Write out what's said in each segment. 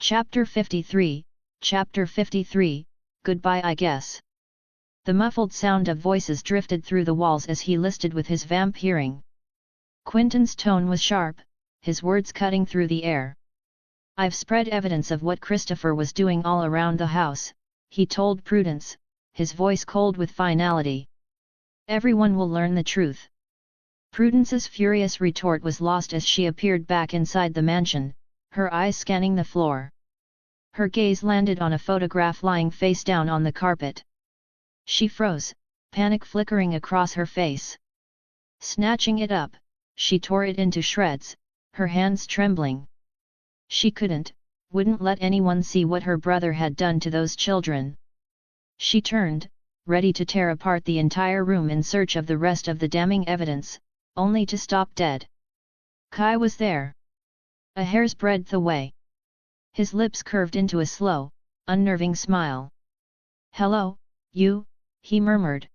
Chapter 53, Chapter 53, Goodbye I guess. The muffled sound of voices drifted through the walls as he listed with his vamp hearing. Quentin's tone was sharp, his words cutting through the air. I've spread evidence of what Christopher was doing all around the house, he told Prudence, his voice cold with finality. Everyone will learn the truth. Prudence's furious retort was lost as she appeared back inside the mansion, her eyes scanning the floor. Her gaze landed on a photograph lying face down on the carpet. She froze, panic flickering across her face. Snatching it up, she tore it into shreds, her hands trembling. She wouldn't let anyone see what her brother had done to those children. She turned, ready to tear apart the entire room in search of the rest of the damning evidence, only to stop dead. Kai was there. A hair's breadth away. His lips curved into a slow, unnerving smile. "Hello, you," he murmured.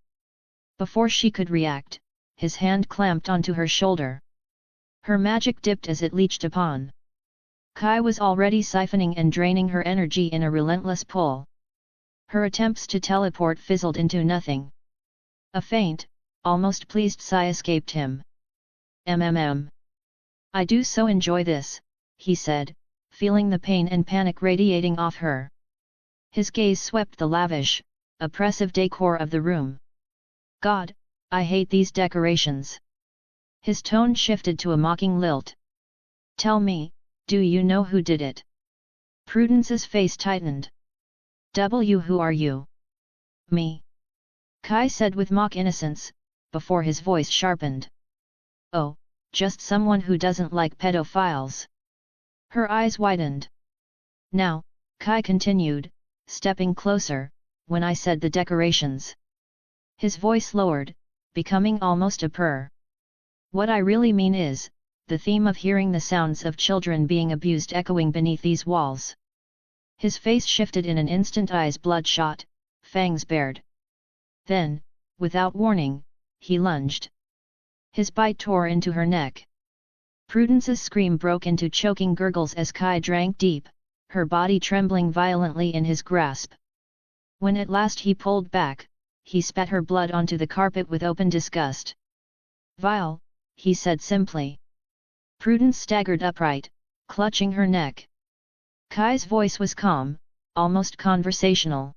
Before she could react, his hand clamped onto her shoulder. Her magic dipped as it leached upon. Kai was already siphoning and draining her energy in a relentless pull. Her attempts to teleport fizzled into nothing. A faint, almost pleased sigh escaped him. I do so enjoy this," he said, feeling the pain and panic radiating off her. His gaze swept the lavish, oppressive decor of the room. "God, I hate these decorations." His tone shifted to a mocking lilt. "Tell me, do you know who did it?" Prudence's face tightened. Who are you?" "Me," Kai said with mock innocence, before his voice sharpened. "Oh, just someone who doesn't like pedophiles." Her eyes widened. "Now," Kai continued, stepping closer, "when I said the decorations." His voice lowered, becoming almost a purr. "What I really mean is, the theme of hearing the sounds of children being abused echoing beneath these walls." His face shifted in an instant, eyes bloodshot, fangs bared. Then, without warning, he lunged. His bite tore into her neck. Prudence's scream broke into choking gurgles as Kai drank deep, her body trembling violently in his grasp. When at last he pulled back, he spat her blood onto the carpet with open disgust. "Vile," he said simply. Prudence staggered upright, clutching her neck. Kai's voice was calm, almost conversational.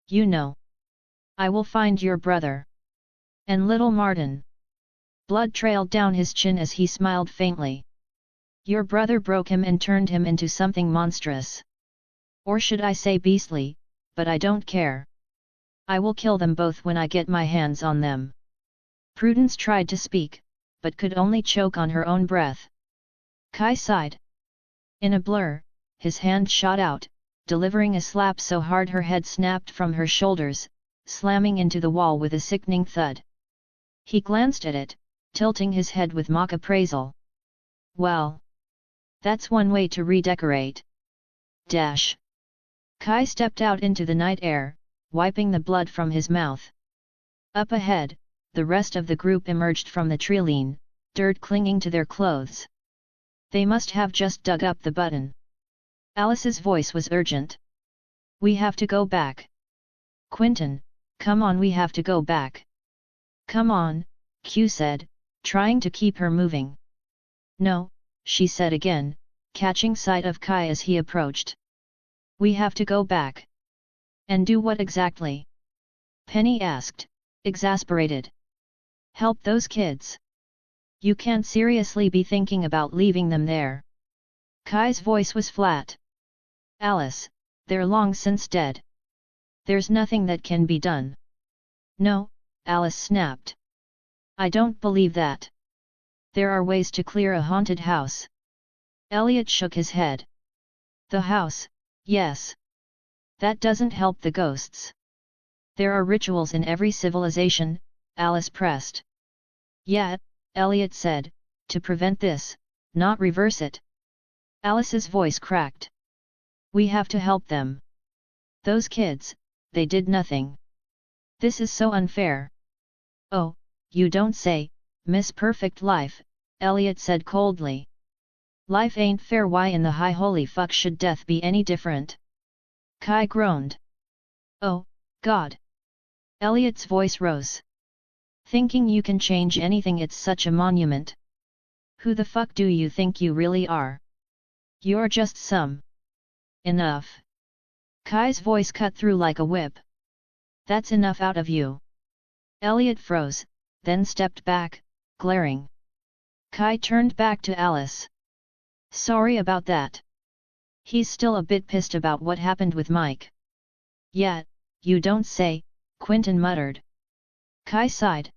"You know. I will find your brother. And little Martin." Blood trailed down his chin as he smiled faintly. "Your brother broke him and turned him into something monstrous. Or should I say beastly, but I don't care. I will kill them both when I get my hands on them." Prudence tried to speak, but could only choke on her own breath. Kai sighed. In a blur, his hand shot out, delivering a slap so hard her head snapped from her shoulders, slamming into the wall with a sickening thud. He glanced at it, tilting his head with mock appraisal. "Well, that's one way to redecorate." Dash. Kai stepped out into the night air, wiping the blood from his mouth. Up ahead, the rest of the group emerged from the treeline, dirt clinging to their clothes. They must have just dug up the button. Alice's voice was urgent. "We have to go back. Quentin, come on, we have to go back." "Come on," Q said, trying to keep her moving. "No," she said again, catching sight of Kai as he approached. "We have to go back." "And do what exactly?" Penny asked, exasperated. "Help those kids. You can't seriously be thinking about leaving them there." Kai's voice was flat. "Alice, they're long since dead. There's nothing that can be done." "No," Alice snapped. "I don't believe that. There are ways to clear a haunted house." Elliot shook his head. "The house, yes. That doesn't help the ghosts." "There are rituals in every civilization," Alice pressed. "Yeah," Elliot said, "to prevent this, not reverse it." Alice's voice cracked. "We have to help them. Those kids, they did nothing. This is so unfair." "Oh, you don't say, Miss Perfect Life," Elliot said coldly. Life ain't fair, why in the high holy fuck should death be any different? Kai groaned. Oh, God! Elliot's voice rose. Thinking you can change anything, it's such a monument. Who the fuck do you think you really are? You're just some. Enough. Kai's voice cut through like a whip. That's enough out of you. Elliot froze, then stepped back, glaring. Kai turned back to Alice. Sorry about that. He's still a bit pissed about what happened with Mike. Yet, you don't say, Quentin muttered. Kai sighed.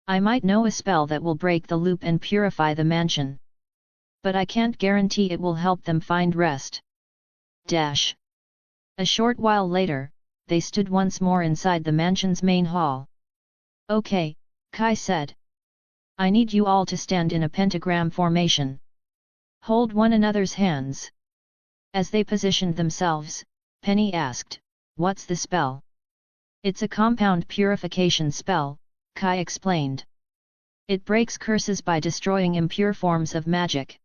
I might know a spell that will break the loop and purify the mansion. But I can't guarantee it will help them find rest. Dash. A short while later, they stood once more inside the mansion's main hall. Okay, Kai said. I need you all to stand in a pentagram formation. Hold one another's hands. As they positioned themselves, Penny asked, What's the spell? It's a compound purification spell, Kai explained. It breaks curses by destroying impure forms of magic.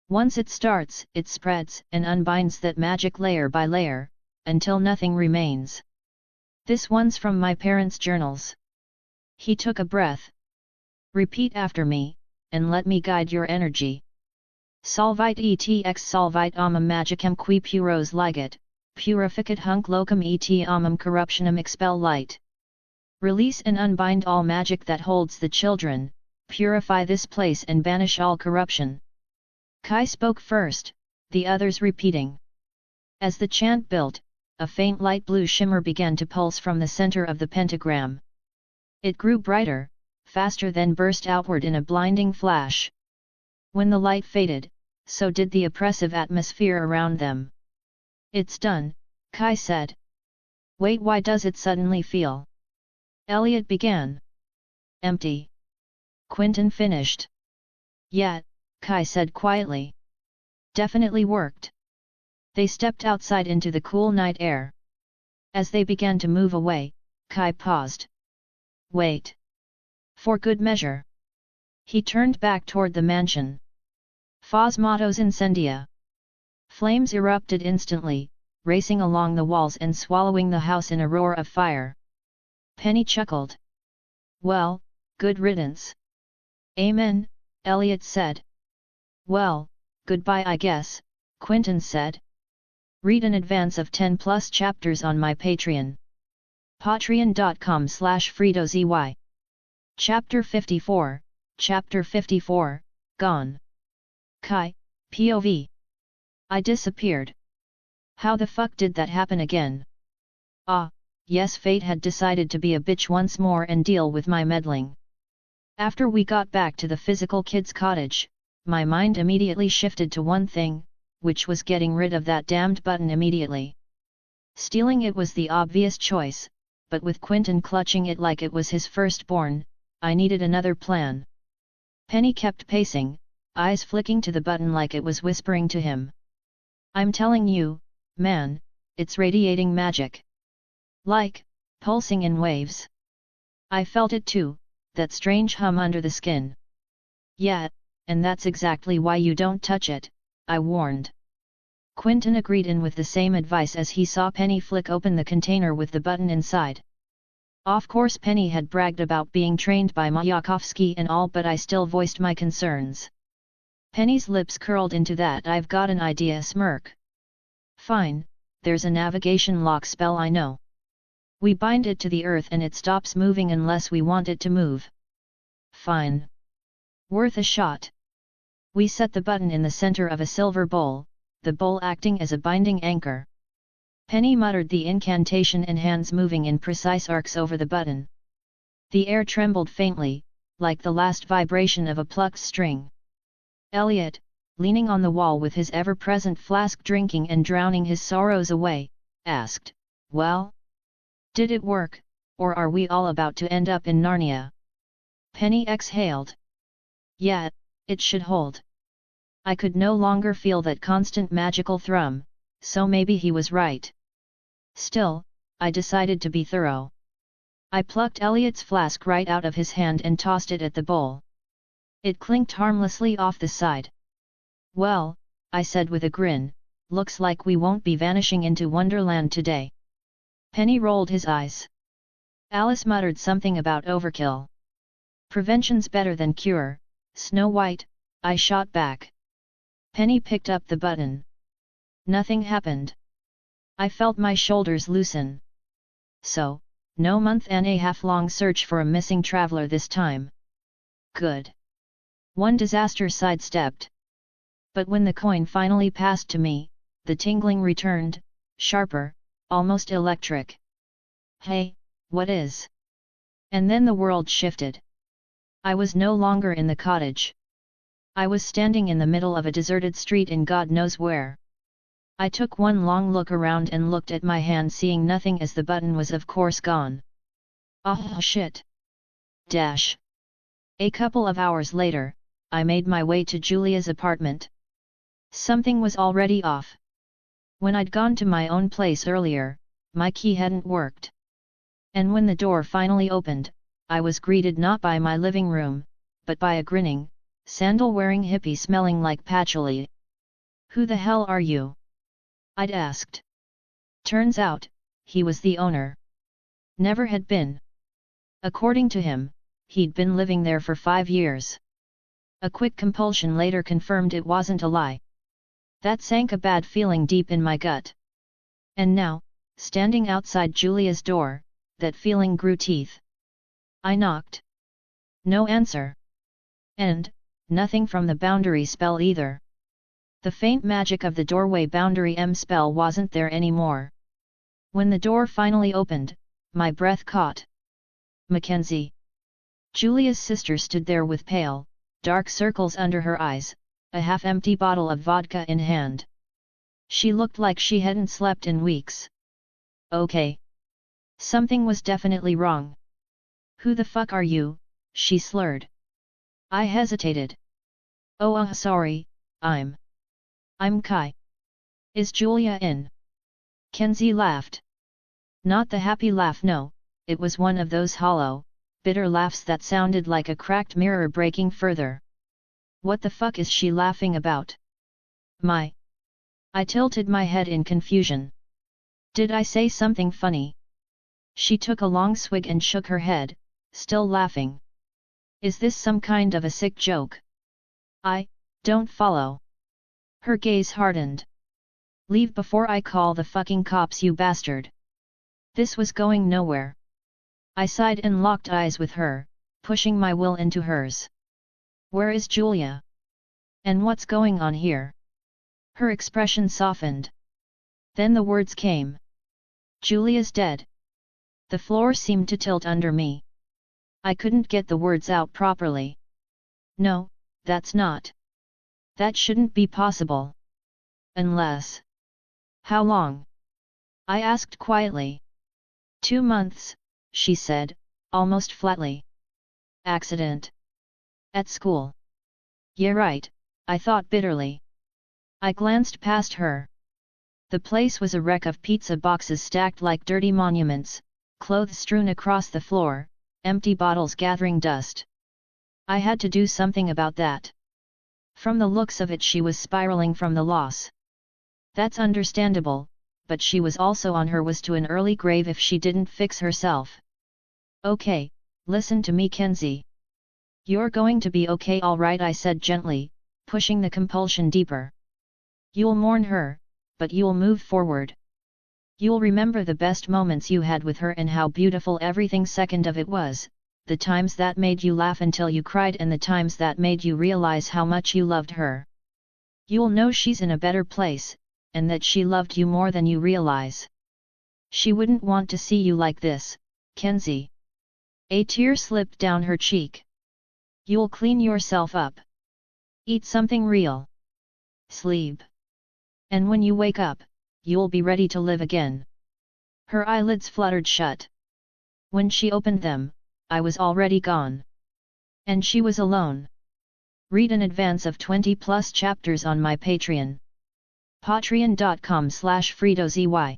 Once it starts, it spreads and unbinds that magic layer by layer, until nothing remains. This one's from my parents' journals. He took a breath. Repeat after me, and let me guide your energy. Solvite etx solvite amum magicam qui puros ligat, purificat hunc locum et amum corruptionem expel light. Release and unbind all magic that holds the children, purify this place and banish all corruption. Kai spoke first, the others repeating. As the chant built, a faint light blue shimmer began to pulse from the center of the pentagram. It grew brighter, faster, then burst outward in a blinding flash. When the light faded, so did the oppressive atmosphere around them. It's done, Kai said. Wait, why does it suddenly feel? Elliot began. Empty. Quentin finished. Yeah, Kai said quietly. Definitely worked. They stepped outside into the cool night air. As they began to move away, Kai paused. Wait. For good measure. He turned back toward the mansion. Phosmatos incendia. Flames erupted instantly, racing along the walls and swallowing the house in a roar of fire. Penny chuckled. Well, good riddance. Amen, Elliot said. Well, goodbye I guess, Quentin said. Read an advance of 10 plus chapters on my Patreon. patreon.com/FredoZY. Chapter 54, Chapter 54, Gone. Kai, POV. I disappeared. How the fuck did that happen again? Ah, yes, fate had decided to be a bitch once more and deal with my meddling. After we got back to the physical kids' cottage, my mind immediately shifted to one thing, which was getting rid of that damned button immediately. Stealing it was the obvious choice, but with Quentin clutching it like it was his firstborn, I needed another plan. Penny kept pacing, eyes flicking to the button like it was whispering to him. I'm telling you, man, it's radiating magic. Like, pulsing in waves. I felt it too, that strange hum under the skin. Yeah, and that's exactly why you don't touch it, I warned. Quentin agreed in with the same advice as he saw Penny flick open the container with the button inside. Of course Penny had bragged about being trained by Mayakovsky and all, but I still voiced my concerns. Penny's lips curled into that I've got an idea smirk. Fine, there's a navigation lock spell I know. We bind it to the earth and it stops moving unless we want it to move. Fine. Worth a shot. We set the button in the center of a silver bowl, the bowl acting as a binding anchor. Penny muttered the incantation and hands moving in precise arcs over the button. The air trembled faintly, like the last vibration of a plucked string. Elliot, leaning on the wall with his ever-present flask drinking and drowning his sorrows away, asked, Well? Did it work, or are we all about to end up in Narnia? Penny exhaled. Yeah, it should hold. I could no longer feel that constant magical thrum, so maybe he was right. Still, I decided to be thorough. I plucked Elliot's flask right out of his hand and tossed it at the bowl. It clinked harmlessly off the side. Well, I said with a grin, looks like we won't be vanishing into Wonderland today. Penny rolled his eyes. Alice muttered something about overkill. Prevention's better than cure, Snow White, I shot back. Penny picked up the button. Nothing happened. I felt my shoulders loosen. So, no month-and-a-half-long search for a missing traveler this time. Good. One disaster sidestepped. But when the coin finally passed to me, the tingling returned, sharper, almost electric. Hey, what is? And then the world shifted. I was no longer in the cottage. I was standing in the middle of a deserted street in God knows where. I took one long look around and looked at my hand, seeing nothing as the button was of course gone. Oh shit! Dash. A couple of hours later, I made my way to Julia's apartment. Something was already off. When I'd gone to my own place earlier, my key hadn't worked. And when the door finally opened, I was greeted not by my living room, but by a grinning, sandal-wearing hippie smelling like patchouli. Who the hell are you? I'd asked. Turns out, he was the owner. Never had been. According to him, he'd been living there for 5 years. A quick compulsion later confirmed it wasn't a lie. That sank a bad feeling deep in my gut. And now, standing outside Julia's door, that feeling grew teeth. I knocked. No answer. And, nothing from the boundary spell either. The faint magic of the doorway boundary spell wasn't there anymore. When the door finally opened, my breath caught. Mackenzie. Julia's sister stood there with pale, dark circles under her eyes, a half-empty bottle of vodka in hand. She looked like she hadn't slept in weeks. Okay. Something was definitely wrong. Who the fuck are you? She slurred. I hesitated. Oh, sorry, I'm Kai. Is Julia in? Kenzie laughed. Not the happy laugh, no, it was one of those hollow, bitter laughs that sounded like a cracked mirror breaking further. What the fuck is she laughing about? I tilted my head in confusion. Did I say something funny? She took a long swig and shook her head, still laughing. Is this some kind of a sick joke? I don't follow. Her gaze hardened. Leave before I call the fucking cops, you bastard. This was going nowhere. I sighed and locked eyes with her, pushing my will into hers. Where is Julia? And what's going on here? Her expression softened. Then the words came. Julia's dead. The floor seemed to tilt under me. I couldn't get the words out properly. No, that's not. That shouldn't be possible. Unless. How long? I asked quietly. 2 months, she said, almost flatly. Accident. At school. Yeah, right, I thought bitterly. I glanced past her. The place was a wreck of pizza boxes stacked like dirty monuments, clothes strewn across the floor, empty bottles gathering dust. I had to do something about that. From the looks of it, she was spiraling from the loss. That's understandable, but she was also on her way to an early grave if she didn't fix herself. Okay, listen to me, Kenzie. You're going to be okay, all right, I said gently, pushing the compulsion deeper. You'll mourn her, but you'll move forward. You'll remember the best moments you had with her and how beautiful every second of it was, the times that made you laugh until you cried and the times that made you realize how much you loved her. You'll know she's in a better place, and that she loved you more than you realize. She wouldn't want to see you like this, Kenzie. A tear slipped down her cheek. You'll clean yourself up. Eat something real. Sleep. And when you wake up, you'll be ready to live again. Her eyelids fluttered shut. When she opened them, I was already gone. And she was alone. Read in advance of 20+ chapters on my Patreon. patreon.com/FredoZY.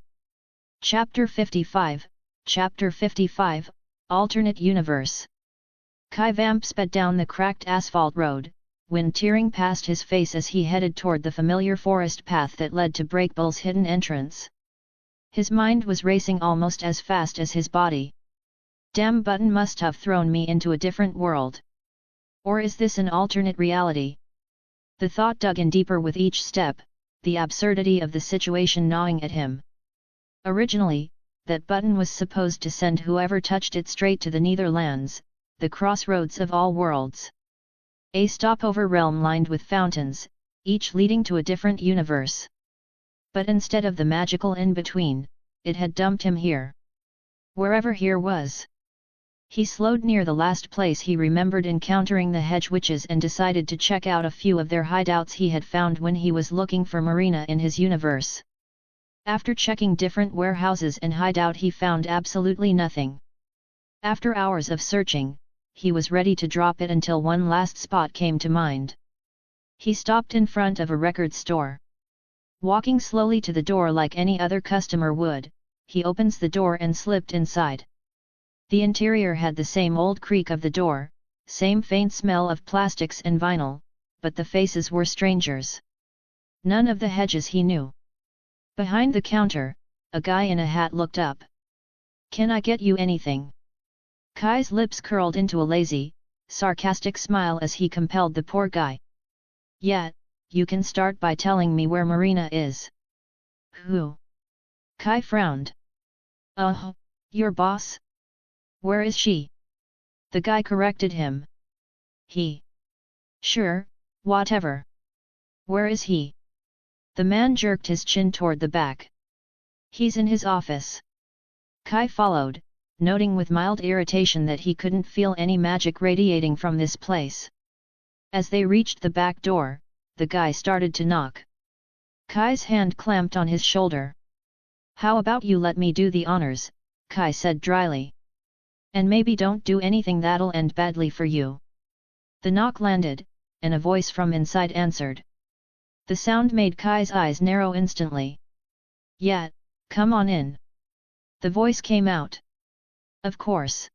Chapter 55, Chapter 55, Alternate Universe. Kai Vamp sped down the cracked asphalt road, wind tearing past his face as he headed toward the familiar forest path that led to Breakbull's hidden entrance. His mind was racing almost as fast as his body. Damn, Button must have thrown me into a different world. Or is this an alternate reality? The thought dug in deeper with each step, the absurdity of the situation gnawing at him. Originally, that button was supposed to send whoever touched it straight to the Netherlands, the crossroads of all worlds. A stopover realm lined with fountains, each leading to a different universe. But instead of the magical in-between, it had dumped him here. Wherever here was. He slowed near the last place he remembered encountering the hedge witches and decided to check out a few of their hideouts he had found when he was looking for Marina in his universe. After checking different warehouses and hideout, he found absolutely nothing. After hours of searching, he was ready to drop it until one last spot came to mind. He stopped in front of a record store. Walking slowly to the door like any other customer would, he opens the door and slipped inside. The interior had the same old creak of the door, same faint smell of plastics and vinyl, but the faces were strangers. None of the hedges he knew. Behind the counter, a guy in a hat looked up. "Can I get you anything?" Kai's lips curled into a lazy, sarcastic smile as he compelled the poor guy. "Yeah, you can start by telling me where Marina is." "Who?" Kai frowned. Your boss? Where is she?" The guy corrected him. "He." "Sure, whatever. Where is he?" The man jerked his chin toward the back. "He's in his office." Kai followed, noting with mild irritation that he couldn't feel any magic radiating from this place. As they reached the back door, the guy started to knock. Kai's hand clamped on his shoulder. "How about you let me do the honors," Kai said dryly. "And maybe don't do anything that'll end badly for you." The knock landed, and a voice from inside answered. The sound made Kai's eyes narrow instantly. "Yeah, come on in." The voice came out. "Of course."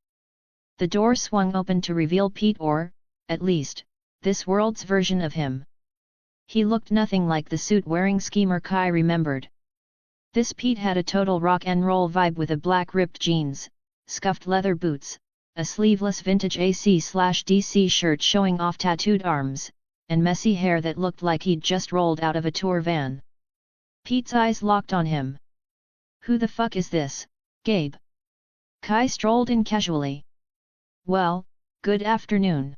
The door swung open to reveal Pete, or, at least, this world's version of him. He looked nothing like the suit-wearing schemer Kai remembered. This Pete had a total rock and roll vibe with a black ripped jeans, scuffed leather boots, a sleeveless vintage AC/DC shirt showing off tattooed arms, and messy hair that looked like he'd just rolled out of a tour van. Pete's eyes locked on him. "Who the fuck is this, Gabe?" Kai strolled in casually. "Well, good afternoon."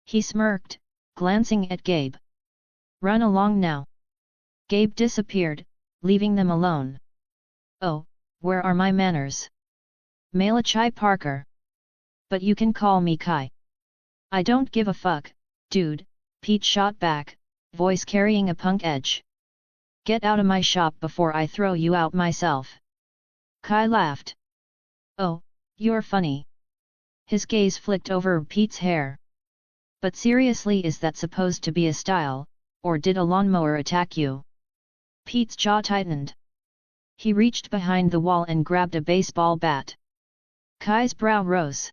He smirked, glancing at Gabe. "Run along now." Gabe disappeared, leaving them alone. "Oh, where are my manners?" "Malachai Parker. But you can call me Kai." "I don't give a fuck, dude," Pete shot back, voice carrying a punk edge. "Get out of my shop before I throw you out myself." Kai laughed. "Oh, you're funny." His gaze flicked over Pete's hair. "But seriously, is that supposed to be a style, or did a lawnmower attack you?" Pete's jaw tightened. He reached behind the wall and grabbed a baseball bat. Kai's brow rose.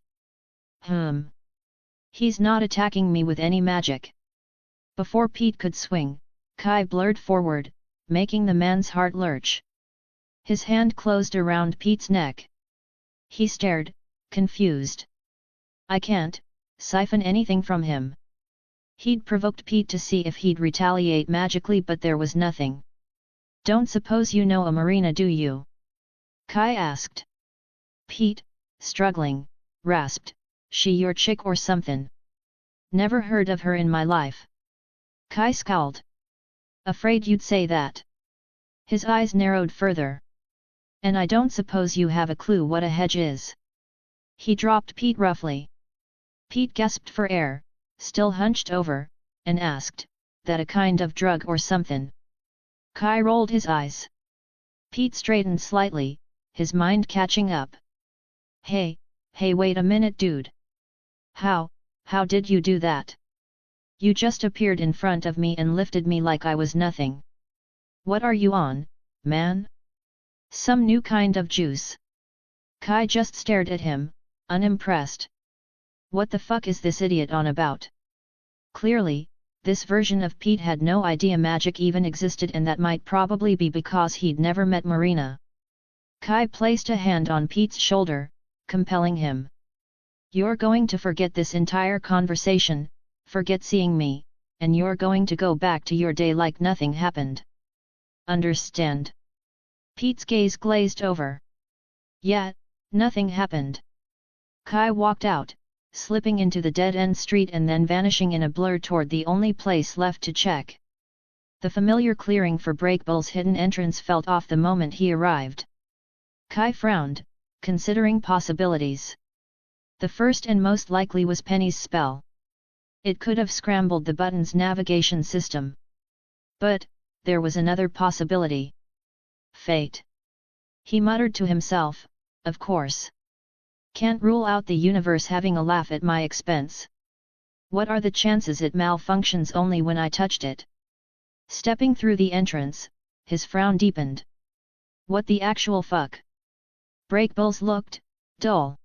He's not attacking me with any magic." Before Pete could swing, Kai blurred forward, making the man's heart lurch. His hand closed around Pete's neck. He stared, confused. "I can't siphon anything from him." He'd provoked Pete to see if he'd retaliate magically, but there was nothing. "Don't suppose you know a Marina, do you?" Kai asked. Pete, struggling, rasped, "She your chick or somethin'?" "Never heard of her in my life." Kai scowled. "Afraid you'd say that." His eyes narrowed further. "And I don't suppose you have a clue what a hedge is?" He dropped Pete roughly. Pete gasped for air, still hunched over, and asked, "That a kind of drug or somethin'?" Kai rolled his eyes. Pete straightened slightly, his mind catching up. Hey, wait a minute, dude. How did you do that?" "You just appeared in front of me and lifted me like I was nothing." "What are you on, man? Some new kind of juice?" Kai just stared at him, unimpressed. What the fuck is this idiot on about? Clearly, this version of Pete had no idea magic even existed, and that might probably be because he'd never met Marina. Kai placed a hand on Pete's shoulder, compelling him. "You're going to forget this entire conversation, forget seeing me, and you're going to go back to your day like nothing happened. Understand?" Pete's gaze glazed over. "Yeah, nothing happened." Kai walked out, slipping into the dead-end street and then vanishing in a blur toward the only place left to check. The familiar clearing for Breakbull's hidden entrance felt off the moment he arrived. Kai frowned, considering possibilities. The first and most likely was Penny's spell. It could have scrambled the button's navigation system. But, there was another possibility. Fate. He muttered to himself, "Of course. Can't rule out the universe having a laugh at my expense. What are the chances it malfunctions only when I touched it?" Stepping through the entrance, his frown deepened. What the actual fuck? Breakbulls looked dull.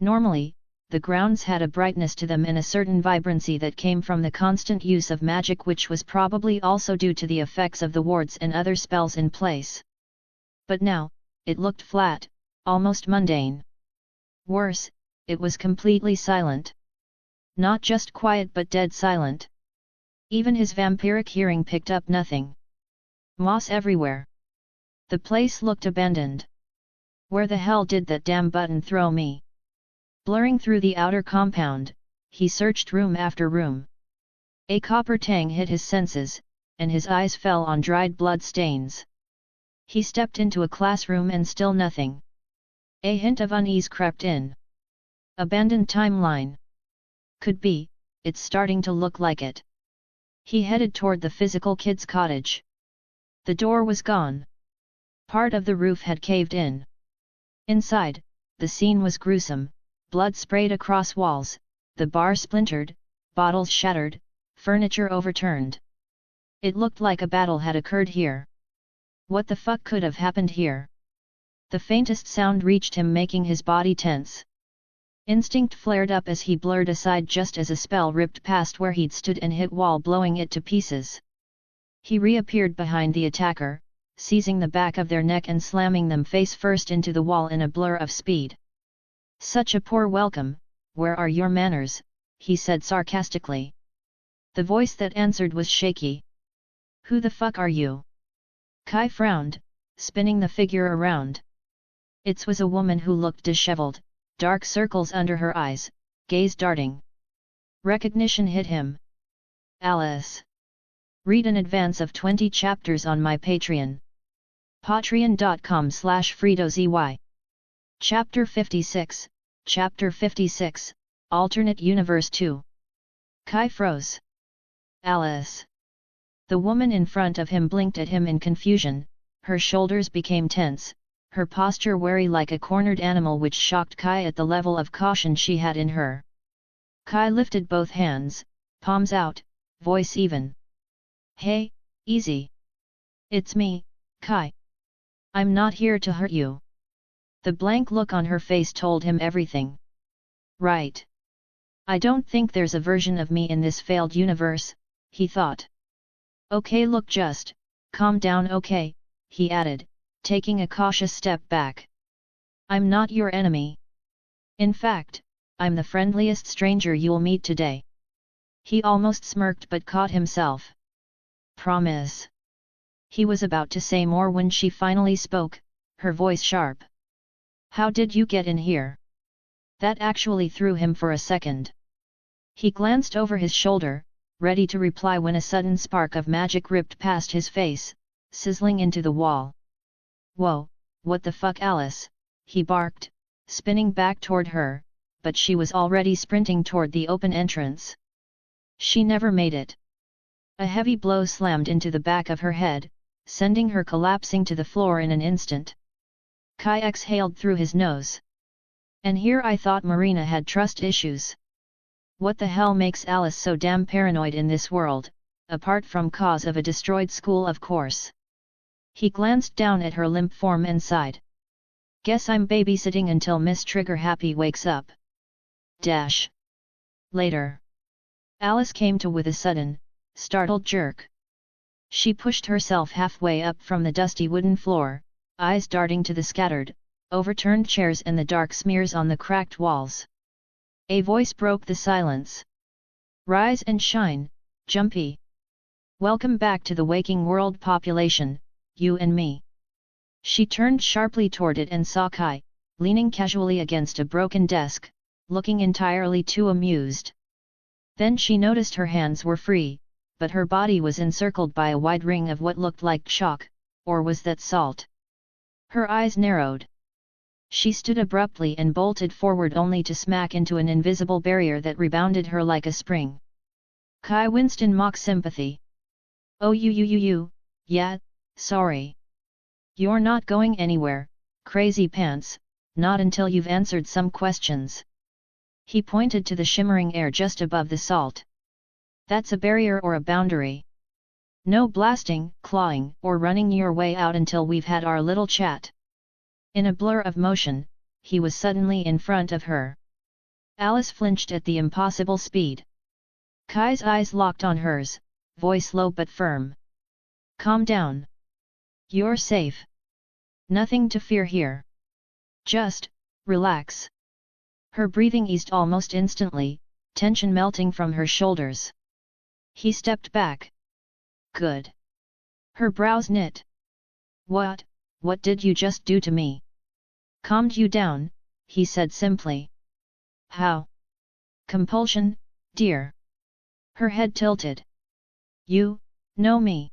Normally, the grounds had a brightness to them and a certain vibrancy that came from the constant use of magic, which was probably also due to the effects of the wards and other spells in place. But now, it looked flat, almost mundane. Worse, it was completely silent. Not just quiet but dead silent. Even his vampiric hearing picked up nothing. Moss everywhere. The place looked abandoned. Where the hell did that damn button throw me? Blurring through the outer compound, he searched room after room. A copper tang hit his senses, and his eyes fell on dried blood stains. He stepped into a classroom and still nothing. A hint of unease crept in. Abandoned timeline. Could be, it's starting to look like it. He headed toward the physical kid's cottage. The door was gone. Part of the roof had caved in. Inside, the scene was gruesome. Blood sprayed across walls, the bar splintered, bottles shattered, furniture overturned. It looked like a battle had occurred here. What the fuck could have happened here? The faintest sound reached him, making his body tense. Instinct flared up as he blurred aside just as a spell ripped past where he'd stood and hit wall, blowing it to pieces. He reappeared behind the attacker, seizing the back of their neck and slamming them face first into the wall in a blur of speed. "Such a poor welcome, where are your manners?" he said sarcastically. The voice that answered was shaky. "Who the fuck are you?" Kai frowned, spinning the figure around. It was a woman who looked disheveled, dark circles under her eyes, gaze darting. Recognition hit him. Alice. Read an advance of 20 chapters on my Patreon. patreon.com/FredoZY. Chapter 56, Chapter 56, Alternate Universe 2. Kai froze. Alice. The woman in front of him blinked at him in confusion, her shoulders became tense, her posture wary like a cornered animal, which shocked Kai at the level of caution she had in her. Kai lifted both hands, palms out, voice even. "Hey, easy. It's me, Kai. I'm not here to hurt you." The blank look on her face told him everything. "Right. I don't think there's a version of me in this failed universe," he thought. "Okay, look, just calm down, okay," he added, taking a cautious step back. "I'm not your enemy. In fact, I'm the friendliest stranger you'll meet today." He almost smirked but caught himself. "Promise." He was about to say more when she finally spoke, her voice sharp. "How did you get in here?" That actually threw him for a second. He glanced over his shoulder, ready to reply when a sudden spark of magic ripped past his face, sizzling into the wall. "Whoa, what the fuck, Alice?" he barked, spinning back toward her, but she was already sprinting toward the open entrance. She never made it. A heavy blow slammed into the back of her head, sending her collapsing to the floor in an instant. Kai exhaled through his nose. "And here I thought Marina had trust issues. What the hell makes Alice so damn paranoid in this world, apart from cause of a destroyed school, of course." He glanced down at her limp form and sighed. "Guess I'm babysitting until Miss Trigger Happy wakes up." Later. Alice came to with a sudden, startled jerk. She pushed herself halfway up from the dusty wooden floor, eyes darting to the scattered, overturned chairs and the dark smears on the cracked walls. A voice broke the silence. Rise and shine, Jumpy. Welcome back to the waking world population, you and me. She turned sharply toward it and saw Kai, leaning casually against a broken desk, looking entirely too amused. Then she noticed her hands were free, but her body was encircled by a wide ring of what looked like chalk, or was that salt? Her eyes narrowed. She stood abruptly and bolted forward only to smack into an invisible barrier that rebounded her like a spring. Kai winced in mock sympathy. Oh you, yeah, sorry. You're not going anywhere, crazy pants, not until you've answered some questions. He pointed to the shimmering air just above the salt. That's a barrier or a boundary. No blasting, clawing, or running your way out until we've had our little chat. In a blur of motion, he was suddenly in front of her. Alice flinched at the impossible speed. Kai's eyes locked on hers, voice low but firm. Calm down. You're safe. Nothing to fear here. Just, relax. Her breathing eased almost instantly, tension melting from her shoulders. He stepped back. Good. Her brows knit. What did you just do to me? Calmed you down, he said simply. How? Compulsion, dear. Her head tilted. You know me.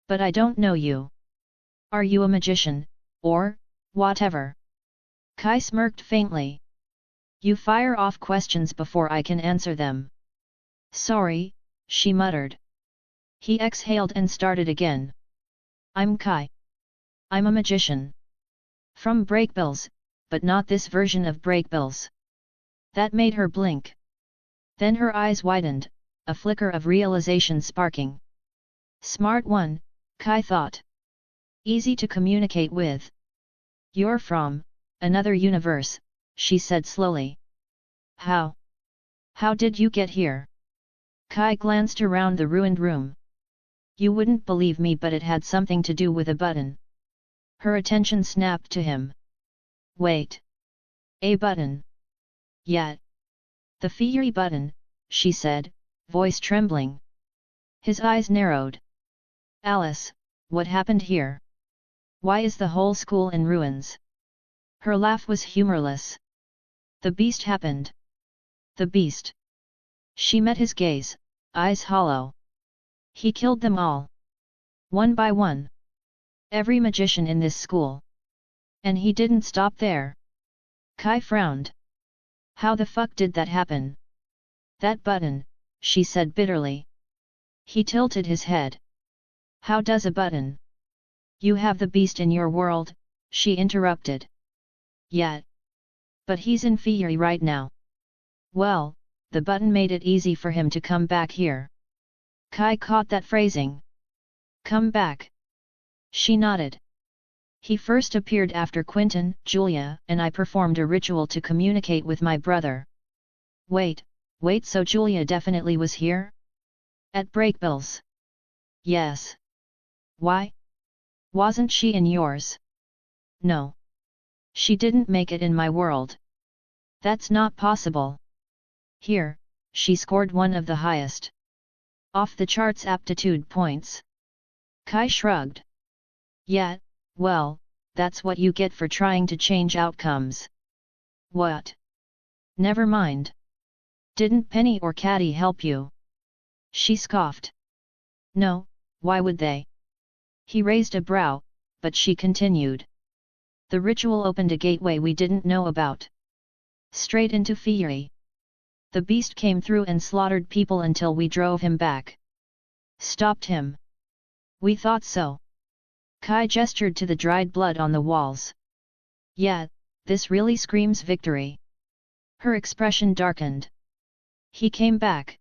But I don't know you. Are you a magician, or whatever? Kai smirked faintly. You fire off questions before I can answer them. Sorry, she muttered. He exhaled and started again. I'm Kai. I'm a magician. From Breakbills, but not this version of Breakbills. That made her blink. Then her eyes widened, a flicker of realization sparking. Smart one, Kai thought. Easy to communicate with. You're from another universe, she said slowly. How? How did you get here? Kai glanced around the ruined room. You wouldn't believe me, but it had something to do with a button. Her attention snapped to him. Wait. A button? Yeah. The fiery button, she said, voice trembling. His eyes narrowed. Alice, what happened here? Why is the whole school in ruins? Her laugh was humorless. The beast happened. The beast. She met his gaze, eyes hollow. He killed them all. One by one. Every magician in this school. And he didn't stop there. Kai frowned. How the fuck did that happen? That button, she said bitterly. He tilted his head. How does a button? You have the beast in your world, she interrupted. Yeah. But he's in Fiery right now. Well, the button made it easy for him to come back here. Kai caught that phrasing. Come back. She nodded. He first appeared after Quentin, Julia, and I performed a ritual to communicate with my brother. Wait, so Julia definitely was here? At Breakbills? Yes. Why? Wasn't she in yours? No. She didn't make it in my world. That's not possible. Here, she scored one of the highest. Off the charts aptitude points. Kai shrugged. Yeah, well, that's what you get for trying to change outcomes. What? Never mind. Didn't Penny or Caddy help you? She scoffed. No, why would they? He raised a brow, but she continued. The ritual opened a gateway we didn't know about. Straight into Fiery. The beast came through and slaughtered people until we drove him back. Stopped him. We thought so. Kai gestured to the dried blood on the walls. Yeah, this really screams victory. Her expression darkened. He came back.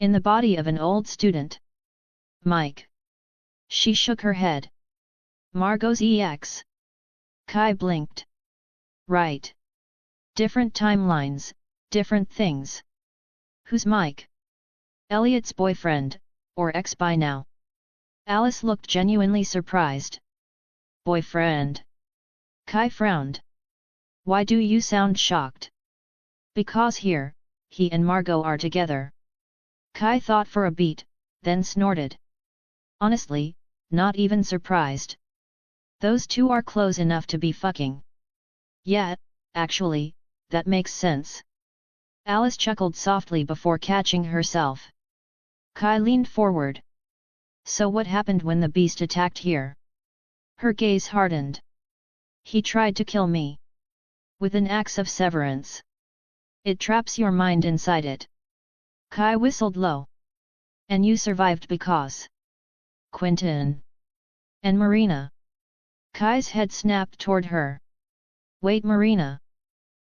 In the body of an old student. Mike. She shook her head. Margot's ex. Kai blinked. Right. Different timelines, different things. Who's Mike? Elliot's boyfriend, or ex by now? Alice looked genuinely surprised. Boyfriend. Kai frowned. Why do you sound shocked? Because here, he and Margot are together. Kai thought for a beat, then snorted. Honestly, not even surprised. Those two are close enough to be fucking. Yeah, actually, that makes sense. Alice chuckled softly before catching herself. Kai leaned forward. So what happened when the beast attacked here? Her gaze hardened. He tried to kill me. With an axe of severance. It traps your mind inside it. Kai whistled low. And you survived because... Quentin. And Marina. Kai's head snapped toward her. Wait, Marina.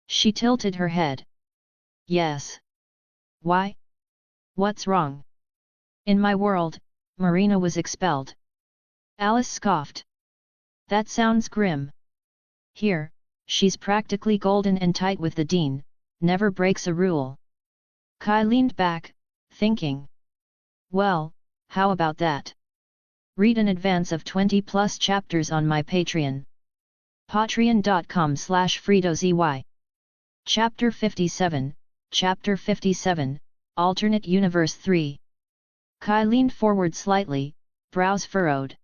She tilted her head. Yes. Why? What's wrong? In my world, Marina was expelled. Alice scoffed. That sounds grim. Here, she's practically golden and tight with the dean, never breaks a rule. Kai leaned back, thinking. Well, how about that? Read an advance of 20+ chapters on my Patreon. Patreon.com/FredoZY. Chapter 57, Chapter 57, Alternate Universe 3. Kai leaned forward slightly, brows furrowed.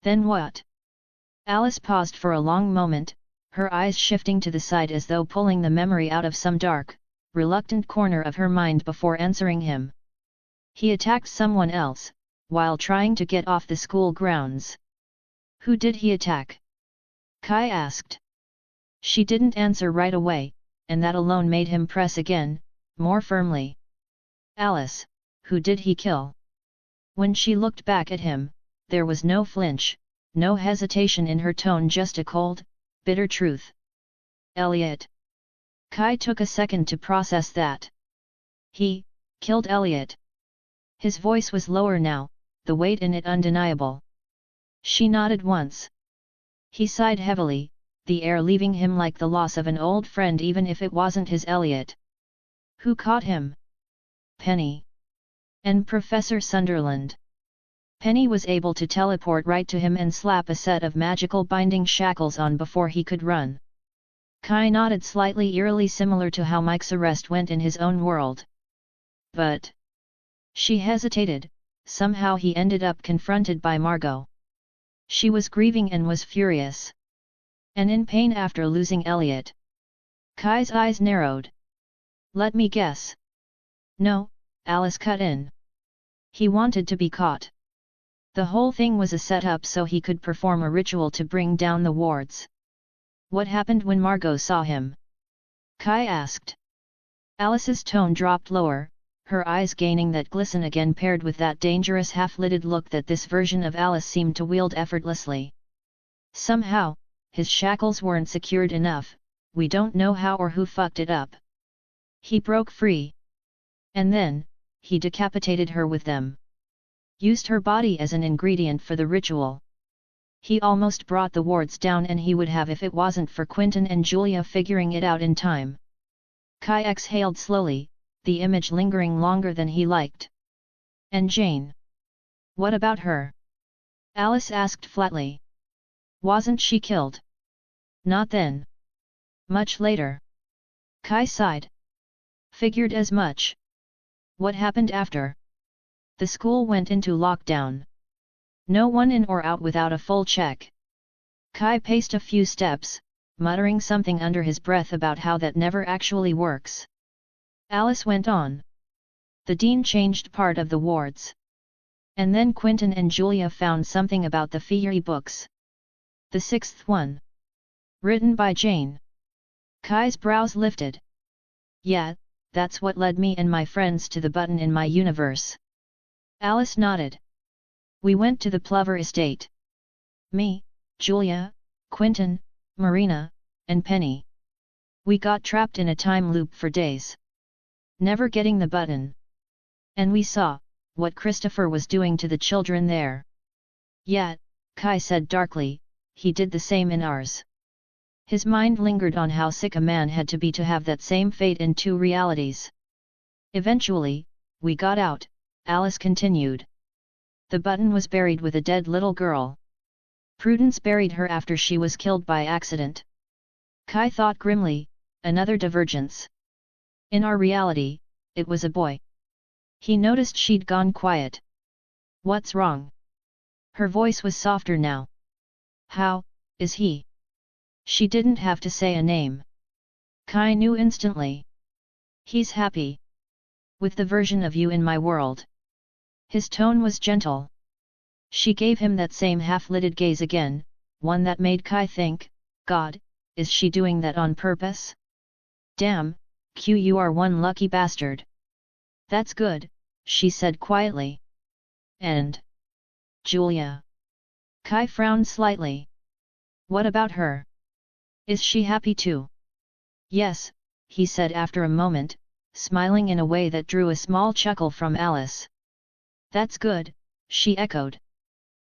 Then what? Alice paused for a long moment, her eyes shifting to the side as though pulling the memory out of some dark, reluctant corner of her mind before answering him. He attacked someone else, while trying to get off the school grounds. Who did he attack? Kai asked. She didn't answer right away, and that alone made him press again, more firmly. Alice, who did he kill? When she looked back at him, there was no flinch, no hesitation in her tone, just a cold, bitter truth. Elliot. Kai took a second to process that. He killed Elliot. His voice was lower now, the weight in it undeniable. She nodded once. He sighed heavily, the air leaving him like the loss of an old friend even if it wasn't his Elliot. Who caught him? Penny. And Professor Sunderland. Penny was able to teleport right to him and slap a set of magical binding shackles on before he could run. Kai nodded slightly, eerily similar to how Mike's arrest went in his own world. But... She hesitated, somehow he ended up confronted by Margot. She was grieving and was furious. And in pain after losing Elliot. Kai's eyes narrowed. Let me guess. No, Alice cut in. He wanted to be caught. The whole thing was a setup so he could perform a ritual to bring down the wards. What happened when Margot saw him? Kai asked. Alice's tone dropped lower, her eyes gaining that glisten again paired with that dangerous half-lidded look that this version of Alice seemed to wield effortlessly. Somehow, his shackles weren't secured enough, we don't know how or who fucked it up. He broke free. And then, he decapitated her with them. Used her body as an ingredient for the ritual. He almost brought the wards down, and he would have if it wasn't for Quentin and Julia figuring it out in time. Kai exhaled slowly, the image lingering longer than he liked. And Jane? What about her? Alice asked flatly. Wasn't she killed? Not then. Much later. Kai sighed. Figured as much. What happened after? The school went into lockdown. No one in or out without a full check. Kai paced a few steps, muttering something under his breath about how that never actually works. Alice went on. The dean changed part of the wards. And then Quentin and Julia found something about the Fiery books. The sixth one. Written by Jane. Kai's brows lifted. Yeah, that's what led me and my friends to the button in my universe. Alice nodded. We went to the Plover estate. Me, Julia, Quentin, Marina, and Penny. We got trapped in a time loop for days. Never getting the button. And we saw what Christopher was doing to the children there. Yeah, Kai said darkly, he did the same in ours. His mind lingered on how sick a man had to be to have that same fate in two realities. Eventually, we got out, Alice continued. The button was buried with a dead little girl. Prudence buried her after she was killed by accident. Kai thought grimly, another divergence. In our reality, it was a boy. He noticed she'd gone quiet. What's wrong? Her voice was softer now. How is he? She didn't have to say a name. Kai knew instantly. He's happy. With the version of you in my world. His tone was gentle. She gave him that same half-lidded gaze again, one that made Kai think, God, is she doing that on purpose? Damn, Q, you are one lucky bastard. That's good, she said quietly. And Julia. Kai frowned slightly. What about her? Is she happy too? Yes, he said after a moment, smiling in a way that drew a small chuckle from Alice. That's good, she echoed.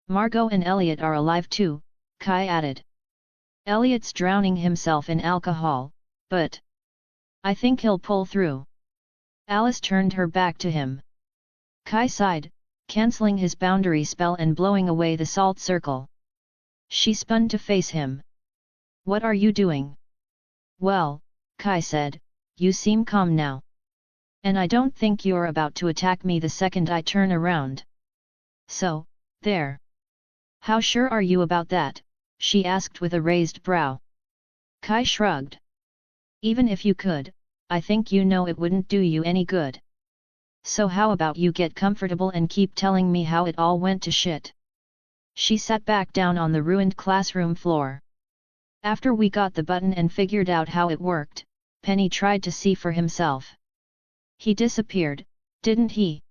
Margot and Elliot are alive too, Kai added. Elliot's drowning himself in alcohol, but I think he'll pull through. Alice turned her back to him. Kai sighed, cancelling his boundary spell and blowing away the salt circle. She spun to face him. What are you doing? Well, Kai said, you seem calm now. And I don't think you're about to attack me the second I turn around. So, there. How sure are you about that? She asked with a raised brow. Kai shrugged. Even if you could, I think you know it wouldn't do you any good. So how about you get comfortable and keep telling me how it all went to shit? She sat back down on the ruined classroom floor. After we got the button and figured out how it worked, Penny tried to see for himself. He disappeared, didn't he?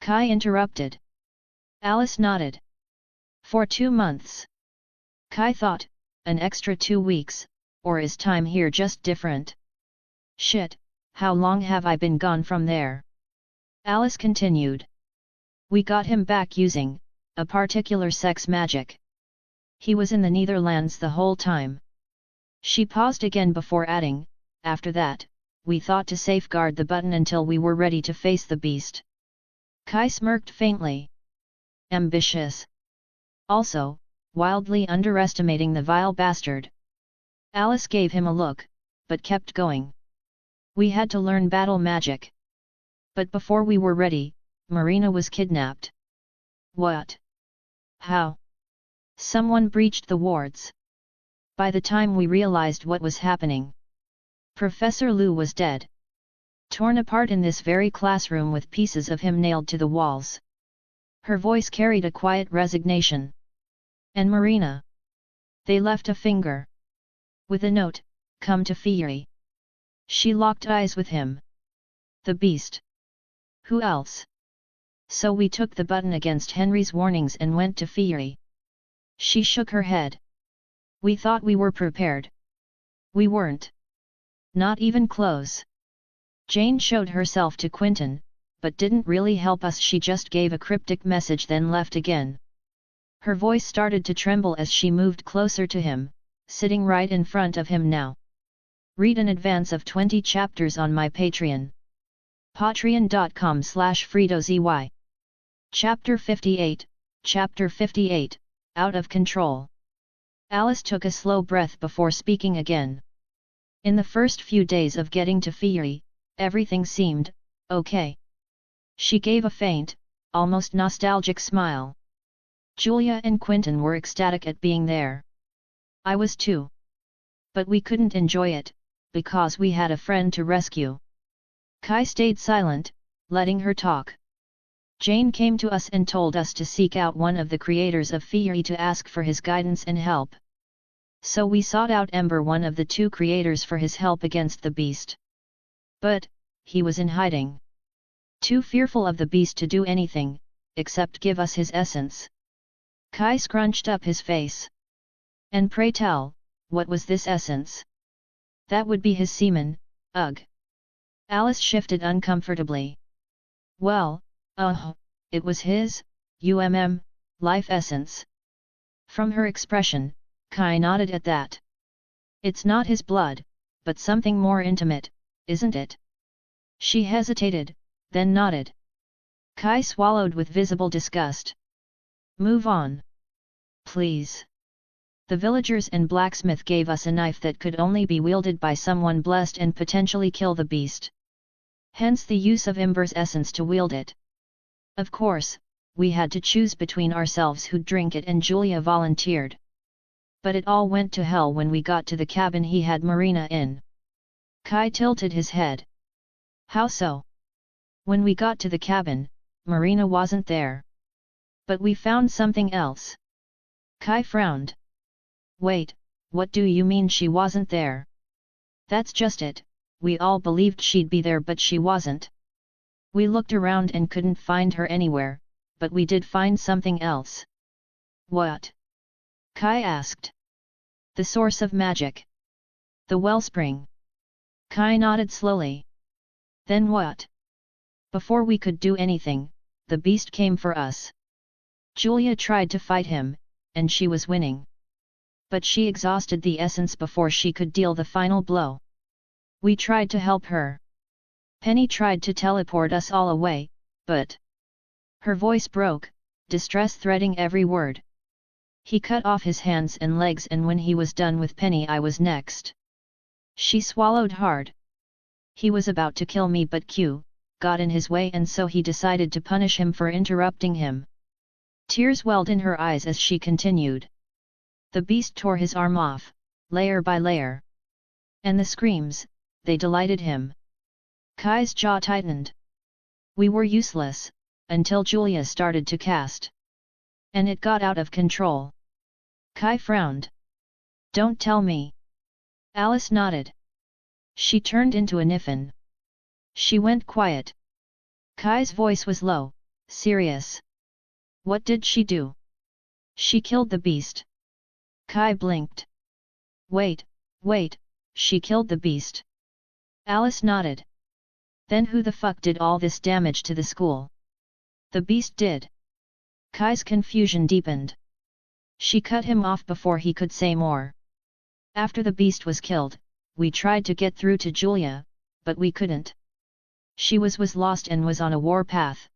Kai interrupted. Alice nodded. For 2 months. Kai thought, an extra 2 weeks, or is time here just different? Shit, how long have I been gone from there? Alice continued. We got him back using a particular sex magic. He was in the Netherlands the whole time. She paused again before adding, after that, we thought to safeguard the button until we were ready to face the beast. Kai smirked faintly. Ambitious. Also, wildly underestimating the vile bastard. Alice gave him a look, but kept going. We had to learn battle magic. But before we were ready, Marina was kidnapped. What? How? Someone breached the wards. By the time we realized what was happening, Professor Liu was dead. Torn apart in this very classroom with pieces of him nailed to the walls. Her voice carried a quiet resignation. And Marina? They left a finger. With a note, come to Fieri. She locked eyes with him. The beast. Who else? So we took the button against Henry's warnings and went to Fieri. She shook her head. We thought we were prepared. We weren't. Not even close. Jane showed herself to Quentin, but didn't really help us. She just gave a cryptic message then left again. Her voice started to tremble as she moved closer to him, sitting right in front of him now. Read in advance of 20 chapters on my Patreon. Patreon.com/FredoZY. Chapter 58, Chapter 58, Out of Control. Alice took a slow breath before speaking again. In the first few days of getting to Fieri, everything seemed okay. She gave a faint, almost nostalgic smile. Julia and Quentin were ecstatic at being there. I was too. But we couldn't enjoy it, because we had a friend to rescue. Kai stayed silent, letting her talk. Jane came to us and told us to seek out one of the creators of Fieri to ask for his guidance and help. So we sought out Ember, one of the 2 creators, for his help against the beast. But he was in hiding. Too fearful of the beast to do anything, except give us his essence. Kai scrunched up his face. And pray tell, what was this essence? That would be his semen, ugh. Alice shifted uncomfortably. Well, it was his, life essence. From her expression, Kai nodded at that. It's not his blood, but something more intimate, isn't it? She hesitated, then nodded. Kai swallowed with visible disgust. Move on. Please. The villagers and blacksmith gave us a knife that could only be wielded by someone blessed and potentially kill the beast. Hence the use of Ember's essence to wield it. Of course, we had to choose between ourselves who'd drink it, and Julia volunteered. But it all went to hell when we got to the cabin he had Marina in. Kai tilted his head. How so? When we got to the cabin, Marina wasn't there. But we found something else. Kai frowned. Wait, what do you mean she wasn't there? That's just it, we all believed she'd be there but she wasn't. We looked around and couldn't find her anywhere, but we did find something else. What? Kai asked. The source of magic. The wellspring. Kai nodded slowly. Then what? Before we could do anything, the beast came for us. Julia tried to fight him, and she was winning. But she exhausted the essence before she could deal the final blow. We tried to help her. Penny tried to teleport us all away, but... Her voice broke, distress threading every word. He cut off his hands and legs, and when he was done with Penny I was next. She swallowed hard. He was about to kill me but Q got in his way, and so he decided to punish him for interrupting him. Tears welled in her eyes as she continued. The beast tore his arm off, layer by layer. And the screams, they delighted him. Kai's jaw tightened. We were useless, until Julia started to cast. And it got out of control. Kai frowned. Don't tell me. Alice nodded. She turned into a Niffin. She went quiet. Kai's voice was low, serious. What did she do? She killed the beast. Kai blinked. Wait, she killed the beast. Alice nodded. Then who the fuck did all this damage to the school? The beast did. Kai's confusion deepened. She cut him off before he could say more. After the beast was killed, we tried to get through to Julia, but we couldn't. She was lost and was on a war path.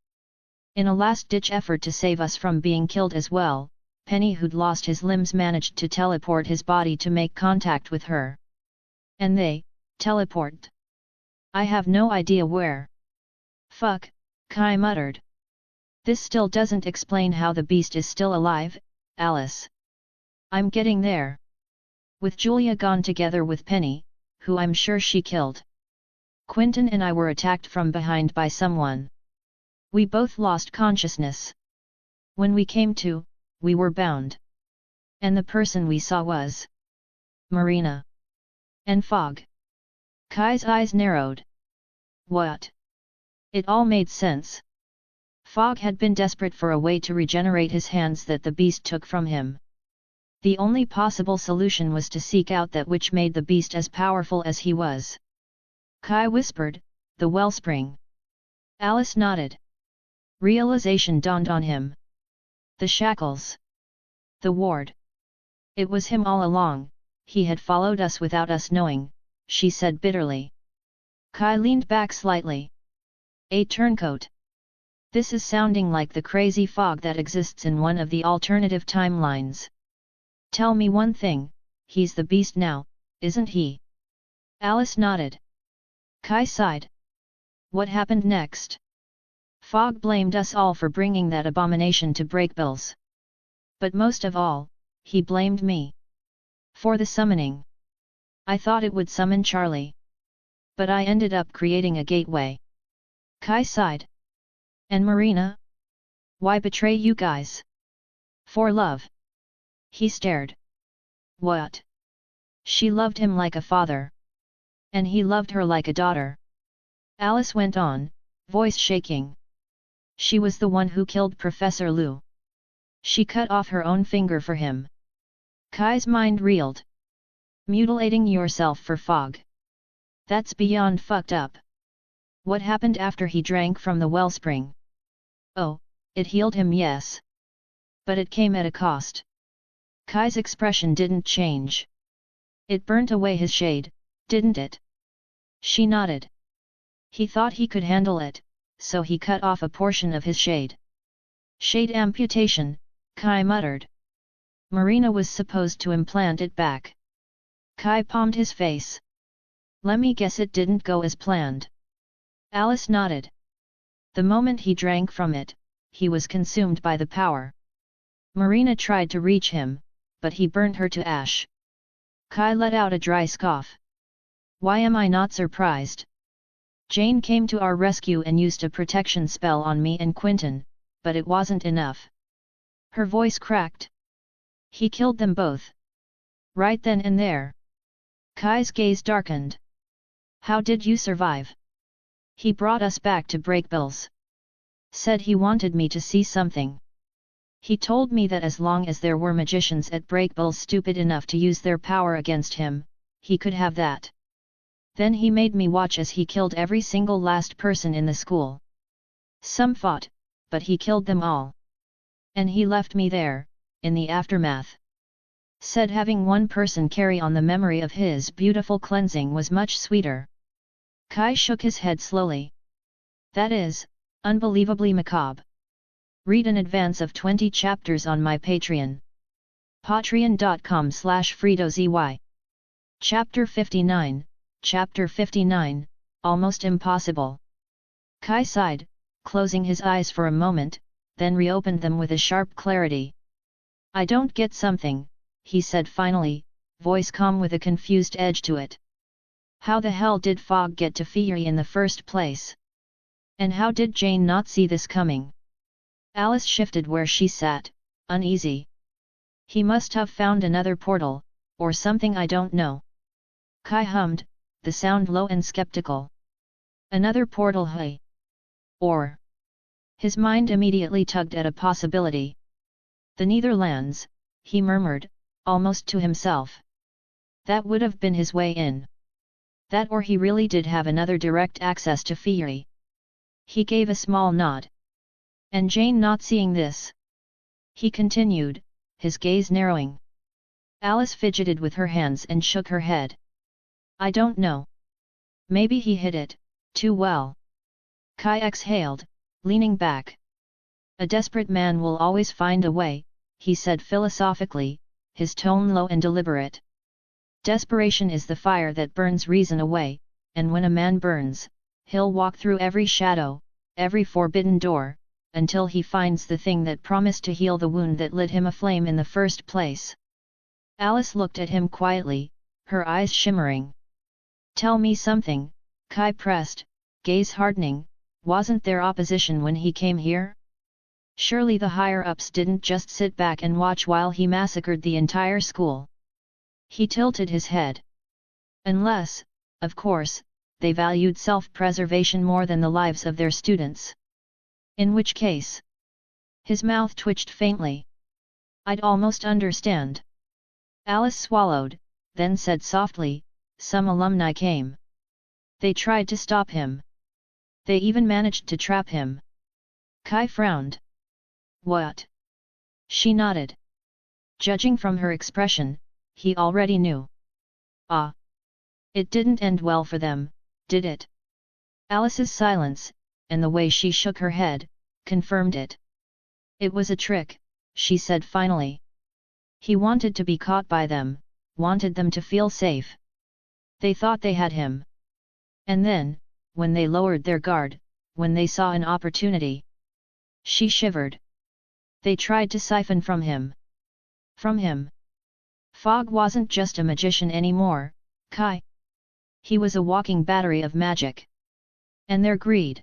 In a last-ditch effort to save us from being killed as well, Penny, who'd lost his limbs, managed to teleport his body to make contact with her. And they teleport. I have no idea where. Fuck, Kai muttered. This still doesn't explain how the beast is still alive, Alice. I'm getting there. With Julia gone together with Penny, who I'm sure she killed. Quentin and I were attacked from behind by someone. We both lost consciousness. When we came to, we were bound. And the person we saw was Marina. And Fog. Kai's eyes narrowed. What? It all made sense. Fog had been desperate for a way to regenerate his hands that the beast took from him. The only possible solution was to seek out that which made the beast as powerful as he was. Kai whispered, the wellspring. Alice nodded. Realization dawned on him. The shackles. The ward. It was him all along, he had followed us without us knowing, she said bitterly. Kai leaned back slightly. A turncoat. This is sounding like the crazy Fog that exists in one of the alternative timelines. Tell me one thing, he's the beast now, isn't he? Alice nodded. Kai sighed. What happened next? Fog blamed us all for bringing that abomination to Breakbills. But most of all, he blamed me. For the summoning. I thought it would summon Charlie. But I ended up creating a gateway. Kai sighed. And Marina? Why betray you guys? For love. He stared. What? She loved him like a father. And he loved her like a daughter. Alice went on, voice shaking. She was the one who killed Professor Liu. She cut off her own finger for him. Kai's mind reeled. Mutilating yourself for Fog. That's beyond fucked up. What happened after he drank from the wellspring? Oh, it healed him, yes. But it came at a cost. Kai's expression didn't change. It burnt away his shade, didn't it? She nodded. He thought he could handle it, so he cut off a portion of his shade. Shade amputation, Kai muttered. Marina was supposed to implant it back. Kai palmed his face. Let me guess it didn't go as planned. Alice nodded. The moment he drank from it, he was consumed by the power. Marina tried to reach him, but he burnt her to ash. Kai let out a dry scoff. Why am I not surprised? Jane came to our rescue and used a protection spell on me and Quentin, but it wasn't enough. Her voice cracked. He killed them both. Right then and there. Kai's gaze darkened. How did you survive? He brought us back to Breakbills. Said he wanted me to see something. He told me that as long as there were magicians at Breakbills stupid enough to use their power against him, he could have that. Then he made me watch as he killed every single last person in the school. Some fought, but he killed them all. And he left me there, in the aftermath. Said having one person carry on the memory of his beautiful cleansing was much sweeter. Kai shook his head slowly. That is, unbelievably macabre. Read an advance of 20 chapters on my Patreon. Patreon.com/FredoZY. Chapter 59, Chapter 59, Almost Impossible. Kai sighed, closing his eyes for a moment, then reopened them with a sharp clarity. I don't get something, he said finally, voice calm with a confused edge to it. How the hell did Fogg get to Fiery in the first place? And how did Jane not see this coming? Alice shifted where she sat, uneasy. He must have found another portal, or something I don't know. Kai hummed, the sound low and skeptical. Another portal, hey? Or? His mind immediately tugged at a possibility. The Netherlands, he murmured, almost to himself. That would have been his way in. That or he really did have another direct access to Fiery. He gave a small nod. And Jane not seeing this? He continued, his gaze narrowing. Alice fidgeted with her hands and shook her head. I don't know. Maybe he hid it, too well. Kai exhaled, leaning back. A desperate man will always find a way, he said philosophically, his tone low and deliberate. Desperation is the fire that burns reason away, and when a man burns, he'll walk through every shadow, every forbidden door, until he finds the thing that promised to heal the wound that lit him aflame in the first place. Alice looked at him quietly, her eyes shimmering. Tell me something, Kai pressed, gaze hardening, wasn't there opposition when he came here? Surely the higher-ups didn't just sit back and watch while he massacred the entire school. He tilted his head. Unless, of course, they valued self-preservation more than the lives of their students. In which case? His mouth twitched faintly. I'd almost understand. Alice swallowed, then said softly, some alumni came. They tried to stop him. They even managed to trap him. Kai frowned. What? She nodded. Judging from her expression, he already knew. Ah. It didn't end well for them, did it? Alice's silence, and the way she shook her head, confirmed it. It was a trick, she said finally. He wanted to be caught by them, wanted them to feel safe. They thought they had him. And then, when they lowered their guard, when they saw an opportunity. She shivered. They tried to siphon from him. From him. Fogg wasn't just a magician anymore, Kai. He was a walking battery of magic. And their greed.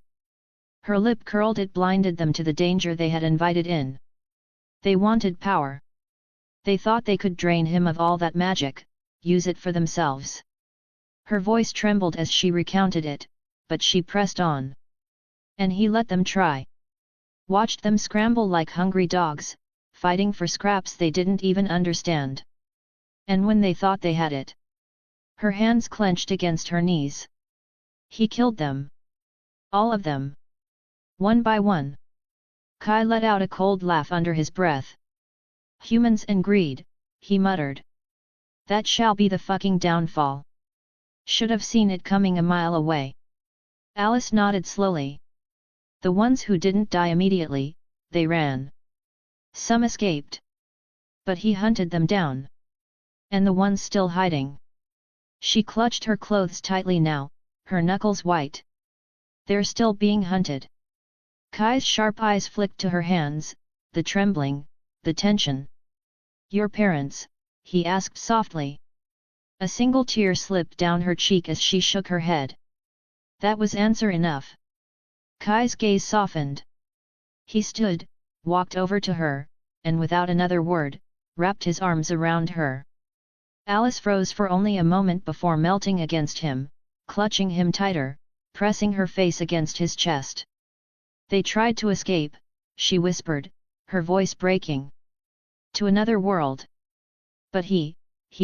Her lip curled, it blinded them to the danger they had invited in. They wanted power. They thought they could drain him of all that magic, use it for themselves. Her voice trembled as she recounted it, but she pressed on. And he let them try. Watched them scramble like hungry dogs, fighting for scraps they didn't even understand. And when they thought they had it, her hands clenched against her knees. He killed them. All of them. One by one. Kai let out a cold laugh under his breath. Humans and greed, he muttered. That shall be the fucking downfall. Should have seen it coming a mile away. Alice nodded slowly. The ones who didn't die immediately, they ran. Some escaped. But he hunted them down. And the ones still hiding. She clutched her clothes tightly now, her knuckles white. They're still being hunted. Kai's sharp eyes flicked to her hands, the trembling, the tension. Your parents? He asked softly. A single tear slipped down her cheek as she shook her head. That was answer enough. Kai's gaze softened. He stood, walked over to her, and without another word, wrapped his arms around her. Alice froze for only a moment before melting against him, clutching him tighter, pressing her face against his chest. They tried to escape, she whispered, her voice breaking. To another world. But he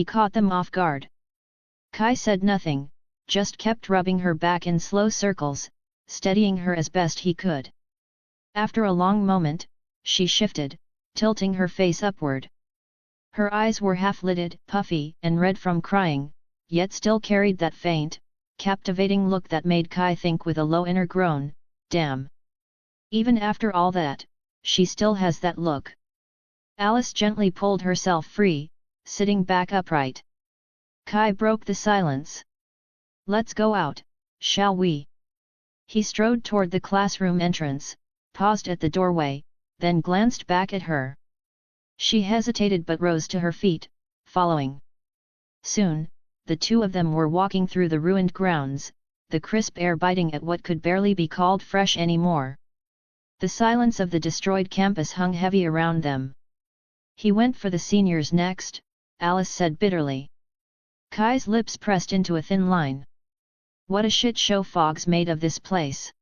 caught them off guard. Kai said nothing, just kept rubbing her back in slow circles, steadying her as best he could. After a long moment, she shifted, tilting her face upward. Her eyes were half-lidded, puffy and red from crying, yet still carried that faint, captivating look that made Kai think with a low inner groan, damn. Even after all that, she still has that look. Alice gently pulled herself free, sitting back upright. Kai broke the silence. Let's go out, shall we? He strode toward the classroom entrance, paused at the doorway, then glanced back at her. She hesitated but rose to her feet, following. Soon, the two of them were walking through the ruined grounds, the crisp air biting at what could barely be called fresh anymore. The silence of the destroyed campus hung heavy around them. He went for the seniors next, Alice said bitterly. Kai's lips pressed into a thin line. What a shit show Fog's made of this place.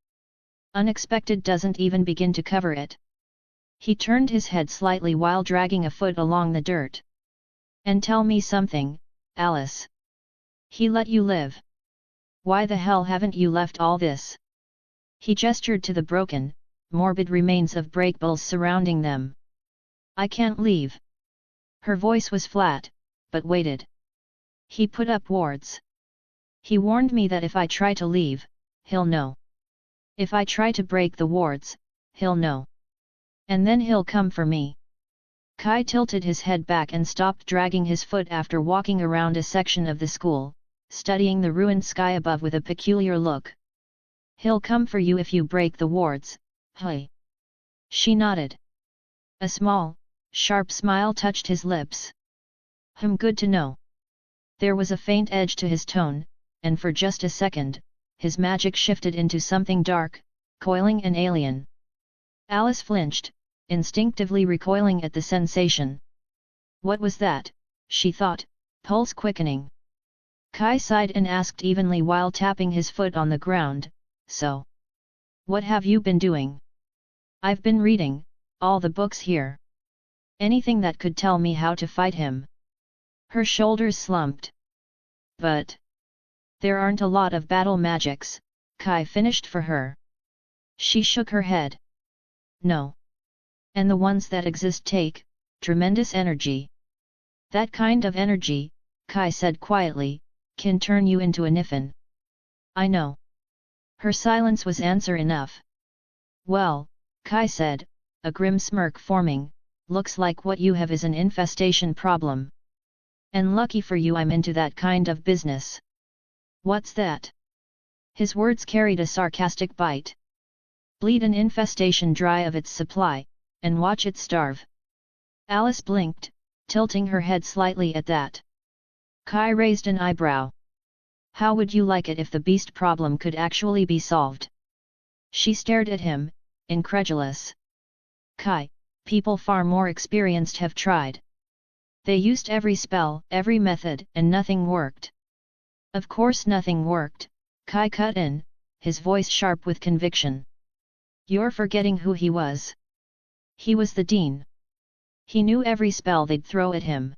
Unexpected doesn't even begin to cover it. He turned his head slightly while dragging a foot along the dirt. And tell me something, Alice. He let you live. Why the hell haven't you left all this? He gestured to the broken, morbid remains of breakables surrounding them. I can't leave. Her voice was flat, but weighted. He put up wards. He warned me that if I try to leave, he'll know. If I try to break the wards, he'll know. And then he'll come for me. Kai tilted his head back and stopped dragging his foot after walking around a section of the school, studying the ruined sky above with a peculiar look. He'll come for you if you break the wards, hey. She nodded. A small, sharp smile touched his lips. Good to know. There was a faint edge to his tone, and for just a second, his magic shifted into something dark, coiling and alien. Alice flinched, instinctively recoiling at the sensation. What was that, she thought, pulse quickening. Kai sighed and asked evenly while tapping his foot on the ground, so? What have you been doing? I've been reading, all the books here. Anything that could tell me how to fight him. Her shoulders slumped. But there aren't a lot of battle magics, Kai finished for her. She shook her head. No. And the ones that exist take tremendous energy. That kind of energy, Kai said quietly, can turn you into a Niffin. I know. Her silence was answer enough. Well, Kai said, a grim smirk forming, looks like what you have is an infestation problem. And lucky for you I'm into that kind of business. What's that? His words carried a sarcastic bite. Bleed an infestation dry of its supply, and watch it starve. Alice blinked, tilting her head slightly at that. Kai raised an eyebrow. How would you like it if the beast problem could actually be solved? She stared at him, incredulous. Kai, people far more experienced have tried. They used every spell, every method, and nothing worked. Of course nothing worked, Kai cut in, his voice sharp with conviction. You're forgetting who he was. He was the dean. He knew every spell they'd throw at him.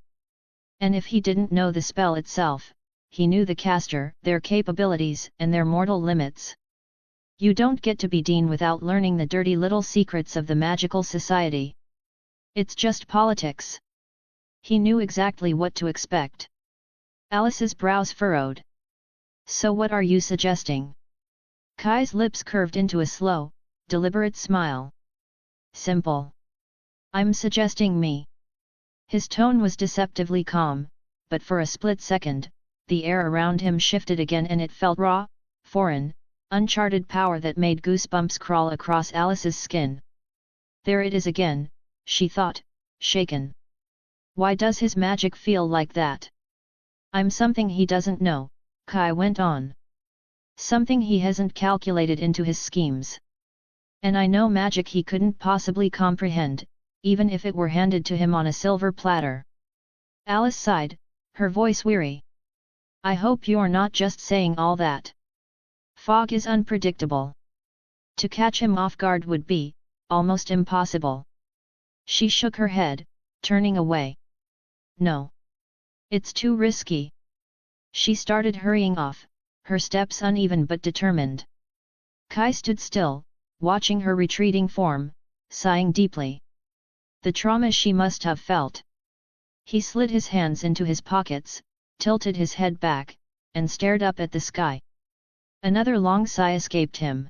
And if he didn't know the spell itself, he knew the caster, their capabilities, and their mortal limits. You don't get to be dean without learning the dirty little secrets of the magical society. It's just politics. He knew exactly what to expect. Alice's brows furrowed. So what are you suggesting? Kai's lips curved into a slow, deliberate smile. Simple. I'm suggesting me. His tone was deceptively calm, but for a split second, the air around him shifted again and it felt raw, foreign, uncharted power that made goosebumps crawl across Alice's skin. There it is again, she thought, shaken. Why does his magic feel like that? I'm something he doesn't know, Kai went on. Something he hasn't calculated into his schemes. And I know magic he couldn't possibly comprehend, even if it were handed to him on a silver platter. Alice sighed, her voice weary. I hope you're not just saying all that. Fog is unpredictable. To catch him off guard would be, almost impossible. She shook her head, turning away. No. It's too risky. She started hurrying off, her steps uneven but determined. Kai stood still, watching her retreating form, sighing deeply. The trauma she must have felt. He slid his hands into his pockets, tilted his head back, and stared up at the sky. Another long sigh escaped him.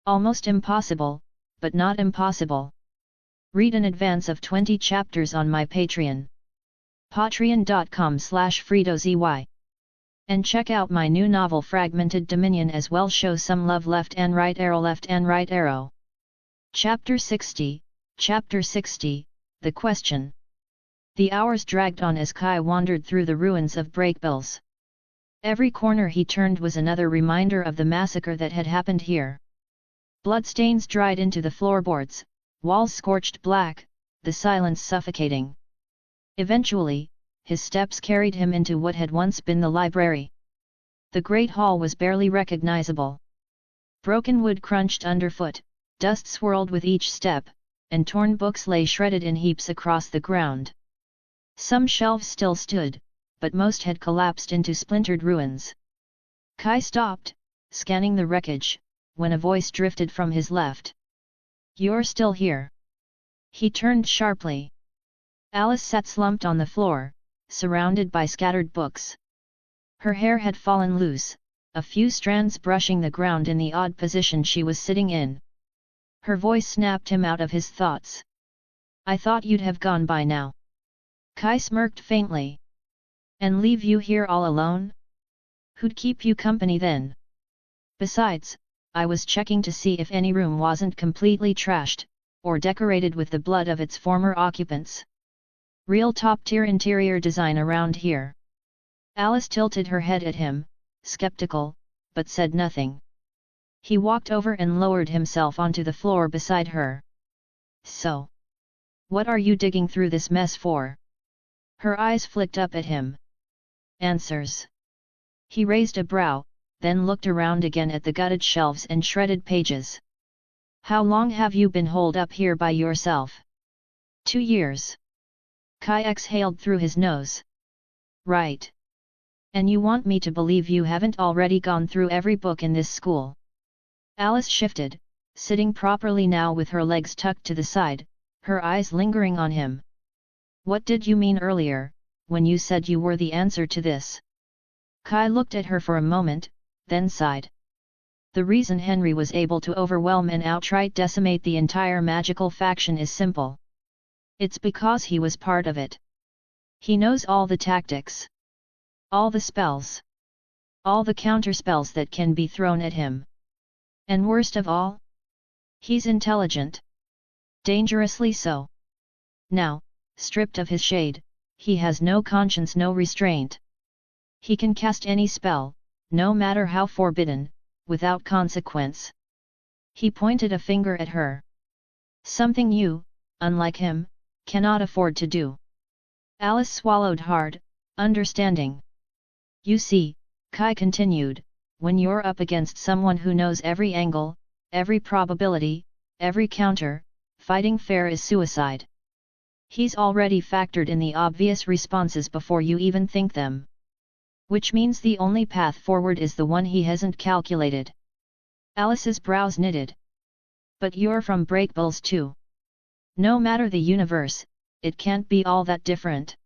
Almost impossible, but not impossible. Read in advance of 20 chapters on my Patreon. patreon.com/FredoZY. And check out my new novel Fragmented Dominion as well. Show some love. Left and right arrow. Chapter 60, The Question. The hours dragged on as Kai wandered through the ruins of Breakbills. Every corner he turned was another reminder of the massacre that had happened here. Bloodstains dried into the floorboards, walls scorched black, the silence suffocating. Eventually, his steps carried him into what had once been the library. The great hall was barely recognizable. Broken wood crunched underfoot, dust swirled with each step, and torn books lay shredded in heaps across the ground. Some shelves still stood, but most had collapsed into splintered ruins. Kai stopped, scanning the wreckage, when a voice drifted from his left. You're still here. He turned sharply. Alice sat slumped on the floor, surrounded by scattered books. Her hair had fallen loose, a few strands brushing the ground in the odd position she was sitting in. Her voice snapped him out of his thoughts. I thought you'd have gone by now. Kai smirked faintly. And leave you here all alone? Who'd keep you company then? Besides, I was checking to see if any room wasn't completely trashed, or decorated with the blood of its former occupants. Real top-tier interior design around here. Alice tilted her head at him, skeptical, but said nothing. He walked over and lowered himself onto the floor beside her. So? What are you digging through this mess for? Her eyes flicked up at him. Answers. He raised a brow, then looked around again at the gutted shelves and shredded pages. How long have you been holed up here by yourself? 2 years. Kai exhaled through his nose. Right. And you want me to believe you haven't already gone through every book in this school? Alice shifted, sitting properly now with her legs tucked to the side, her eyes lingering on him. What did you mean earlier, when you said you were the answer to this? Kai looked at her for a moment, then sighed. The reason Henry was able to overwhelm and outright decimate the entire magical faction is simple. It's because he was part of it. He knows all the tactics. All the spells. All the counterspells that can be thrown at him. And worst of all? He's intelligent. Dangerously so. Now, stripped of his shade, he has no conscience, no restraint. He can cast any spell, no matter how forbidden, without consequence. He pointed a finger at her. Something you, unlike him, cannot afford to do. Alice swallowed hard, understanding. You see, Kai continued, when you're up against someone who knows every angle, every probability, every counter, fighting fair is suicide. He's already factored in the obvious responses before you even think them. Which means the only path forward is the one he hasn't calculated. Alice's brows knitted. But you're from Breakbills too. No matter the universe, it can't be all that different.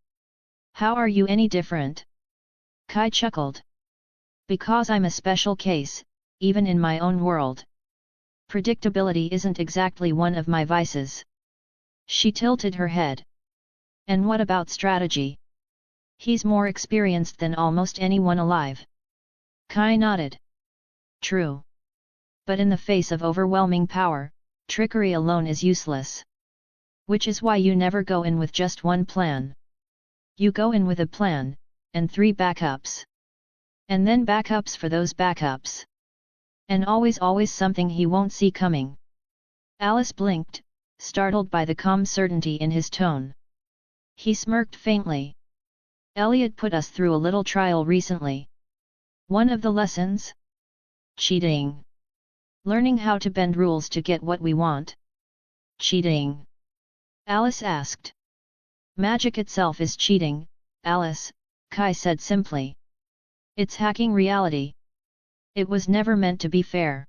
How are you any different? Kai chuckled. Because I'm a special case, even in my own world. Predictability isn't exactly one of my vices. She tilted her head. And what about strategy? He's more experienced than almost anyone alive. Kai nodded. True. But in the face of overwhelming power, trickery alone is useless. Which is why you never go in with just one plan. You go in with a plan, and 3 backups. And then backups for those backups. And always something he won't see coming. Alice blinked, startled by the calm certainty in his tone. He smirked faintly. Elliot put us through a little trial recently. One of the lessons? Cheating. Learning how to bend rules to get what we want. Cheating? Alice asked. Magic itself is cheating, Alice, Kai said simply. It's hacking reality. It was never meant to be fair.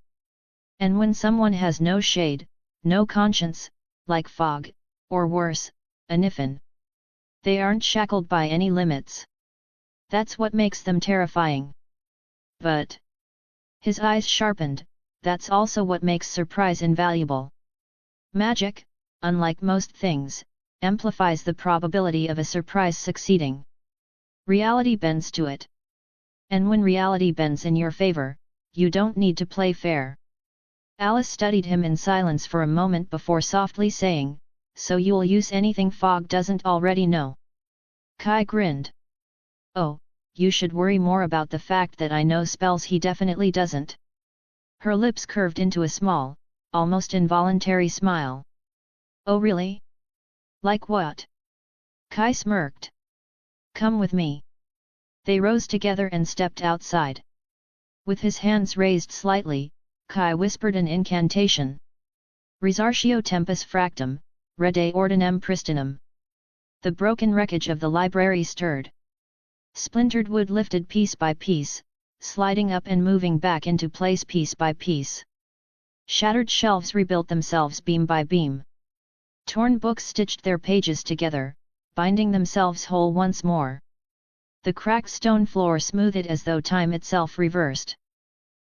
And when someone has no shade, no conscience, like fog, or worse, a Niffin, they aren't shackled by any limits. That's what makes them terrifying. But his eyes sharpened, that's also what makes surprise invaluable. Magic, unlike most things, amplifies the probability of a surprise succeeding. Reality bends to it. And when reality bends in your favor, you don't need to play fair. Alice studied him in silence for a moment before softly saying, so you'll use anything Fog doesn't already know. Kai grinned. Oh, you should worry more about the fact that I know spells he definitely doesn't. Her lips curved into a small, almost involuntary smile. Oh really? Like what? Kai smirked. Come with me. They rose together and stepped outside. With his hands raised slightly, Kai whispered an incantation. Resartio tempus fractum, rede ordinem pristinum. The broken wreckage of the library stirred. Splintered wood lifted piece by piece, sliding up and moving back into place piece by piece. Shattered shelves rebuilt themselves beam by beam. Torn books stitched their pages together, binding themselves whole once more. The cracked stone floor smoothed as though time itself reversed.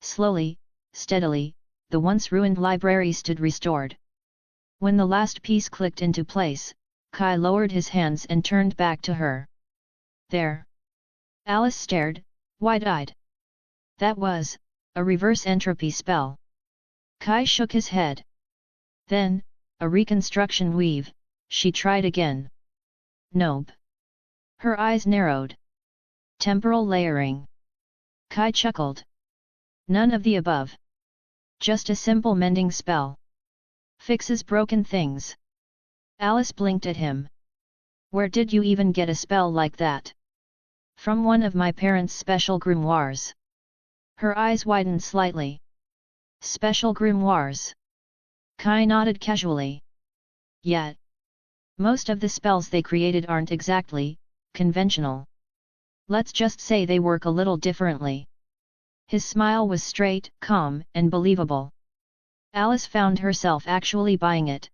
Slowly, steadily, the once ruined library stood restored. When the last piece clicked into place, Kai lowered his hands and turned back to her. There. Alice stared, wide-eyed. That was a reverse entropy spell. Kai shook his head. Then, a reconstruction weave, she tried again. Nope. Her eyes narrowed. Temporal layering. Kai chuckled. None of the above. Just a simple mending spell. Fixes broken things. Alice blinked at him. Where did you even get a spell like that? From one of my parents' special grimoires. Her eyes widened slightly. Special grimoires. Kai nodded casually. Yet. Most of the spells they created aren't exactly conventional. Let's just say they work a little differently. His smile was straight, calm, and believable. Alice found herself actually buying it.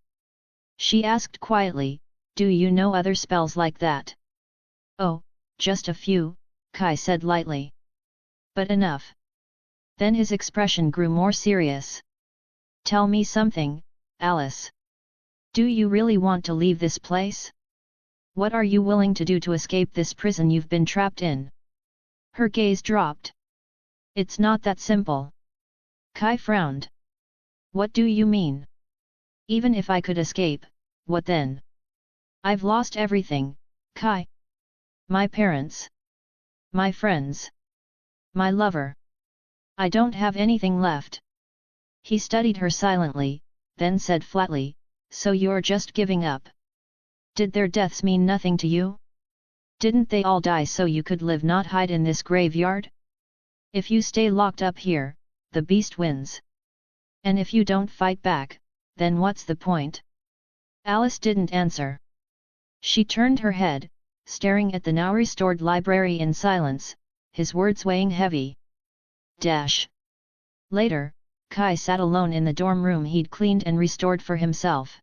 She asked quietly, do you know other spells like that? Oh, just a few, Kai said lightly. But enough. Then his expression grew more serious. Tell me something, Alice. Do you really want to leave this place? What are you willing to do to escape this prison you've been trapped in? Her gaze dropped. It's not that simple. Kai frowned. What do you mean? Even if I could escape, what then? I've lost everything, Kai. My parents. My friends. My lover. I don't have anything left. He studied her silently, then said flatly, so you're just giving up? Did their deaths mean nothing to you? Didn't they all die so you could live not hide in this graveyard? If you stay locked up here, the beast wins. And if you don't fight back, then what's the point? Alice didn't answer. She turned her head, staring at the now restored library in silence, his words weighing heavy. Later, Kai sat alone in the dorm room he'd cleaned and restored for himself.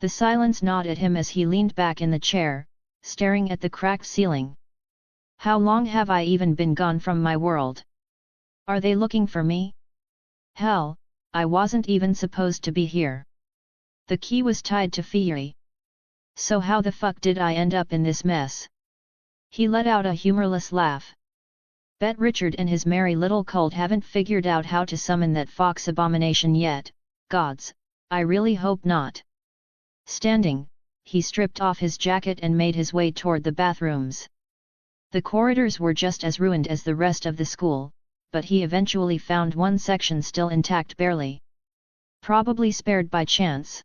The silence gnawed at him as he leaned back in the chair, staring at the cracked ceiling. How long have I even been gone from my world? Are they looking for me? Hell, I wasn't even supposed to be here. The key was tied to Fieri. So how the fuck did I end up in this mess? He let out a humorless laugh. Bet Richard and his merry little cult haven't figured out how to summon that fox abomination yet, gods, I really hope not. Standing, he stripped off his jacket and made his way toward the bathrooms. The corridors were just as ruined as the rest of the school, but he eventually found one section still intact barely. Probably spared by chance.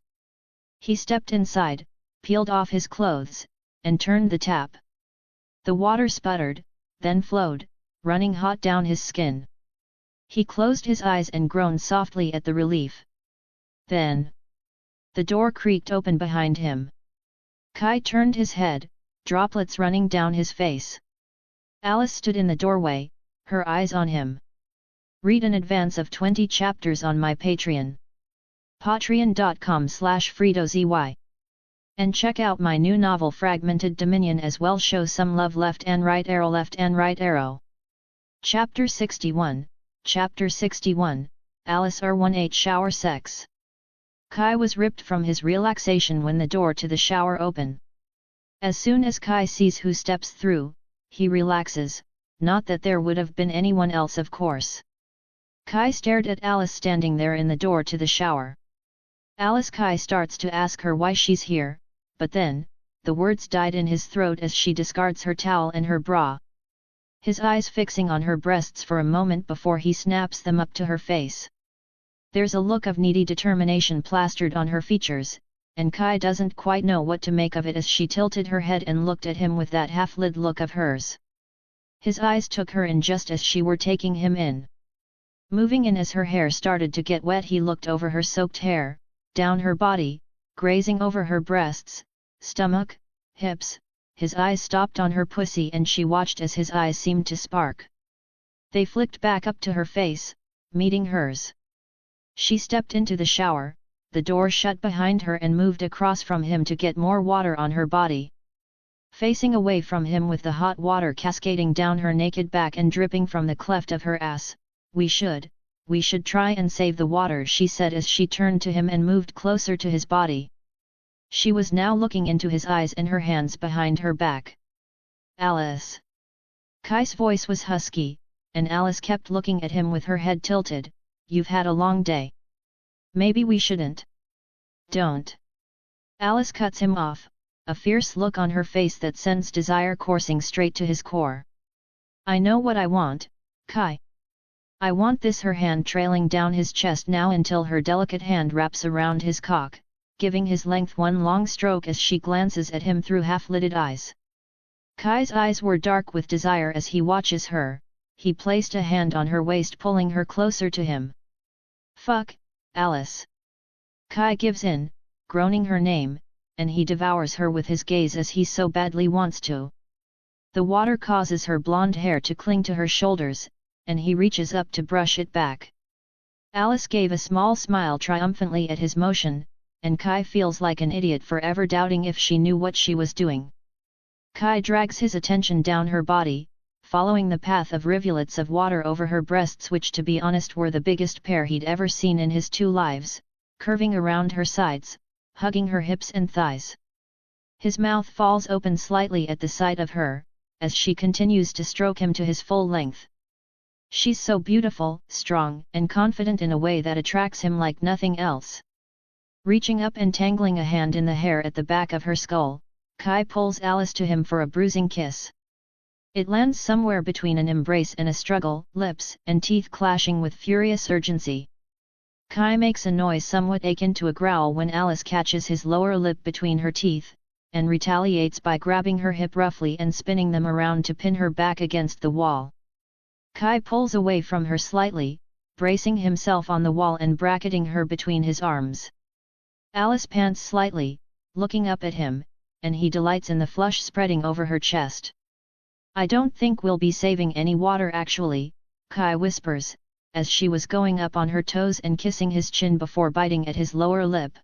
He stepped inside, peeled off his clothes, and turned the tap. The water sputtered, then flowed, running hot down his skin. He closed his eyes and groaned softly at the relief. Then, the door creaked open behind him. Kai turned his head, droplets running down his face. Alice stood in the doorway, her eyes on him. Read in advance of 20 chapters on my Patreon. patreon.com/FredoZY. And check out my new novel Fragmented Dominion as well. Show some love. Left and right arrow. Chapter 61, Chapter 61, Alice R18 Shower Sex. Kai was ripped from his relaxation when the door to the shower opened. As soon as Kai sees who steps through, he relaxes, not that there would have been anyone else of course. Kai stared at Alice standing there in the door to the shower. Alice. Kai starts to ask her why she's here, but then, the words died in his throat as she discards her towel and her bra. His eyes fixing on her breasts for a moment before he snaps them up to her face. There's a look of needy determination plastered on her features, and Kai doesn't quite know what to make of it as she tilted her head and looked at him with that half-lid look of hers. His eyes took her in just as she were taking him in. Moving in as her hair started to get wet, he looked over her soaked hair, down her body, grazing over her breasts, stomach, hips. His eyes stopped on her pussy and she watched as his eyes seemed to spark. They flicked back up to her face, meeting hers. She stepped into the shower, the door shut behind her and moved across from him to get more water on her body. Facing away from him with the hot water cascading down her naked back and dripping from the cleft of her ass, we should try and save the water," she said as she turned to him and moved closer to his body. She was now looking into his eyes and her hands behind her back. "Alice." Kai's voice was husky, and Alice kept looking at him with her head tilted. "You've had a long day. Maybe we shouldn't." "Don't." Alice cuts him off, a fierce look on her face that sends desire coursing straight to his core. "I know what I want, Kai. I want this." Her hand trailing down his chest now until her delicate hand wraps around his cock, giving his length one long stroke as she glances at him through half-lidded eyes. Kai's eyes were dark with desire as he watches her. He placed a hand on her waist, pulling her closer to him. "Fuck, Alice." Kai gives in, groaning her name, and he devours her with his gaze as he so badly wants to. The water causes her blonde hair to cling to her shoulders, and he reaches up to brush it back. Alice gave a small smile triumphantly at his motion, and Kai feels like an idiot for ever doubting if she knew what she was doing. Kai drags his attention down her body, following the path of rivulets of water over her breasts, which to be honest were the biggest pair he'd ever seen in his 2 lives, curving around her sides, hugging her hips and thighs. His mouth falls open slightly at the sight of her, as she continues to stroke him to his full length. She's so beautiful, strong, and confident in a way that attracts him like nothing else. Reaching up and tangling a hand in the hair at the back of her skull, Kai pulls Alice to him for a bruising kiss. It lands somewhere between an embrace and a struggle, lips and teeth clashing with furious urgency. Kai makes a noise somewhat akin to a growl when Alice catches his lower lip between her teeth, and retaliates by grabbing her hip roughly and spinning them around to pin her back against the wall. Kai pulls away from her slightly, bracing himself on the wall and bracketing her between his arms. Alice pants slightly, looking up at him, and he delights in the flush spreading over her chest. "I don't think we'll be saving any water actually," Kai whispers, as she was going up on her toes and kissing his chin before biting at his lower lip.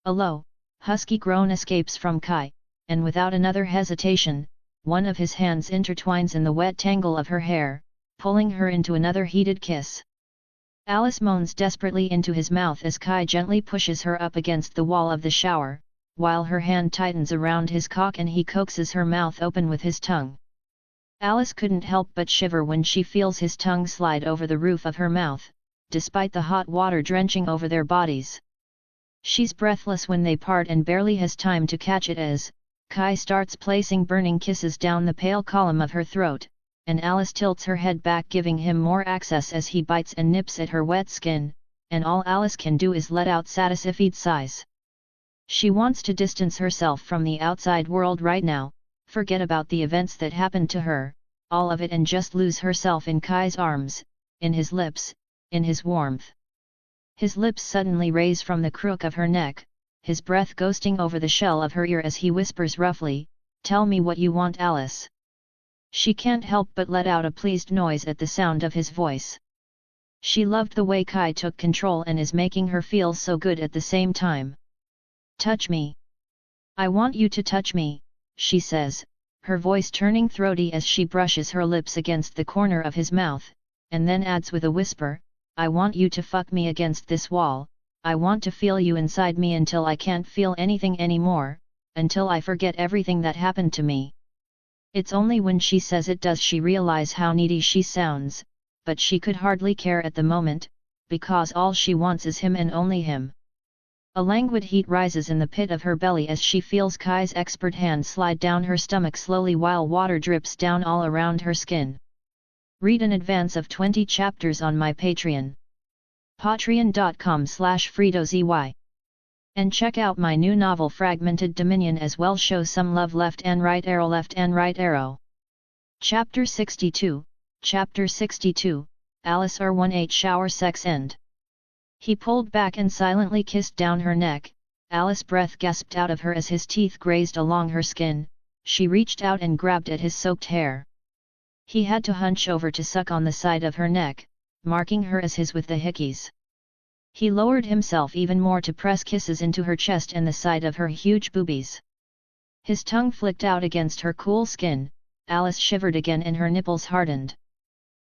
A low, husky groan escapes from Kai, and without another hesitation, one of his hands intertwines in the wet tangle of her hair, pulling her into another heated kiss. Alice moans desperately into his mouth as Kai gently pushes her up against the wall of the shower, while her hand tightens around his cock and he coaxes her mouth open with his tongue. Alice couldn't help but shiver when she feels his tongue slide over the roof of her mouth, despite the hot water drenching over their bodies. She's breathless when they part and barely has time to catch it as Kai starts placing burning kisses down the pale column of her throat, and Alice tilts her head back, giving him more access as he bites and nips at her wet skin, and all Alice can do is let out satisfied sighs. She wants to distance herself from the outside world right now, forget about the events that happened to her, all of it, and just lose herself in Kai's arms, in his lips, in his warmth. His lips suddenly raise from the crook of her neck, his breath ghosting over the shell of her ear as he whispers roughly, "Tell me what you want, Alice." She can't help but let out a pleased noise at the sound of his voice. She loved the way Kai took control and is making her feel so good at the same time. "Touch me. I want you to touch me," she says, her voice turning throaty as she brushes her lips against the corner of his mouth, and then adds with a whisper, "I want you to fuck me against this wall, I want to feel you inside me until I can't feel anything anymore, until I forget everything that happened to me." It's only when she says it does she realize how needy she sounds, but she could hardly care at the moment, because all she wants is him and only him. A languid heat rises in the pit of her belly as she feels Kai's expert hand slide down her stomach slowly while water drips down all around her skin. Read in advance of 20 chapters on my Patreon. patreon.com/FredoZY. And check out my new novel Fragmented Dominion as well. Show some love. Left and right arrow. Chapter 62, Alice R18 shower sex end. He pulled back and silently kissed down her neck. Alice's breath gasped out of her as his teeth grazed along her skin. She reached out and grabbed at his soaked hair. He had to hunch over to suck on the side of her neck, marking her as his with the hickeys. He lowered himself even more to press kisses into her chest and the side of her huge boobies. His tongue flicked out against her cool skin. Alice shivered again and her nipples hardened.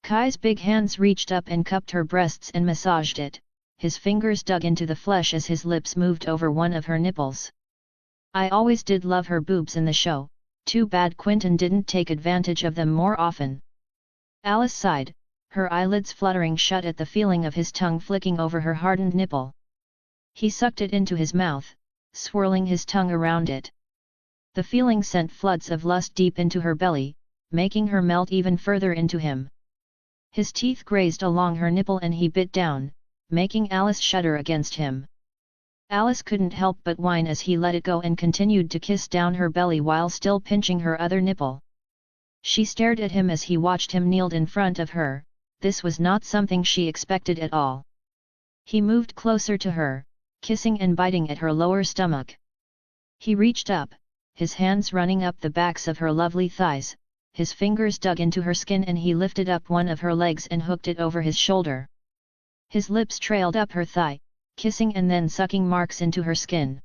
Kai's big hands reached up and cupped her breasts and massaged it. His fingers dug into the flesh as his lips moved over one of her nipples. "I always did love her boobs in the show, too bad Quentin didn't take advantage of them more often." Alice sighed, her eyelids fluttering shut at the feeling of his tongue flicking over her hardened nipple. He sucked it into his mouth, swirling his tongue around it. The feeling sent floods of lust deep into her belly, making her melt even further into him. His teeth grazed along her nipple and he bit down, making Alice shudder against him. Alice couldn't help but whine as he let it go and continued to kiss down her belly while still pinching her other nipple. She stared at him as he watched him kneeled in front of her. This was not something she expected at all. He moved closer to her, kissing and biting at her lower stomach. He reached up, his hands running up the backs of her lovely thighs, his fingers dug into her skin and he lifted up one of her legs and hooked it over his shoulder. His lips trailed up her thigh, kissing and then sucking marks into her skin.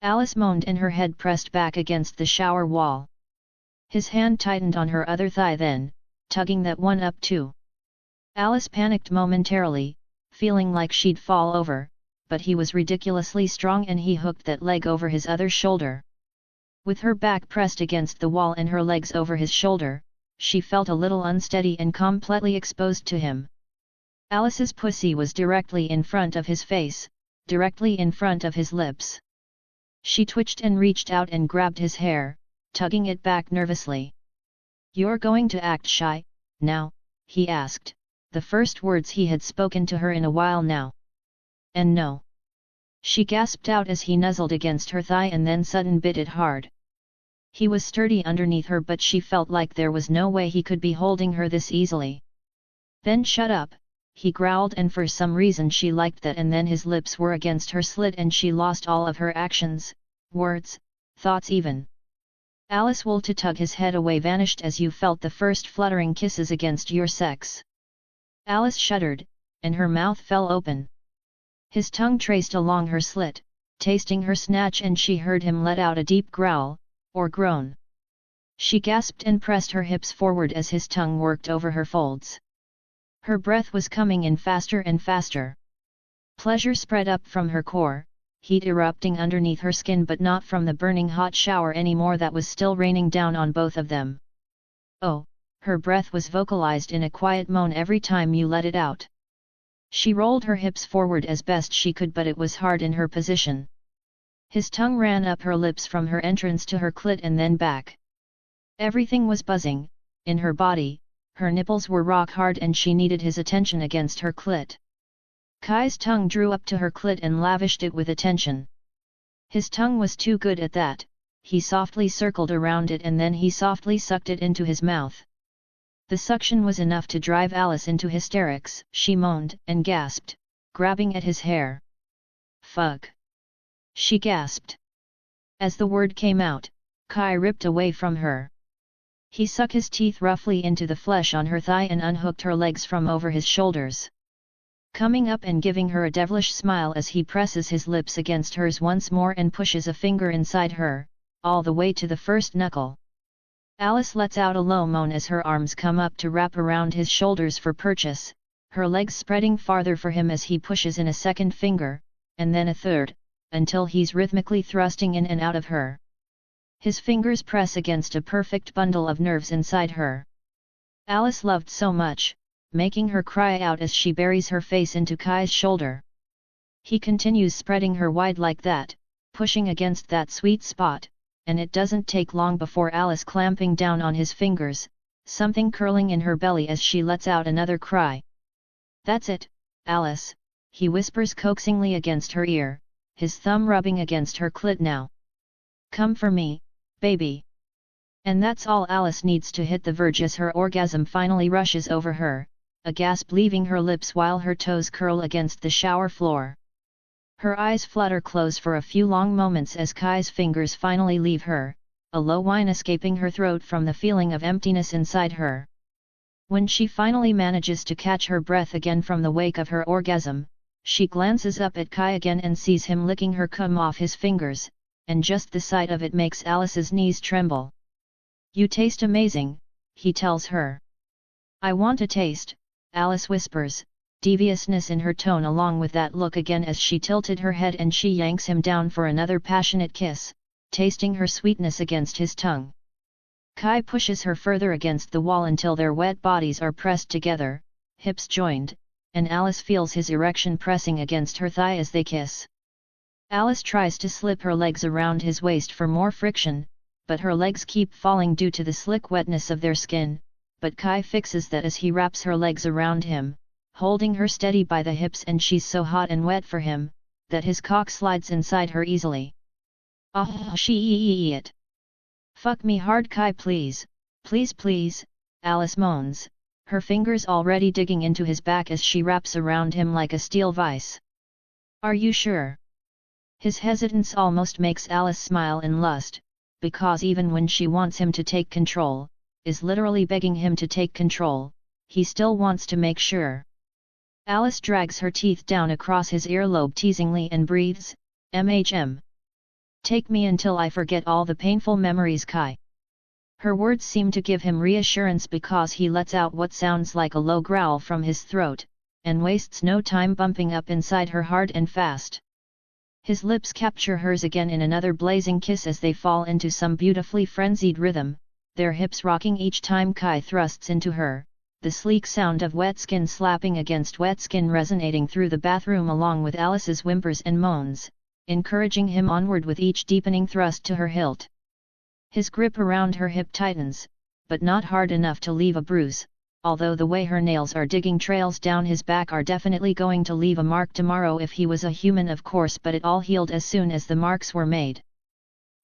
Alice moaned and her head pressed back against the shower wall. His hand tightened on her other thigh then, tugging that one up too. Alice panicked momentarily, feeling like she'd fall over, but he was ridiculously strong and he hooked that leg over his other shoulder. With her back pressed against the wall and her legs over his shoulder, she felt a little unsteady and completely exposed to him. Alice's pussy was directly in front of his face, directly in front of his lips. She twitched and reached out and grabbed his hair, tugging it back nervously. "You're going to act shy, now?" he asked, the first words he had spoken to her in a while now. "And no." She gasped out as he nuzzled against her thigh and then sudden bit it hard. He was sturdy underneath her but she felt like there was no way he could be holding her this easily. "Then shut up," he growled, and for some reason she liked that, and then his lips were against her slit and she lost all of her actions, words, thoughts even. "Alice will to tug his head away vanished as you felt the first fluttering kisses against your sex." Alice shuddered, and her mouth fell open. His tongue traced along her slit, tasting her snatch, and she heard him let out a deep growl, or groan. She gasped and pressed her hips forward as his tongue worked over her folds. Her breath was coming in faster and faster. Pleasure spread up from her core, heat erupting underneath her skin, but not from the burning hot shower anymore that was still raining down on both of them. Oh, her breath was vocalized in a quiet moan every time you let it out. She rolled her hips forward as best she could, but it was hard in her position. His tongue ran up her lips from her entrance to her clit and then back. Everything was buzzing, in her body, her nipples were rock hard and she needed his attention against her clit. Kai's tongue drew up to her clit and lavished it with attention. His tongue was too good at that, he softly circled around it and then he softly sucked it into his mouth. The suction was enough to drive Alice into hysterics. She moaned and gasped, grabbing at his hair. "Fuck!" she gasped. As the word came out, Kai ripped away from her. He sucked his teeth roughly into the flesh on her thigh and unhooked her legs from over his shoulders. Coming up and giving her a devilish smile as he presses his lips against hers once more and pushes a finger inside her, all the way to the first knuckle. Alice lets out a low moan as her arms come up to wrap around his shoulders for purchase, her legs spreading farther for him as he pushes in a second finger, and then a third, until he's rhythmically thrusting in and out of her. His fingers press against a perfect bundle of nerves inside her. Alice loved so much, making her cry out as she buries her face into Kai's shoulder. He continues spreading her wide like that, pushing against that sweet spot, and it doesn't take long before Alice clamping down on his fingers, something curling in her belly as she lets out another cry. "That's it, Alice," he whispers coaxingly against her ear, his thumb rubbing against her clit now. "Come for me, baby." And that's all Alice needs to hit the verge as her orgasm finally rushes over her, a gasp leaving her lips while her toes curl against the shower floor. Her eyes flutter close for a few long moments as Kai's fingers finally leave her, a low whine escaping her throat from the feeling of emptiness inside her. When she finally manages to catch her breath again from the wake of her orgasm, she glances up at Kai again and sees him licking her cum off his fingers, and just the sight of it makes Alice's knees tremble. "You taste amazing," he tells her. "I want a taste," Alice whispers, deviousness in her tone along with that look again as she tilted her head and she yanks him down for another passionate kiss, tasting her sweetness against his tongue. Kai pushes her further against the wall until their wet bodies are pressed together, hips joined, and Alice feels his erection pressing against her thigh as they kiss. Alice tries to slip her legs around his waist for more friction, but her legs keep falling due to the slick wetness of their skin, but Kai fixes that as he wraps her legs around him, holding her steady by the hips, and she's so hot and wet for him, that his cock slides inside her easily. "Ah, she it. Fuck me hard, Kai, please, please please," Alice moans, her fingers already digging into his back as she wraps around him like a steel vice. "Are you sure?" His hesitance almost makes Alice smile in lust, because even when she wants him to take control, is literally begging him to take control, he still wants to make sure. Alice drags her teeth down across his earlobe teasingly and breathes, "MHM. Take me until I forget all the painful memories, Kai." Her words seem to give him reassurance because he lets out what sounds like a low growl from his throat, and wastes no time bumping up inside her hard and fast. His lips capture hers again in another blazing kiss as they fall into some beautifully frenzied rhythm, their hips rocking each time Kai thrusts into her, the sleek sound of wet skin slapping against wet skin resonating through the bathroom along with Alice's whimpers and moans, encouraging him onward with each deepening thrust to her hilt. His grip around her hip tightens, but not hard enough to leave a bruise, although the way her nails are digging trails down his back are definitely going to leave a mark tomorrow if he was a human, of course, but it all healed as soon as the marks were made.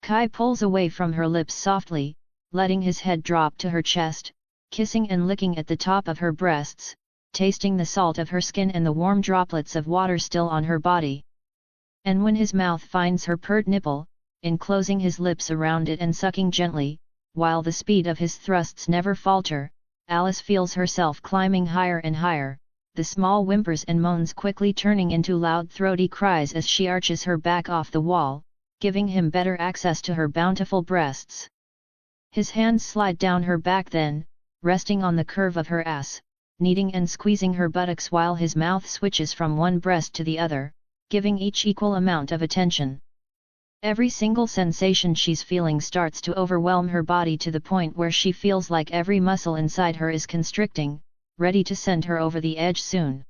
Kai pulls away from her lips softly, letting his head drop to her chest, kissing and licking at the top of her breasts, tasting the salt of her skin and the warm droplets of water still on her body. And when his mouth finds her pert nipple, enclosing his lips around it and sucking gently, while the speed of his thrusts never falter, Alice feels herself climbing higher and higher, the small whimpers and moans quickly turning into loud throaty cries as she arches her back off the wall, giving him better access to her bountiful breasts. His hands slide down her back then, resting on the curve of her ass, kneading and squeezing her buttocks while his mouth switches from one breast to the other, giving each equal amount of attention. Every single sensation she's feeling starts to overwhelm her body to the point where she feels like every muscle inside her is constricting, ready to send her over the edge soon.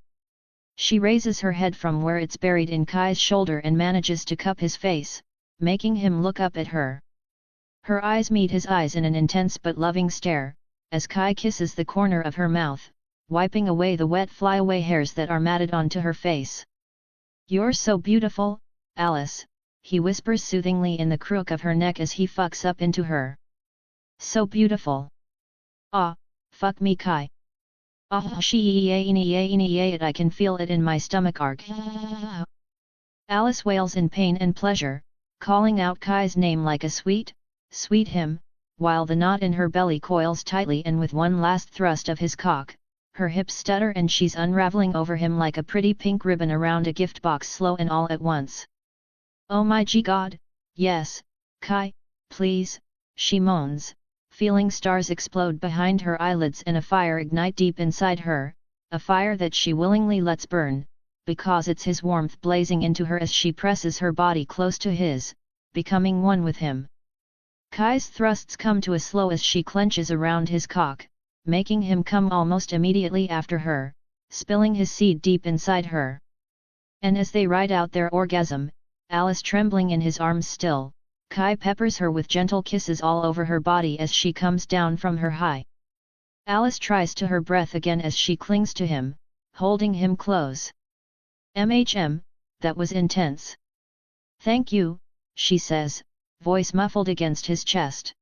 She raises her head from where it's buried in Kai's shoulder and manages to cup his face, making him look up at her. Her eyes meet his eyes in an intense but loving stare, as Kai kisses the corner of her mouth, wiping away the wet flyaway hairs that are matted onto her face. "You're so beautiful, Alice," he whispers soothingly in the crook of her neck as he fucks up into her. "So beautiful. Ah, fuck me, Kai. Ah, I can feel it in my stomach arc." Alice wails in pain and pleasure, calling out Kai's name like a sweet, sweet hymn, while the knot in her belly coils tightly, and with one last thrust of his cock, her hips stutter and she's unraveling over him like a pretty pink ribbon around a gift box, slow and all at once. "Oh my god, yes, Kai, please," she moans, feeling stars explode behind her eyelids and a fire ignite deep inside her, a fire that she willingly lets burn, because it's his warmth blazing into her as she presses her body close to his, becoming one with him. Kai's thrusts come to a slow as she clenches around his cock, making him come almost immediately after her, spilling his seed deep inside her. And as they ride out their orgasm, Alice trembling in his arms still, Kai peppers her with gentle kisses all over her body as she comes down from her high. Alice tries to her breath again as she clings to him, holding him close. That was intense." "Thank you," she says, voice muffled against his chest.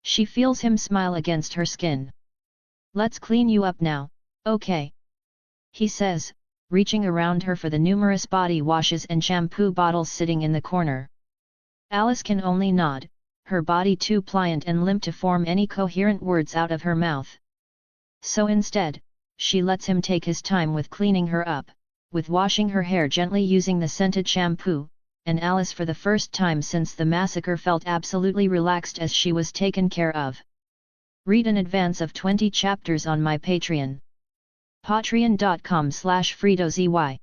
She feels him smile against her skin. "Let's clean you up now, okay?" he says, reaching around her for the numerous body washes and shampoo bottles sitting in the corner. Alice can only nod, her body too pliant and limp to form any coherent words out of her mouth. So instead, she lets him take his time with cleaning her up, with washing her hair gently using the scented shampoo, and Alice for the first time since the massacre felt absolutely relaxed as she was taken care of. Read in advance of 20 chapters on my Patreon. patreon.com/FredoZY.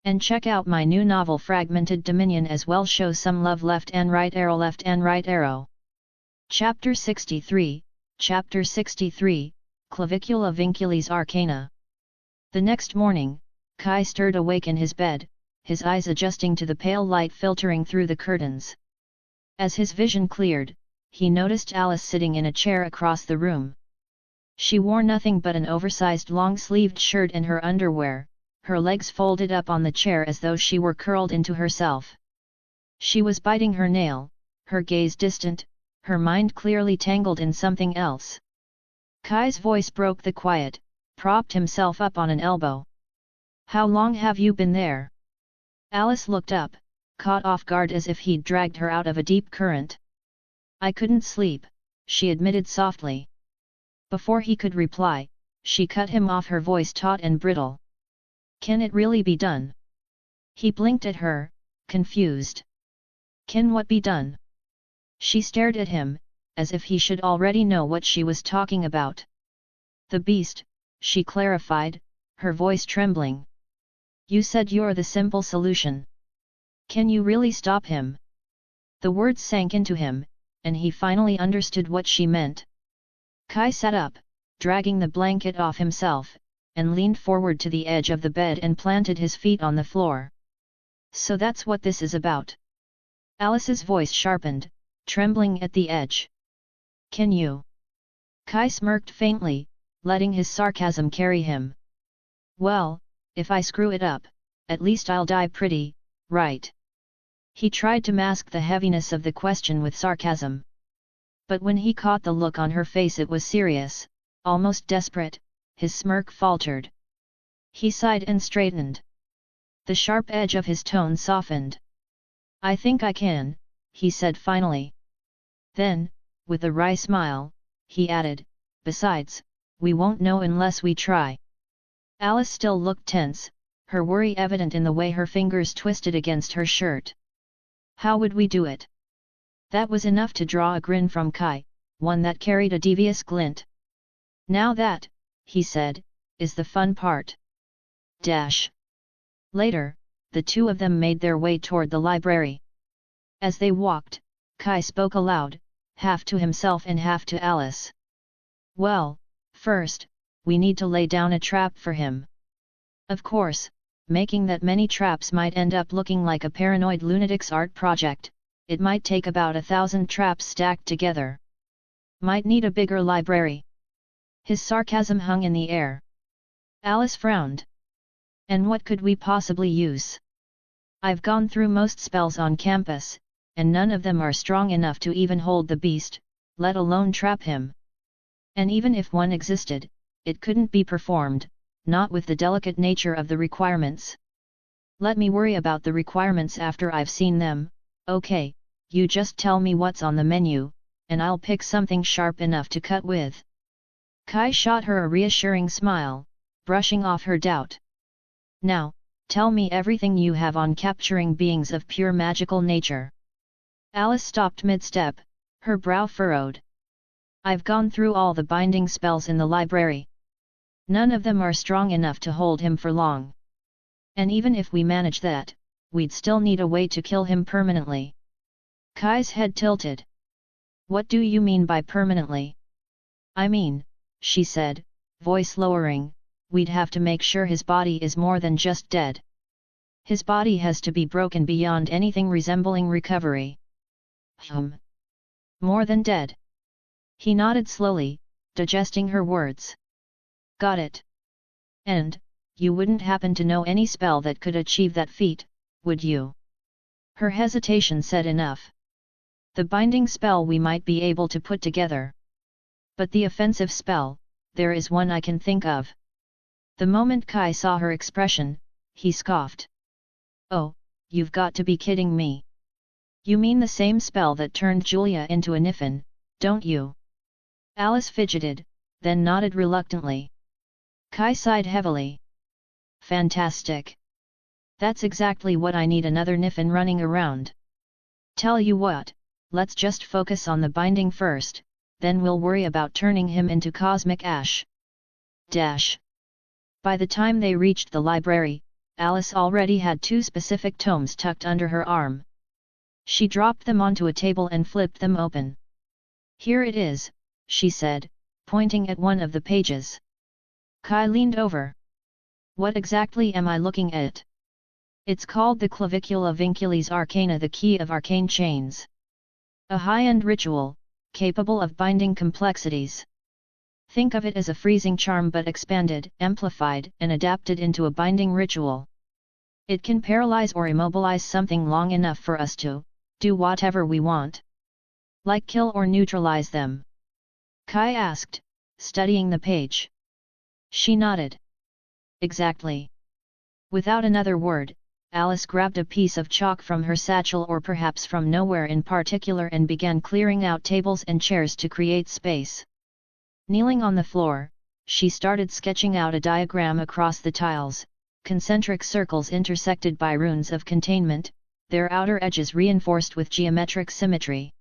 And check out my new novel Fragmented Dominion as well. Show some love. Left and right arrow. Chapter 63, Clavicula Vinculis Arcana. The next morning, Kai stirred awake in his bed, his eyes adjusting to the pale light filtering through the curtains. As his vision cleared, he noticed Alice sitting in a chair across the room. She wore nothing but an oversized long-sleeved shirt and her underwear, her legs folded up on the chair as though she were curled into herself. She was biting her nail, her gaze distant, her mind clearly tangled in something else. Kai's voice broke the quiet, propped himself up on an elbow. "How long have you been there?" Alice looked up, caught off guard as if he'd dragged her out of a deep current. "I couldn't sleep," she admitted softly. Before he could reply, she cut him off, her voice taut and brittle. "Can it really be done?" He blinked at her, confused. "Can what be done?" She stared at him, as if he should already know what she was talking about. "The beast," she clarified, her voice trembling. "You said you're the simple solution. Can you really stop him?" The words sank into him, and he finally understood what she meant. Kai sat up, dragging the blanket off himself, and leaned forward to the edge of the bed and planted his feet on the floor. "So that's what this is about." Alice's voice sharpened, trembling at the edge. "Can you?" Kai smirked faintly, letting his sarcasm carry him. "Well, if I screw it up, at least I'll die pretty, right?" He tried to mask the heaviness of the question with sarcasm. But when he caught the look on her face, it was serious, almost desperate. His smirk faltered. He sighed and straightened. The sharp edge of his tone softened. "I think I can," he said finally. Then, with a wry smile, he added, "Besides, we won't know unless we try." Alice still looked tense, her worry evident in the way her fingers twisted against her shirt. "How would we do it?" That was enough to draw a grin from Kai, one that carried a devious glint. "Now that," he said, is the fun part. Later, the two of them made their way toward the library. As they walked, Kai spoke aloud, half to himself and half to Alice. Well, first, we need to lay down a trap for him. Of course, making that many traps might end up looking like a paranoid lunatic's art project. It might take about 1,000 traps stacked together. Might need a bigger library. His sarcasm hung in the air. Alice frowned. And what could we possibly use? I've gone through most spells on campus, and none of them are strong enough to even hold the beast, let alone trap him. And even if one existed, it couldn't be performed, not with the delicate nature of the requirements. Let me worry about the requirements after I've seen them. Okay, you just tell me what's on the menu, and I'll pick something sharp enough to cut with. Kai shot her a reassuring smile, brushing off her doubt. Now, tell me everything you have on capturing beings of pure magical nature. Alice stopped mid-step, her brow furrowed. I've gone through all the binding spells in the library. None of them are strong enough to hold him for long. And even if we manage that, we'd still need a way to kill him permanently. Kai's head tilted. What do you mean by permanently? I mean, she said, voice lowering, we'd have to make sure his body is more than just dead. His body has to be broken beyond anything resembling recovery. More than dead. He nodded slowly, digesting her words. Got it. And, you wouldn't happen to know any spell that could achieve that feat, would you? Her hesitation said enough. The binding spell we might be able to put together. But the offensive spell, there is one I can think of. The moment Kai saw her expression, he scoffed. Oh, you've got to be kidding me. You mean the same spell that turned Julia into a Niffin, don't you? Alice fidgeted, then nodded reluctantly. Kai sighed heavily. Fantastic. That's exactly what I need, another Niffin running around. Tell you what, let's just focus on the binding first, then we'll worry about turning him into cosmic ash. By the time they reached the library, Alice already had 2 specific tomes tucked under her arm. She dropped them onto a table and flipped them open. Here it is, she said, pointing at one of the pages. Kai leaned over. What exactly am I looking at? It's called the Clavicula Vinculis Arcana, the Key of Arcane Chains. A high-end ritual, capable of binding complexities. Think of it as a freezing charm but expanded, amplified, and adapted into a binding ritual. It can paralyze or immobilize something long enough for us to do whatever we want. Like kill or neutralize them. Kai asked, studying the page. She nodded. Exactly. Without another word, Alice grabbed a piece of chalk from her satchel, or perhaps from nowhere in particular, and began clearing out tables and chairs to create space. Kneeling on the floor, she started sketching out a diagram across the tiles, concentric circles intersected by runes of containment, their outer edges reinforced with geometric symmetry.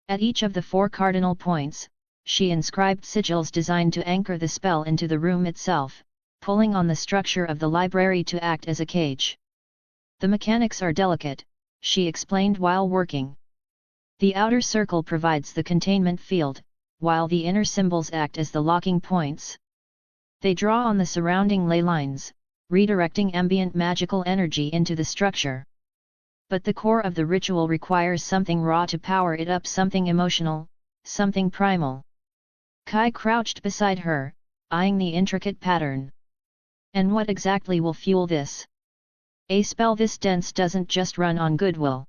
At each of the 4 cardinal points, she inscribed sigils designed to anchor the spell into the room itself, pulling on the structure of the library to act as a cage. The mechanics are delicate, she explained while working. The outer circle provides the containment field, while the inner symbols act as the locking points. They draw on the surrounding ley lines, redirecting ambient magical energy into the structure. But the core of the ritual requires something raw to power it up, something emotional, something primal. Kai crouched beside her, eyeing the intricate pattern. And what exactly will fuel this? A spell this dense doesn't just run on goodwill.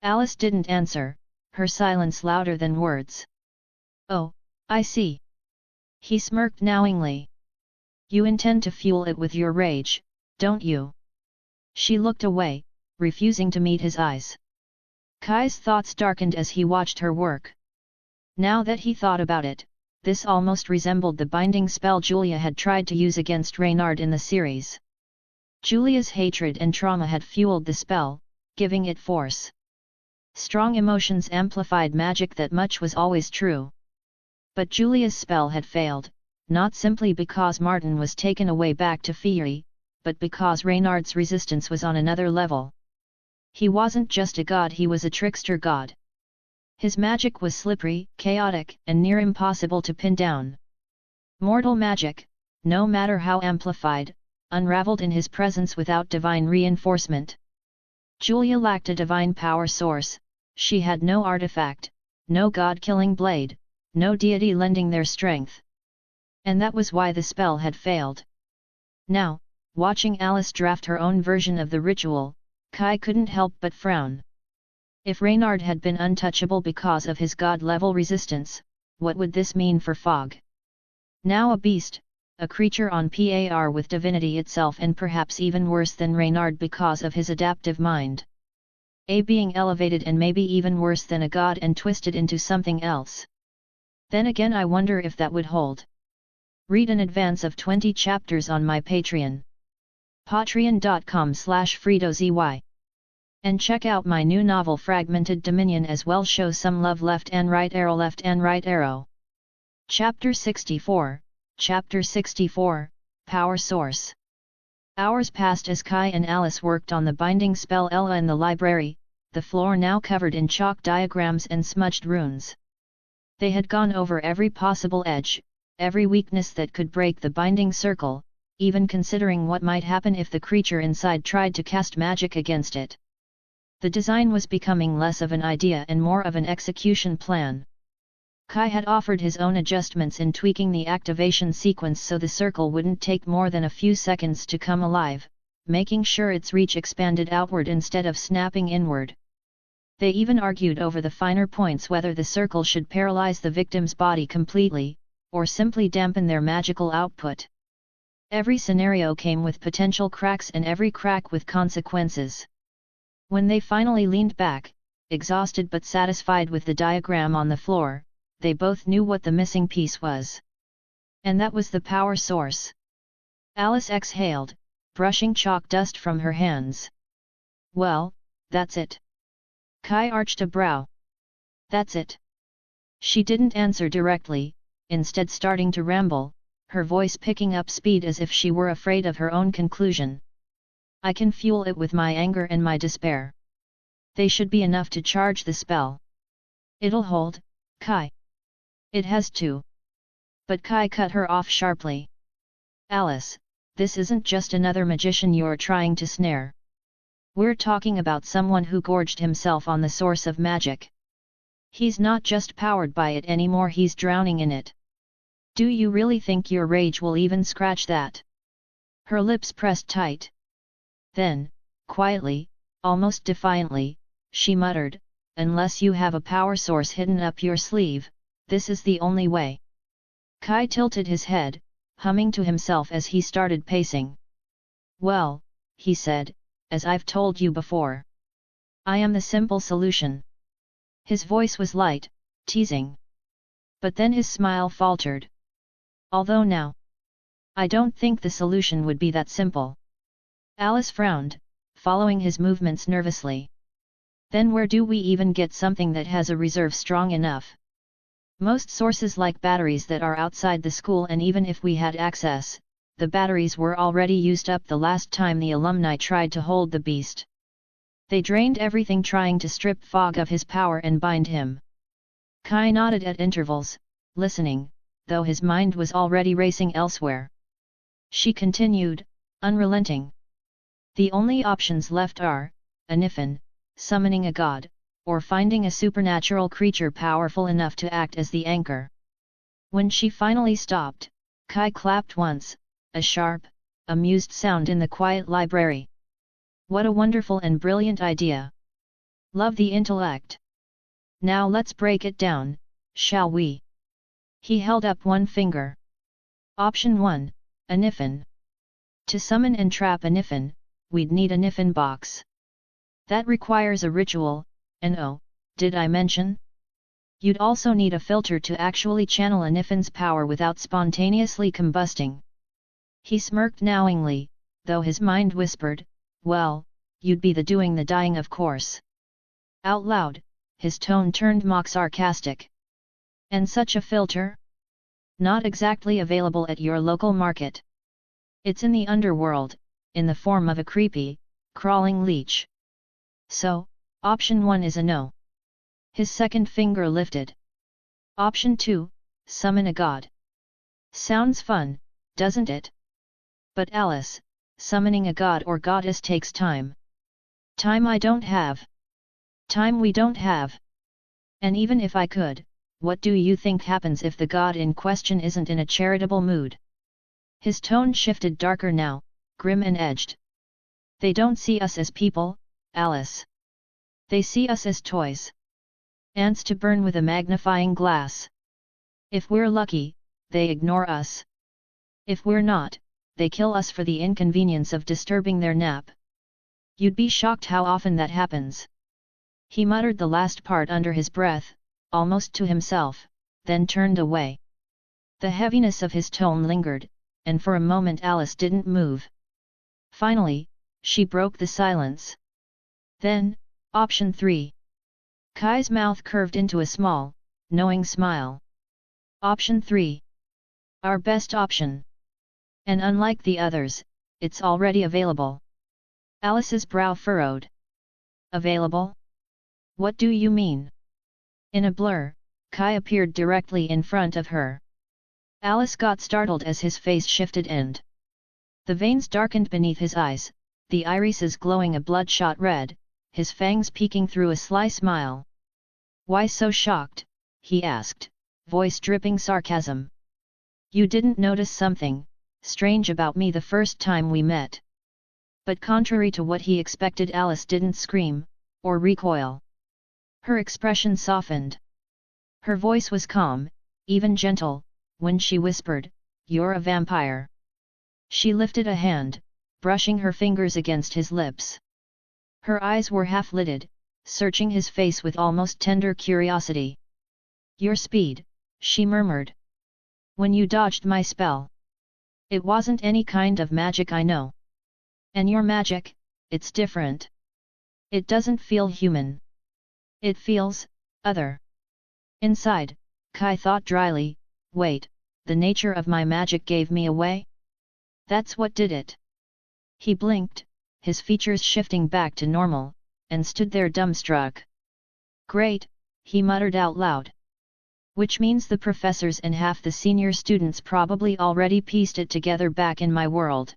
Alice didn't answer, her silence louder than words. Oh, I see. He smirked knowingly. You intend to fuel it with your rage, don't you? She looked away, refusing to meet his eyes. Kai's thoughts darkened as he watched her work. Now that he thought about it, this almost resembled the binding spell Julia had tried to use against Reynard in the series. Julia's hatred and trauma had fueled the spell, giving it force. Strong emotions amplified magic, that much was always true. But Julia's spell had failed, not simply because Martin was taken away back to Fieri, but because Reynard's resistance was on another level. He wasn't just a god, he was a trickster god. His magic was slippery, chaotic, and near impossible to pin down. Mortal magic, no matter how amplified, unraveled in his presence without divine reinforcement. Julia lacked a divine power source, she had no artifact, no god-killing blade, no deity lending their strength. And that was why the spell had failed. Now, watching Alice draft her own version of the ritual, Kai couldn't help but frown. If Reynard had been untouchable because of his god-level resistance, what would this mean for Fog? Now a beast, a creature on par with divinity itself, and perhaps even worse than Reynard because of his adaptive mind. A being elevated and maybe even worse than a god and twisted into something else. Then again, I wonder if that would hold. Read an advance of 20 chapters on my Patreon. patreon.com/FredoZY. And check out my new novel Fragmented Dominion as well. Show some love. Left and right arrow. Chapter 64, Chapter 64, Power Source. Hours passed as Kai and Alice worked on the binding spell Ella in the library, the floor now covered in chalk diagrams and smudged runes. They had gone over every possible edge, every weakness that could break the binding circle, even considering what might happen if the creature inside tried to cast magic against it. The design was becoming less of an idea and more of an execution plan. Kai had offered his own adjustments in tweaking the activation sequence so the circle wouldn't take more than a few seconds to come alive, making sure its reach expanded outward instead of snapping inward. They even argued over the finer points, whether the circle should paralyze the victim's body completely, or simply dampen their magical output. Every scenario came with potential cracks, and every crack with consequences. When they finally leaned back, exhausted but satisfied with the diagram on the floor, they both knew what the missing piece was. And that was the power source. Alice exhaled, brushing chalk dust from her hands. Well, that's it. Kai arched a brow. That's it. She didn't answer directly, instead starting to ramble, her voice picking up speed as if she were afraid of her own conclusion. I can fuel it with my anger and my despair. They should be enough to charge the spell. It'll hold, Kai. It has to. But Kai cut her off sharply. Alice, this isn't just another magician you're trying to snare. We're talking about someone who gorged himself on the source of magic. He's not just powered by it anymore, he's drowning in it. Do you really think your rage will even scratch that? Her lips pressed tight. Then, quietly, almost defiantly, she muttered, unless you have a power source hidden up your sleeve, this is the only way. Kai tilted his head, humming to himself as he started pacing. Well, he said, as I've told you before. I am the simple solution. His voice was light, teasing. But then his smile faltered. Although now, I don't think the solution would be that simple. Alice frowned, following his movements nervously. Then where do we even get something that has a reserve strong enough? Most sources like batteries that are outside the school, and even if we had access, the batteries were already used up the last time the alumni tried to hold the beast. They drained everything trying to strip Fog of his power and bind him. Kai nodded at intervals, listening, though his mind was already racing elsewhere. She continued, unrelenting. The only options left are, Anifin, summoning a god, or finding a supernatural creature powerful enough to act as the anchor. When she finally stopped, Kai clapped once, a sharp, amused sound in the quiet library. What a wonderful and brilliant idea! Love the intellect. Now let's break it down, shall we? He held up one finger. Option 1, Anifin. To summon and trap Anifin, we'd need a Nifin box. That requires a ritual, and oh, did I mention? You'd also need a filter to actually channel a Nifin's power without spontaneously combusting. He smirked knowingly, though his mind whispered, well, you'd be the doing the dying, of course. Out loud, his tone turned mock sarcastic. And such a filter? Not exactly available at your local market. It's in the underworld, in the form of a creepy, crawling leech. So, option 1 is a no. His second finger lifted. Option 2, summon a god. Sounds fun, doesn't it? But Alice, summoning a god or goddess takes time. Time I don't have. Time we don't have. And even if I could, what do you think happens if the god in question isn't in a charitable mood? His tone shifted darker now, grim and edged. They don't see us as people, Alice. They see us as toys. Ants to burn with a magnifying glass. If we're lucky, they ignore us. If we're not, they kill us for the inconvenience of disturbing their nap. You'd be shocked how often that happens. He muttered the last part under his breath, almost to himself, then turned away. The heaviness of his tone lingered, and for a moment Alice didn't move. Finally, she broke the silence. Then, option 3. Kai's mouth curved into a small, knowing smile. Option 3. Our best option. And unlike the others, it's already available. Alice's brow furrowed. Available? What do you mean? In a blur, Kai appeared directly in front of her. Alice got startled as his face shifted and the veins darkened beneath his eyes, the irises glowing a bloodshot red, his fangs peeking through a sly smile. Why so shocked? He asked, voice dripping sarcasm. You didn't notice something strange about me the first time we met. But contrary to what he expected, Alice didn't scream or recoil. Her expression softened. Her voice was calm, even gentle, when she whispered, "You're a vampire." She lifted a hand, brushing her fingers against his lips. Her eyes were half-lidded, searching his face with almost tender curiosity. "Your speed," she murmured. "When you dodged my spell. It wasn't any kind of magic, I know. And your magic, it's different. It doesn't feel human. It feels other." Inside, Kai thought dryly, wait, the nature of my magic gave me away? That's what did it. He blinked, his features shifting back to normal, and stood there dumbstruck. Great, he muttered out loud. Which means the professors and half the senior students probably already pieced it together back in my world.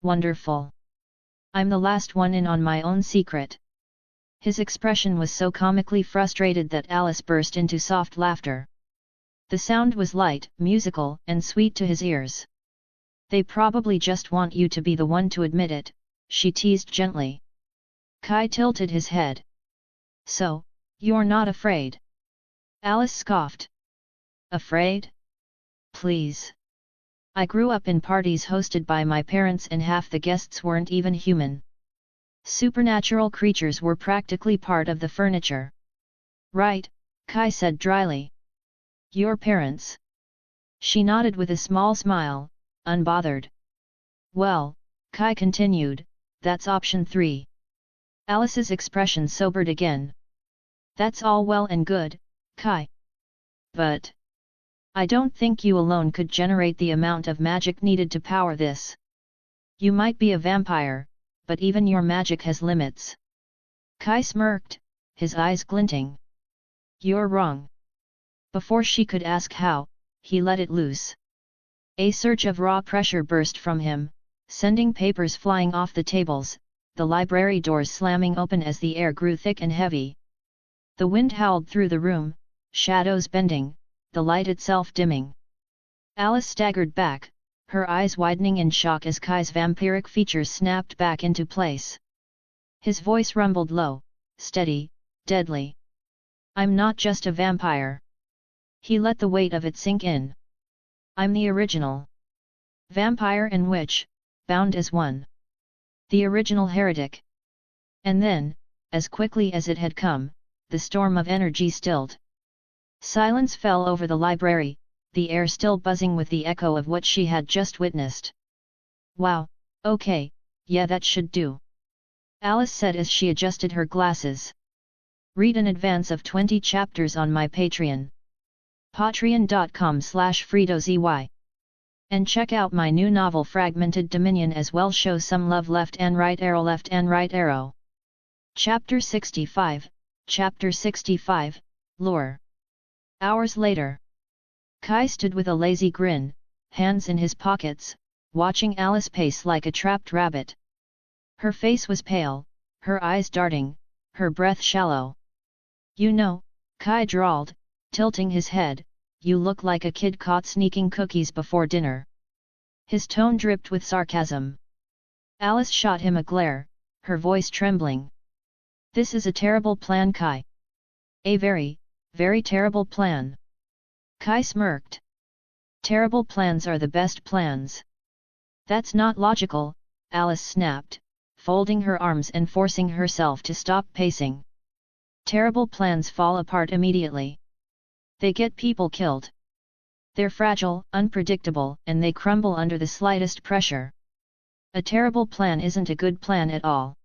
Wonderful. I'm the last one in on my own secret. His expression was so comically frustrated that Alice burst into soft laughter. The sound was light, musical, and sweet to his ears. They probably just want you to be the one to admit it, she teased gently. Kai tilted his head. So, you're not afraid? Alice scoffed. Afraid? Please. I grew up in parties hosted by my parents and half the guests weren't even human. Supernatural creatures were practically part of the furniture. Right, Kai said dryly. Your parents? She nodded with a small smile, unbothered. Well, Kai continued, that's option 3. Alice's expression sobered again. That's all well and good, Kai. But I don't think you alone could generate the amount of magic needed to power this. You might be a vampire, but even your magic has limits. Kai smirked, his eyes glinting. You're wrong. Before she could ask how, he let it loose. A surge of raw pressure burst from him, sending papers flying off the tables, the library doors slamming open as the air grew thick and heavy. The wind howled through the room, shadows bending, the light itself dimming. Alice staggered back, her eyes widening in shock as Kai's vampiric features snapped back into place. His voice rumbled low, steady, deadly. I'm not just a vampire. He let the weight of it sink in. I'm the original. Vampire and witch, bound as one. The original heretic. And then, as quickly as it had come, the storm of energy stilled. Silence fell over the library, the air still buzzing with the echo of what she had just witnessed. Wow, okay, yeah, that should do. Alice said as she adjusted her glasses. Read in advance of 20 chapters on my Patreon. Patreon.com/FredoZY. And check out my new novel Fragmented Dominion as well. Show some love. Left and right arrow. Chapter 65, Chapter 65, Lure. Hours later. Kai stood with a lazy grin, hands in his pockets, watching Alice pace like a trapped rabbit. Her face was pale, her eyes darting, her breath shallow. "You know," Kai drawled, tilting his head, "you look like a kid caught sneaking cookies before dinner." His tone dripped with sarcasm. Alice shot him a glare, her voice trembling. "This is a terrible plan, Kai. A very, very terrible plan." Kai smirked. "Terrible plans are the best plans." "That's not logical," Alice snapped, folding her arms and forcing herself to stop pacing. "Terrible plans fall apart immediately. They get people killed. They're fragile, unpredictable, and they crumble under the slightest pressure. A terrible plan isn't a good plan at all."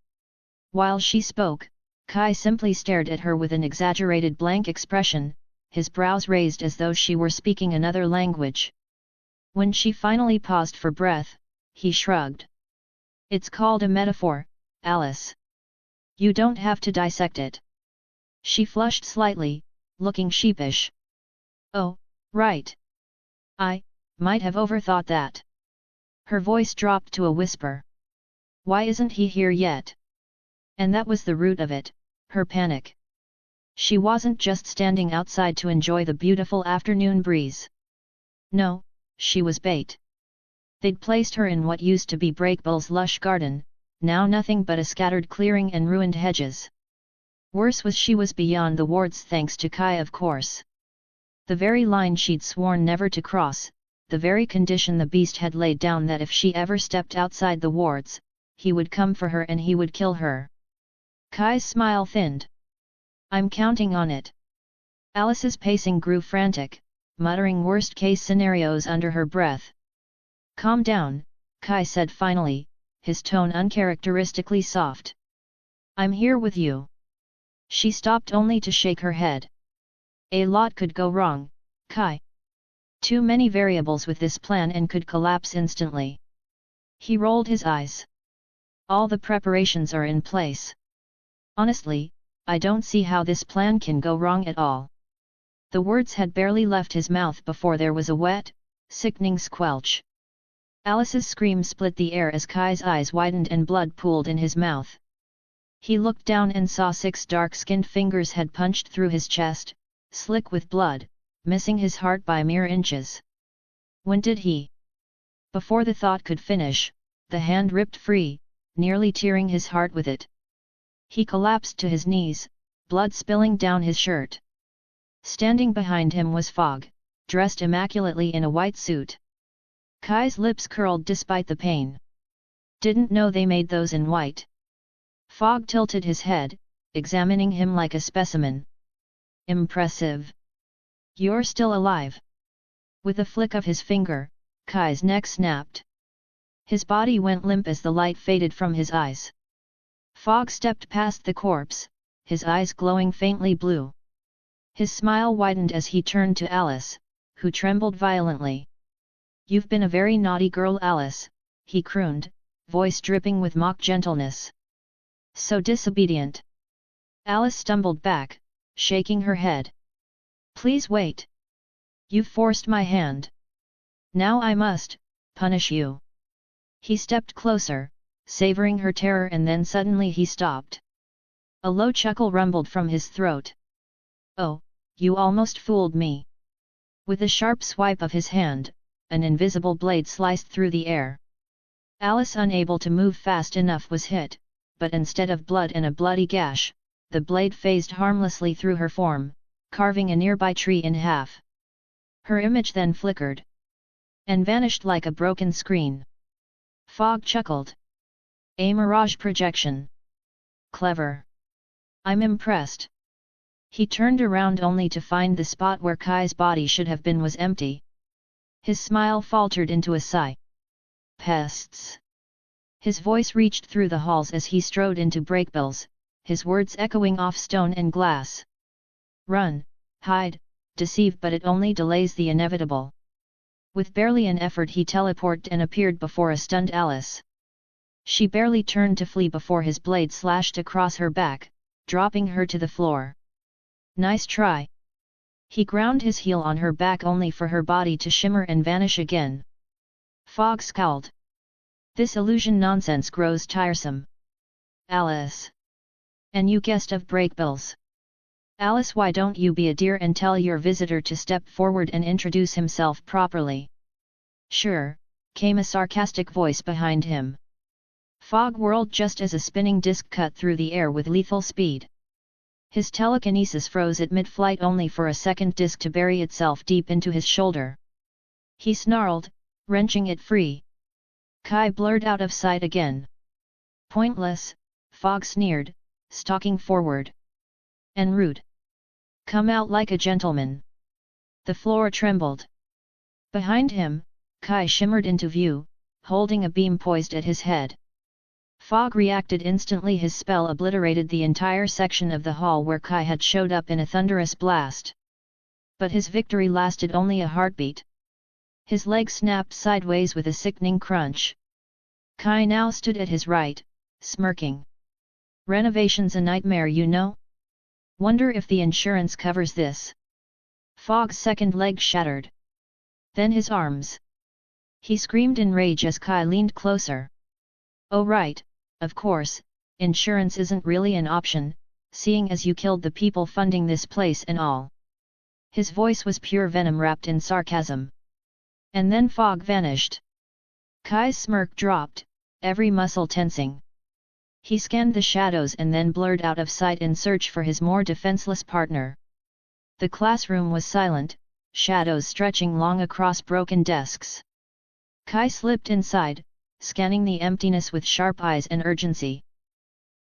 While she spoke, Kai simply stared at her with an exaggerated blank expression, his brows raised as though she were speaking another language. When she finally paused for breath, he shrugged. "It's called a metaphor, Alice. You don't have to dissect it." She flushed slightly, looking sheepish. "Oh, right. I might have overthought that." Her voice dropped to a whisper. "Why isn't he here yet?" And that was the root of it, her panic. She wasn't just standing outside to enjoy the beautiful afternoon breeze. No, she was bait. They'd placed her in what used to be Breakbull's lush garden, now nothing but a scattered clearing and ruined hedges. Worse was she was beyond the wards thanks to Kai, of course. The very line she'd sworn never to cross, the very condition the beast had laid down that if she ever stepped outside the wards, he would come for her and he would kill her. Kai's smile thinned. "I'm counting on it." Alice's pacing grew frantic, muttering worst-case scenarios under her breath. "Calm down," Kai said finally, his tone uncharacteristically soft. "I'm here with you." She stopped only to shake her head. "A lot could go wrong, Kai. Too many variables with this plan and could collapse instantly." He rolled his eyes. "All the preparations are in place. Honestly, I don't see how this plan can go wrong at all." The words had barely left his mouth before there was a wet, sickening squelch. Alice's scream split the air as Kai's eyes widened and blood pooled in his mouth. He looked down and saw 6 dark-skinned fingers had punched through his chest, slick with blood, missing his heart by mere inches. When did he? Before the thought could finish, the hand ripped free, nearly tearing his heart with it. He collapsed to his knees, blood spilling down his shirt. Standing behind him was Fog, dressed immaculately in a white suit. Kai's lips curled despite the pain. "Didn't know they made those in white." Fog tilted his head, examining him like a specimen. "Impressive. You're still alive." With a flick of his finger, Kai's neck snapped. His body went limp as the light faded from his eyes. Fog stepped past the corpse, his eyes glowing faintly blue. His smile widened as he turned to Alice, who trembled violently. "You've been a very naughty girl, Alice," he crooned, voice dripping with mock gentleness. "So disobedient." Alice stumbled back, shaking her head. "Please wait. You've forced my hand. Now I must punish you." He stepped closer, savoring her terror, and then suddenly he stopped. A low chuckle rumbled from his throat. "Oh, you almost fooled me." With a sharp swipe of his hand, an invisible blade sliced through the air. Alice, unable to move fast enough, was hit, but instead of blood and a bloody gash, the blade phased harmlessly through her form, carving a nearby tree in half. Her image then flickered and vanished like a broken screen. Fog chuckled. "A mirage projection. Clever. I'm impressed." He turned around only to find the spot where Kai's body should have been was empty. His smile faltered into a sigh. "Pests." His voice reached through the halls as he strode into Breakbills, his words echoing off stone and glass. "Run, hide, deceive, but it only delays the inevitable. With barely an effort he teleported and appeared before a stunned Alice. She barely turned to flee before his blade slashed across her back, dropping her to the floor. Nice try. He ground his heel on her back only for her body to shimmer and vanish again. Fogg scowled. This illusion nonsense grows tiresome. Alice. And you guessed of breakbills. Alice, why don't you be a dear and tell your visitor to step forward and introduce himself properly? Sure, came a sarcastic voice behind him. Fogg whirled just as a spinning disc cut through the air with lethal speed. His telekinesis froze at mid-flight only for a second disc to bury itself deep into his shoulder. He snarled, wrenching it free. Kai blurred out of sight again. Pointless, Fogg sneered, stalking forward. And rude. Come out like a gentleman. The floor trembled. Behind him, Kai shimmered into view, holding a beam poised at his head. Fogg reacted instantly. His spell obliterated the entire section of the hall where Kai had showed up in a thunderous blast. But his victory lasted only a heartbeat. His leg snapped sideways with a sickening crunch. Kai now stood at his right, smirking. Renovation's a nightmare, you know? Wonder if the insurance covers this. Fogg's second leg shattered. Then his arms. He screamed in rage as Kai leaned closer. Oh right, of course, insurance isn't really an option, seeing as you killed the people funding this place and all. His voice was pure venom wrapped in sarcasm. And then Fogg vanished. Kai's smirk dropped, every muscle tensing. He scanned the shadows and then blurred out of sight in search for his more defenseless partner. The classroom was silent, shadows stretching long across broken desks. Kai slipped inside, scanning the emptiness with sharp eyes and urgency.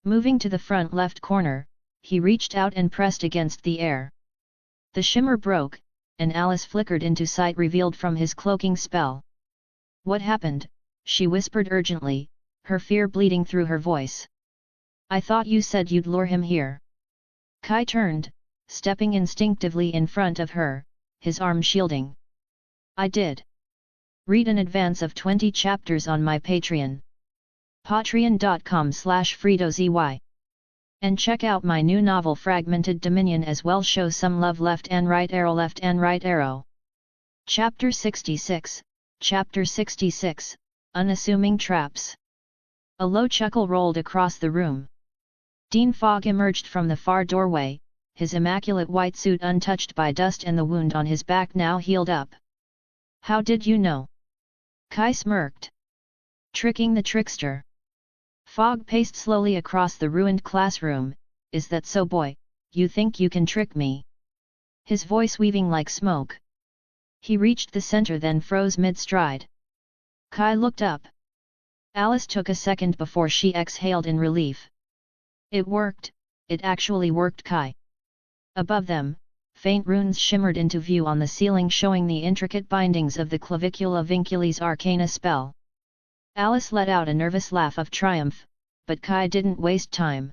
Moving to the front left corner, he reached out and pressed against the air. The shimmer broke, and Alice flickered into sight revealed from his cloaking spell. What happened? She whispered urgently, her fear bleeding through her voice. I thought you said you'd lure him here. Kai turned, stepping instinctively in front of her, his arm shielding. I did. Read an advance of 20 chapters on my Patreon. patreon.com/FredoZY. And check out my new novel Fragmented Dominion as well. Show some love. Left and right arrow. Chapter 66, Chapter 66, Unassuming Traps. A low chuckle rolled across the room. Dean Fogg emerged from the far doorway, his immaculate white suit untouched by dust and the wound on his back now healed up. How did you know? Kai smirked. Tricking the trickster. Fogg paced slowly across the ruined classroom. Is that so, boy? You think you can trick me? His voice weaving like smoke. He reached the center then froze mid-stride. Kai looked up. Alice took a second before she exhaled in relief. It worked, it actually worked. Kai. Above them, faint runes shimmered into view on the ceiling showing the intricate bindings of the Clavicula Vinculis Arcana spell. Alice let out a nervous laugh of triumph, but Kai didn't waste time.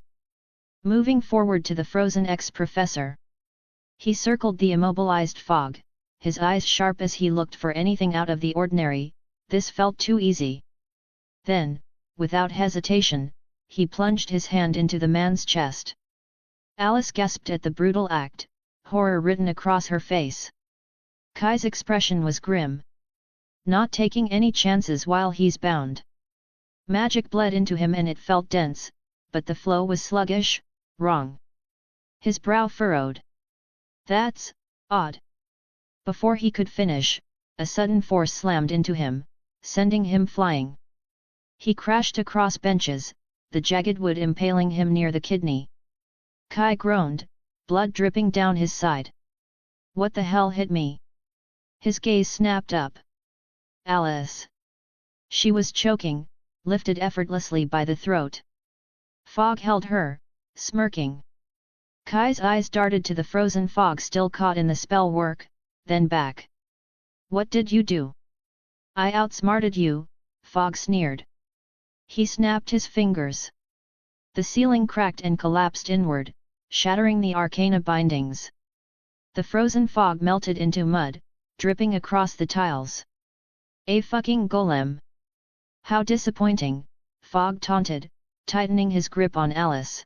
Moving forward to the frozen ex-professor. He circled the immobilized Fogg, his eyes sharp as he looked for anything out of the ordinary. This felt too easy. Then, without hesitation, he plunged his hand into the man's chest. Alice gasped at the brutal act, horror written across her face. Kai's expression was grim. Not taking any chances while he's bound. Magic bled into him and it felt dense, but the flow was sluggish, wrong. His brow furrowed. That's odd. Before he could finish, a sudden force slammed into him, sending him flying. He crashed across benches, the jagged wood impaling him near the kidney. Kai groaned, blood dripping down his side. What the hell hit me? His gaze snapped up. Alice. She was choking, lifted effortlessly by the throat. Fogg held her, smirking. Kai's eyes darted to the frozen Fogg still caught in the spell work, then back. What did you do? I outsmarted you, Fogg sneered. He snapped his fingers. The ceiling cracked and collapsed inward, shattering the arcana bindings. The frozen fog melted into mud, dripping across the tiles. A fucking golem! How disappointing, Fog taunted, tightening his grip on Alice.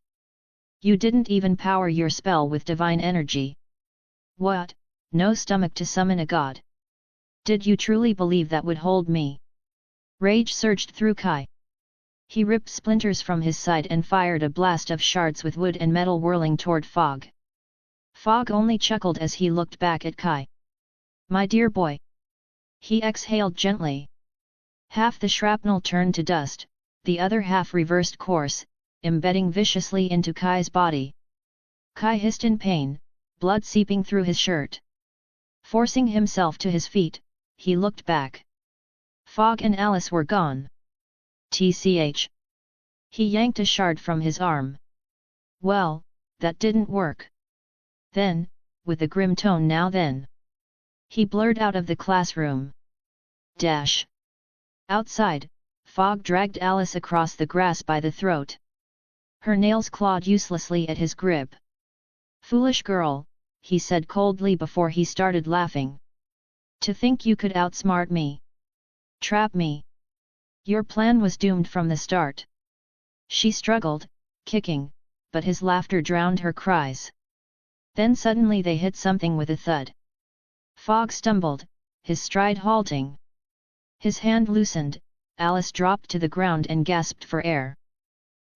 You didn't even power your spell with divine energy. What, no stomach to summon a god? Did you truly believe that would hold me? Rage surged through Kai. He ripped splinters from his side and fired a blast of shards with wood and metal whirling toward Fog. Fog only chuckled as he looked back at Kai. My dear boy. He exhaled gently. Half the shrapnel turned to dust, the other half reversed course, embedding viciously into Kai's body. Kai hissed in pain, blood seeping through his shirt. Forcing himself to his feet, he looked back. Fog and Alice were gone. TCH. He yanked a shard from his arm. Well, that didn't work. Then, with a grim tone now then. He blurred out of the classroom. Dash. Outside, Fog dragged Alice across the grass by the throat. Her nails clawed uselessly at his grip. Foolish girl, he said coldly before he started laughing. To think you could outsmart me. Trap me. Your plan was doomed from the start. She struggled, kicking, but his laughter drowned her cries. Then suddenly they hit something with a thud. Fog stumbled, his stride halting. His hand loosened, Alice dropped to the ground and gasped for air.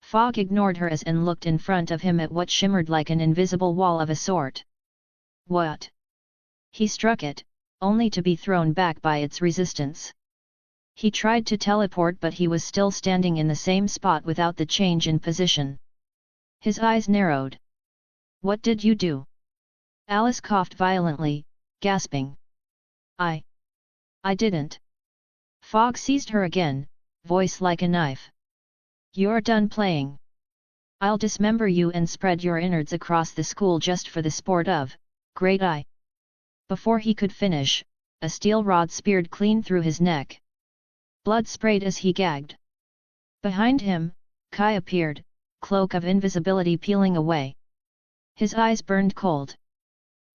Fog ignored her and looked in front of him at what shimmered like an invisible wall of a sort. What? He struck it, only to be thrown back by its resistance. He tried to teleport but he was still standing in the same spot without the change in position. His eyes narrowed. What did you do? Alice coughed violently, gasping. I didn't. Fog seized her again, voice like a knife. You're done playing. I'll dismember you and spread your innards across the school just for the sport of, great eye. Before he could finish, a steel rod speared clean through his neck. Blood sprayed as he gagged. Behind him, Kai appeared, cloak of invisibility peeling away. His eyes burned cold.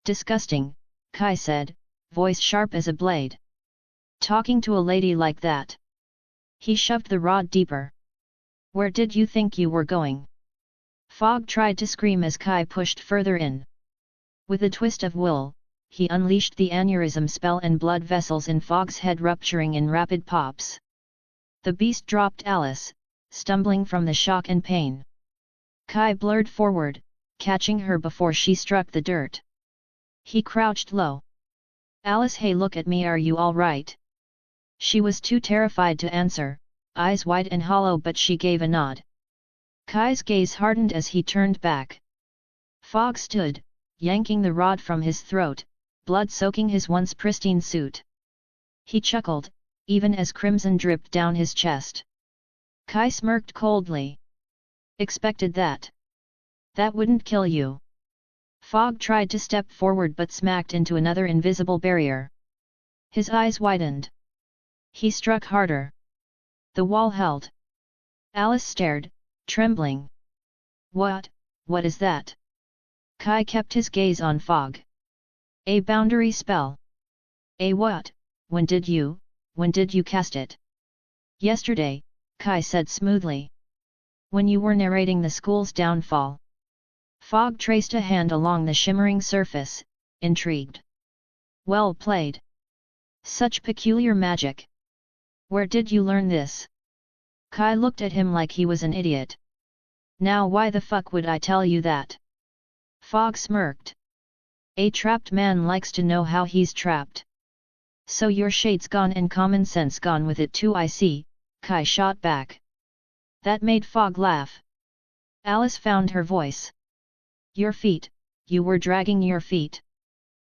Disgusting, Kai said, voice sharp as a blade. Talking to a lady like that. He shoved the rod deeper. Where did you think you were going? Fog tried to scream as Kai pushed further in. With a twist of will, he unleashed the aneurysm spell and blood vessels in Fog's head rupturing in rapid pops. The beast dropped Alice, stumbling from the shock and pain. Kai blurred forward, catching her before she struck the dirt. He crouched low. Alice, hey, look at me, are you all right? She was too terrified to answer, eyes wide and hollow, but she gave a nod. Kai's gaze hardened as he turned back. Fog stood, yanking the rod from his throat, blood soaking his once pristine suit. He chuckled, even as crimson dripped down his chest. Kai smirked coldly. Expected that. That wouldn't kill you. Fog tried to step forward but smacked into another invisible barrier. His eyes widened. He struck harder. The wall held. Alice stared, trembling. What is that? Kai kept his gaze on Fog. A boundary spell. A what? When did you cast it? Yesterday, Kai said smoothly. When you were narrating the school's downfall. Fog traced a hand along the shimmering surface, intrigued. Well played. Such peculiar magic. Where did you learn this? Kai looked at him like he was an idiot. Now why the fuck would I tell you that? Fog smirked. A trapped man likes to know how he's trapped. So your shade's gone and common sense gone with it too, I see, Kai shot back. That made Fog laugh. Alice found her voice. Your feet, you were dragging your feet.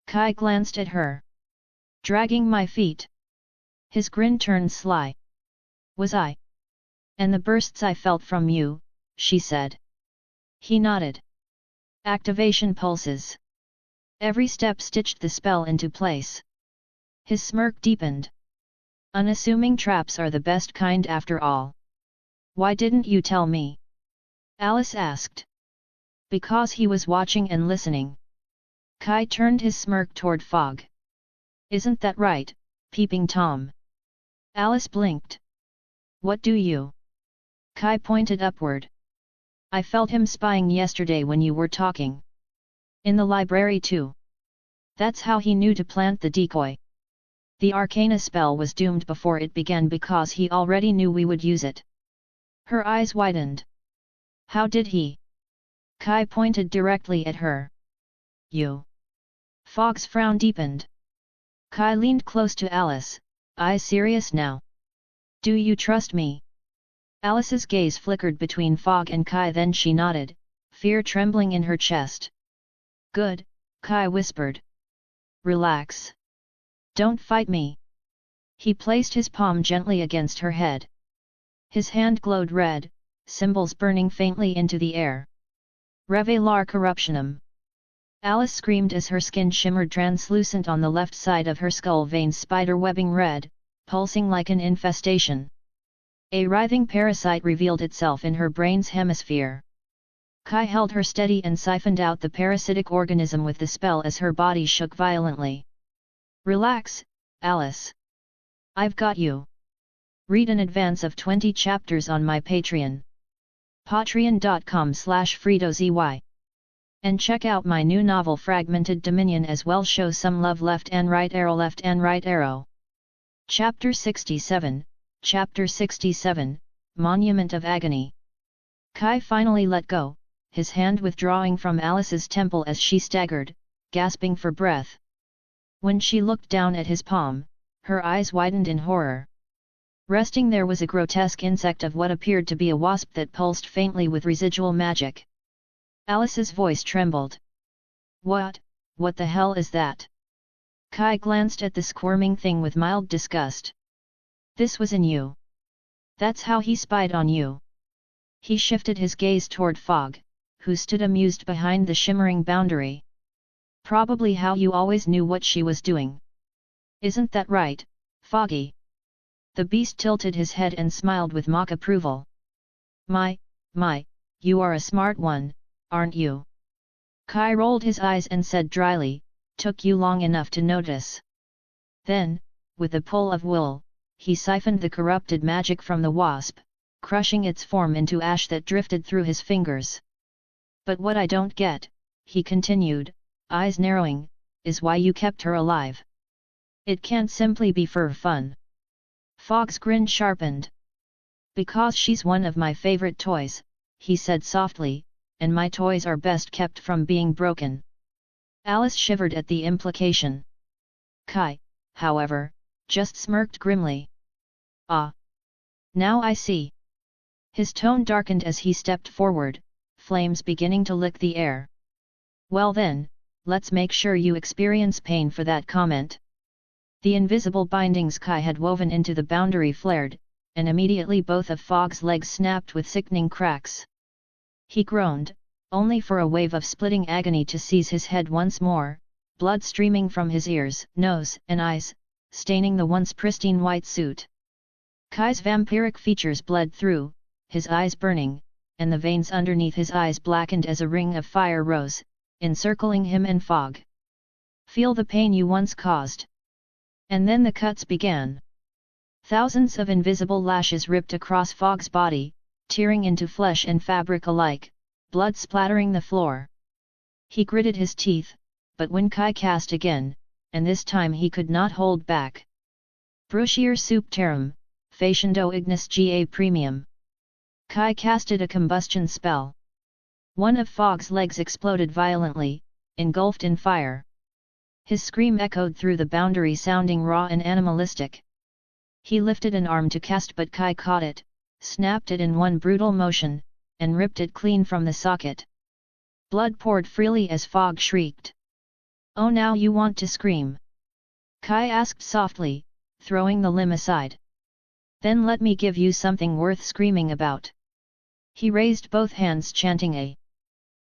Kai glanced at her. Dragging my feet? His grin turned sly. Was I? And the bursts I felt from you, she said. He nodded. Activation pulses. Every step stitched the spell into place. His smirk deepened. Unassuming traps are the best kind after all. Why didn't you tell me? Alice asked. Because he was watching and listening. Kai turned his smirk toward Fog. Isn't that right, peeping Tom? Alice blinked. What do you? Kai pointed upward. I felt him spying yesterday when you were talking. In the library too. That's how he knew to plant the decoy. The arcana spell was doomed before it began because he already knew we would use it. Her eyes widened. How did he? Kai pointed directly at her. You. Fog's frown deepened. Kai leaned close to Alice, eyes serious now. Do you trust me? Alice's gaze flickered between Fog and Kai, then she nodded, fear trembling in her chest. Good, Kai whispered. Relax. Don't fight me. He placed his palm gently against her head. His hand glowed red, symbols burning faintly into the air. Revelar corruptionum. Alice screamed as her skin shimmered translucent on the left side of her skull, veins spider webbing red, pulsing like an infestation. A writhing parasite revealed itself in her brain's hemisphere. Kai held her steady and siphoned out the parasitic organism with the spell as her body shook violently. Relax, Alice. I've got you. Read an advance of 20 chapters on my Patreon. patreon.com/FredoZY. And check out my new novel Fragmented Dominion as well. Show some love. Left and right arrow. Chapter 67, Chapter 67, Monument of Agony. Kai finally let go, his hand withdrawing from Alice's temple as she staggered, gasping for breath. When she looked down at his palm, her eyes widened in horror. Resting there was a grotesque insect of what appeared to be a wasp that pulsed faintly with residual magic. Alice's voice trembled. What the hell is that? Kai glanced at the squirming thing with mild disgust. This was in you. That's how he spied on you. He shifted his gaze toward Fog, who stood amused behind the shimmering boundary. Probably how you always knew what she was doing. Isn't that right, Foggy? The beast tilted his head and smiled with mock approval. My, you are a smart one, aren't you? Kai rolled his eyes and said dryly, took you long enough to notice. Then, with a pull of wool, he siphoned the corrupted magic from the wasp, crushing its form into ash that drifted through his fingers. But what I don't get, he continued, eyes narrowing, is why you kept her alive. It can't simply be for fun. Fog's grin sharpened. Because she's one of my favorite toys, he said softly, and my toys are best kept from being broken. Alice shivered at the implication. Kai, however, just smirked grimly. Ah! Now I see. His tone darkened as he stepped forward, flames beginning to lick the air. Well then, let's make sure you experience pain for that comment. The invisible bindings Kai had woven into the boundary flared, and immediately both of Fog's legs snapped with sickening cracks. He groaned, only for a wave of splitting agony to seize his head once more, blood streaming from his ears, nose, and eyes, staining the once pristine white suit. Kai's vampiric features bled through, his eyes burning, and the veins underneath his eyes blackened as a ring of fire rose, encircling him and Fog. Feel the pain you once caused. And then the cuts began. Thousands of invisible lashes ripped across Fog's body, tearing into flesh and fabric alike, blood splattering the floor. He gritted his teeth, but when Kai cast again, and this time he could not hold back. Bruchier Supterum, Faciendo Ignis Ga Premium. Kai casted a combustion spell. One of Fog's legs exploded violently, engulfed in fire. His scream echoed through the boundary, sounding raw and animalistic. He lifted an arm to cast, but Kai caught it, snapped it in one brutal motion, and ripped it clean from the socket. Blood poured freely as Fog shrieked. Oh, now you want to scream? Kai asked softly, throwing the limb aside. Then let me give you something worth screaming about. He raised both hands, chanting a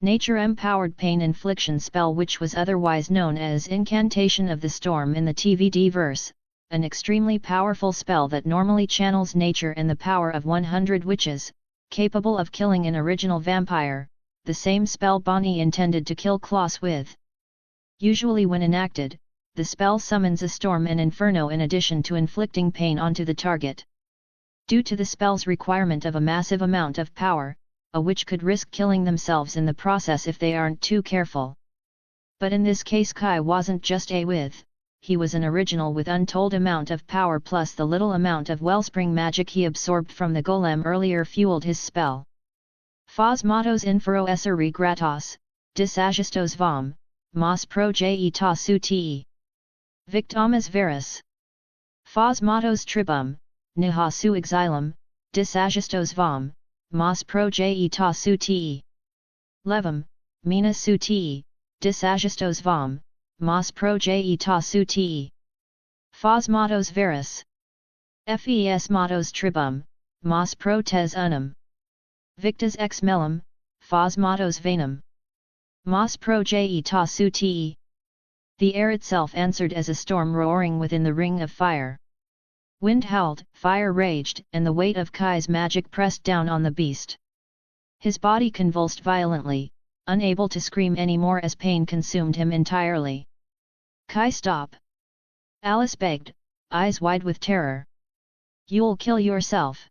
nature-empowered pain infliction spell which was otherwise known as Incantation of the Storm in the TVD verse, an extremely powerful spell that normally channels nature and the power of 100 witches, capable of killing an original vampire, the same spell Bonnie intended to kill Klaus with. Usually when enacted, the spell summons a storm and inferno in addition to inflicting pain onto the target. Due to the spell's requirement of a massive amount of power, a witch could risk killing themselves in the process if they aren't too careful. But in this case Kai wasn't just a witch, he was an original with untold amount of power plus the little amount of wellspring magic he absorbed from the golem earlier fueled his spell. Fos matos infero essere gratos, disagestos vom, mas proje ta su te. Victamus veris. Fos matos tribum, niha su exilum, disagestos vom, mas proje ta su te. Levum, mina su te, disagestos vom, mas proje ta su te. Fos matos veris. Fes matos tribum, mas pro tes unum. Victus ex mellum, fos matos venum. Mas proje ta su te. The air itself answered as a storm roaring within the ring of fire. Wind howled, fire raged, and the weight of Kai's magic pressed down on the beast. His body convulsed violently, unable to scream anymore as pain consumed him entirely. Kai, stop! Alice begged, eyes wide with terror. You'll kill yourself.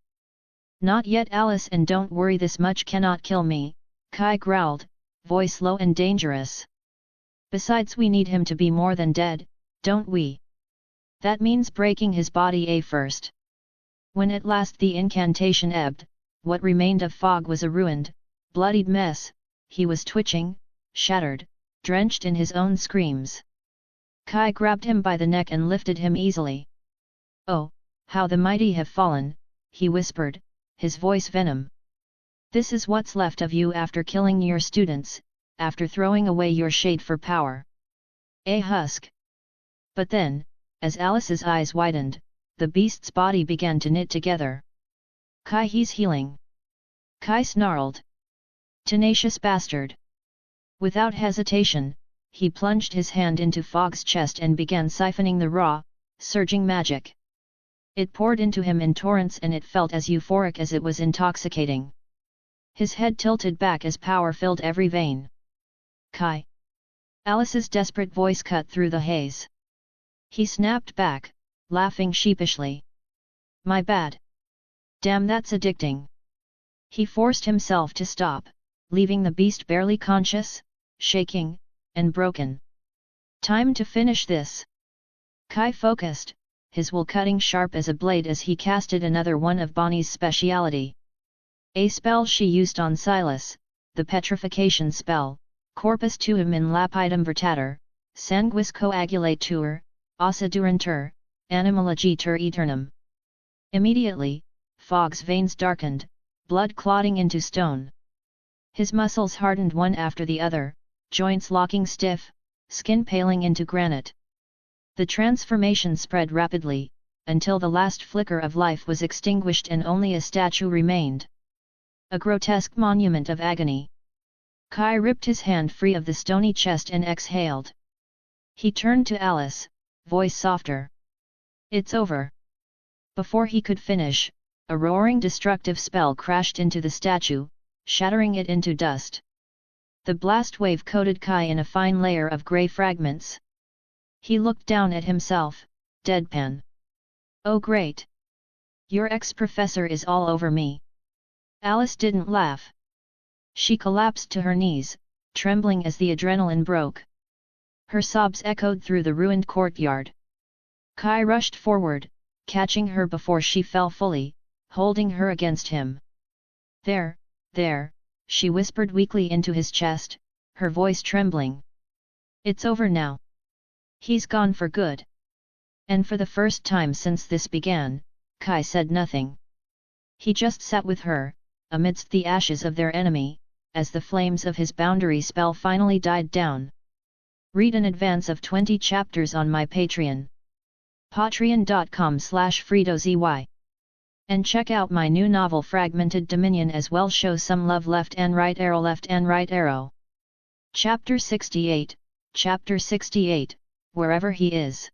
Not yet, Alice, and don't worry, this much cannot kill me, Kai growled, voice low and dangerous. Besides, we need him to be more than dead, don't we? That means breaking his body first. When at last the incantation ebbed, what remained of Fog was a ruined, bloodied mess. He was twitching, shattered, drenched in his own screams. Kai grabbed him by the neck and lifted him easily. Oh, how the mighty have fallen, he whispered, his voice venom. This is what's left of you after killing your students, after throwing away your shade for power. A husk. But then, as Alice's eyes widened, the beast's body began to knit together. Kai, he's healing. Kai snarled. Tenacious bastard. Without hesitation, he plunged his hand into Fog's chest and began siphoning the raw, surging magic. It poured into him in torrents and it felt as euphoric as it was intoxicating. His head tilted back as power filled every vein. Kai! Alice's desperate voice cut through the haze. He snapped back, laughing sheepishly. My bad. Damn, that's addicting. He forced himself to stop, leaving the beast barely conscious, shaking, and broken. Time to finish this. Kai focused, his will cutting sharp as a blade as he casted another one of Bonnie's speciality. A spell she used on Silas, the petrification spell, corpus tuum in lapidem vertator, sanguis coagulatur, ossa durantur, animalagitur aeternum. Immediately, Fog's veins darkened, blood clotting into stone. His muscles hardened one after the other, joints locking stiff, skin paling into granite. The transformation spread rapidly, until the last flicker of life was extinguished and only a statue remained. A grotesque monument of agony. Kai ripped his hand free of the stony chest and exhaled. He turned to Alice, voice softer. It's over. Before he could finish, a roaring destructive spell crashed into the statue, shattering it into dust. The blast wave coated Kai in a fine layer of grey fragments. He looked down at himself, deadpan. Oh great! Your ex-professor is all over me. Alice didn't laugh. She collapsed to her knees, trembling as the adrenaline broke. Her sobs echoed through the ruined courtyard. Kai rushed forward, catching her before she fell fully, holding her against him. There, she whispered weakly into his chest, her voice trembling. It's over now. He's gone for good. And for the first time since this began, Kai said nothing. He just sat with her, amidst the ashes of their enemy, as the flames of his boundary spell finally died down. Read in advance of 20 chapters on my Patreon. patreon.com/FredoZY. And check out my new novel Fragmented Dominion as well. Show some love. Left and right arrow. Chapter 68, Wherever he is.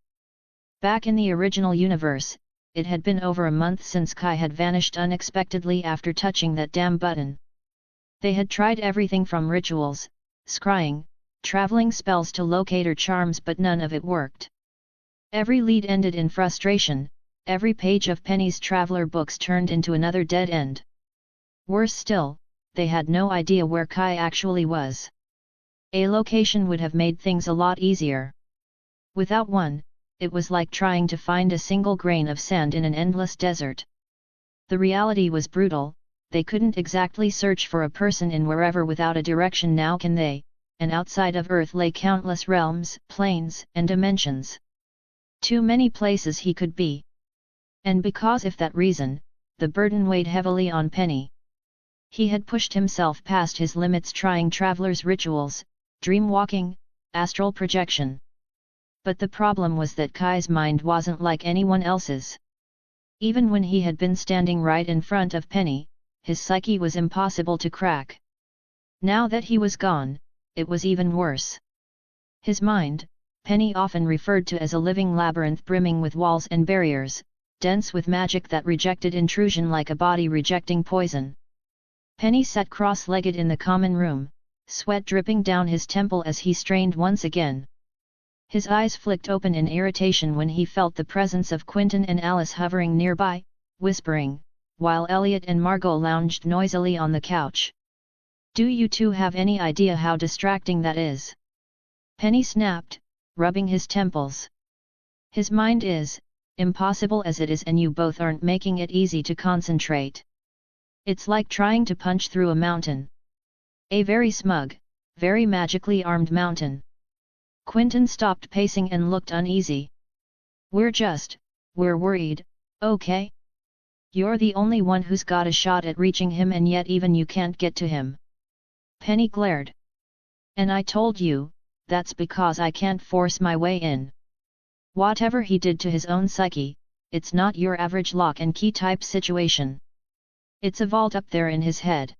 Back in the original universe, it had been over a month since Kai had vanished unexpectedly after touching that damn button. They had tried everything from rituals, scrying, traveling spells to locate her charms, but none of it worked. Every lead ended in frustration, every page of Penny's traveler books turned into another dead end. Worse still, they had no idea where Kai actually was. A location would have made things a lot easier. Without one, it was like trying to find a single grain of sand in an endless desert. The reality was brutal. They couldn't exactly search for a person in wherever without a direction, now can they, and outside of Earth lay countless realms, planes, and dimensions. Too many places he could be. And because of that reason, the burden weighed heavily on Penny. He had pushed himself past his limits trying travelers' rituals, dream walking, astral projection. But the problem was that Kai's mind wasn't like anyone else's. Even when he had been standing right in front of Penny, his psyche was impossible to crack. Now that he was gone, it was even worse. His mind, Penny often referred to as a living labyrinth brimming with walls and barriers, dense with magic that rejected intrusion like a body rejecting poison. Penny sat cross-legged in the common room, sweat dripping down his temple as he strained once again. His eyes flicked open in irritation when he felt the presence of Quentin and Alice hovering nearby, whispering, while Elliot and Margot lounged noisily on the couch. "Do you two have any idea how distracting that is?" Penny snapped, rubbing his temples. "His mind is, impossible as it is, and you both aren't making it easy to concentrate. It's like trying to punch through a mountain. A very smug, very magically armed mountain." Quentin stopped pacing and looked uneasy. We're worried, okay? You're the only one who's got a shot at reaching him, and yet even you can't get to him." Penny glared. "And I told you, that's because I can't force my way in. Whatever he did to his own psyche, it's not your average lock and key type situation. It's a vault up there in his head.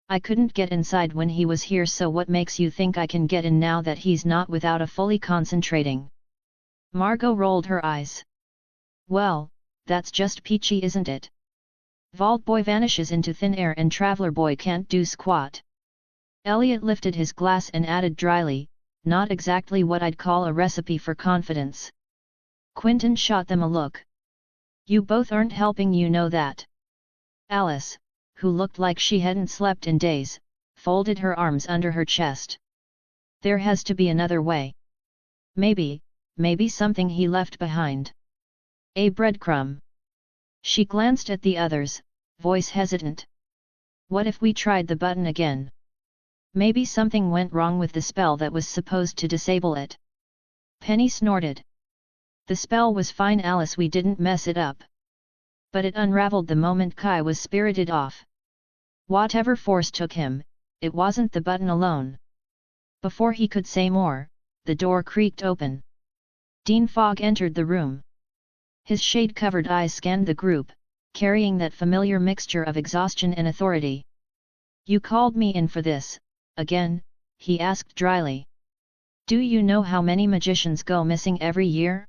I couldn't get inside when he was here, so what makes you think I can get in now that he's not without a fully concentrating?" Margot rolled her eyes. "Well, that's just peachy, isn't it? Vault Boy vanishes into thin air and Traveler Boy can't do squat." Elliot lifted his glass and added dryly, "Not exactly what I'd call a recipe for confidence." Quentin shot them a look. "You both aren't helping, you know that." Alice, who looked like she hadn't slept in days, folded her arms under her chest. "There has to be another way. Maybe something he left behind. A breadcrumb." She glanced at the others, voice hesitant. "What if we tried the button again? Maybe something went wrong with the spell that was supposed to disable it." Penny snorted. "The spell was fine, Alice, we didn't mess it up. But it unraveled the moment Kai was spirited off. Whatever force took him, it wasn't the button alone." Before he could say more, the door creaked open. Dean Fogg entered the room. His shade-covered eyes scanned the group, carrying that familiar mixture of exhaustion and authority. "You called me in for this, again?" he asked dryly. "Do you know how many magicians go missing every year?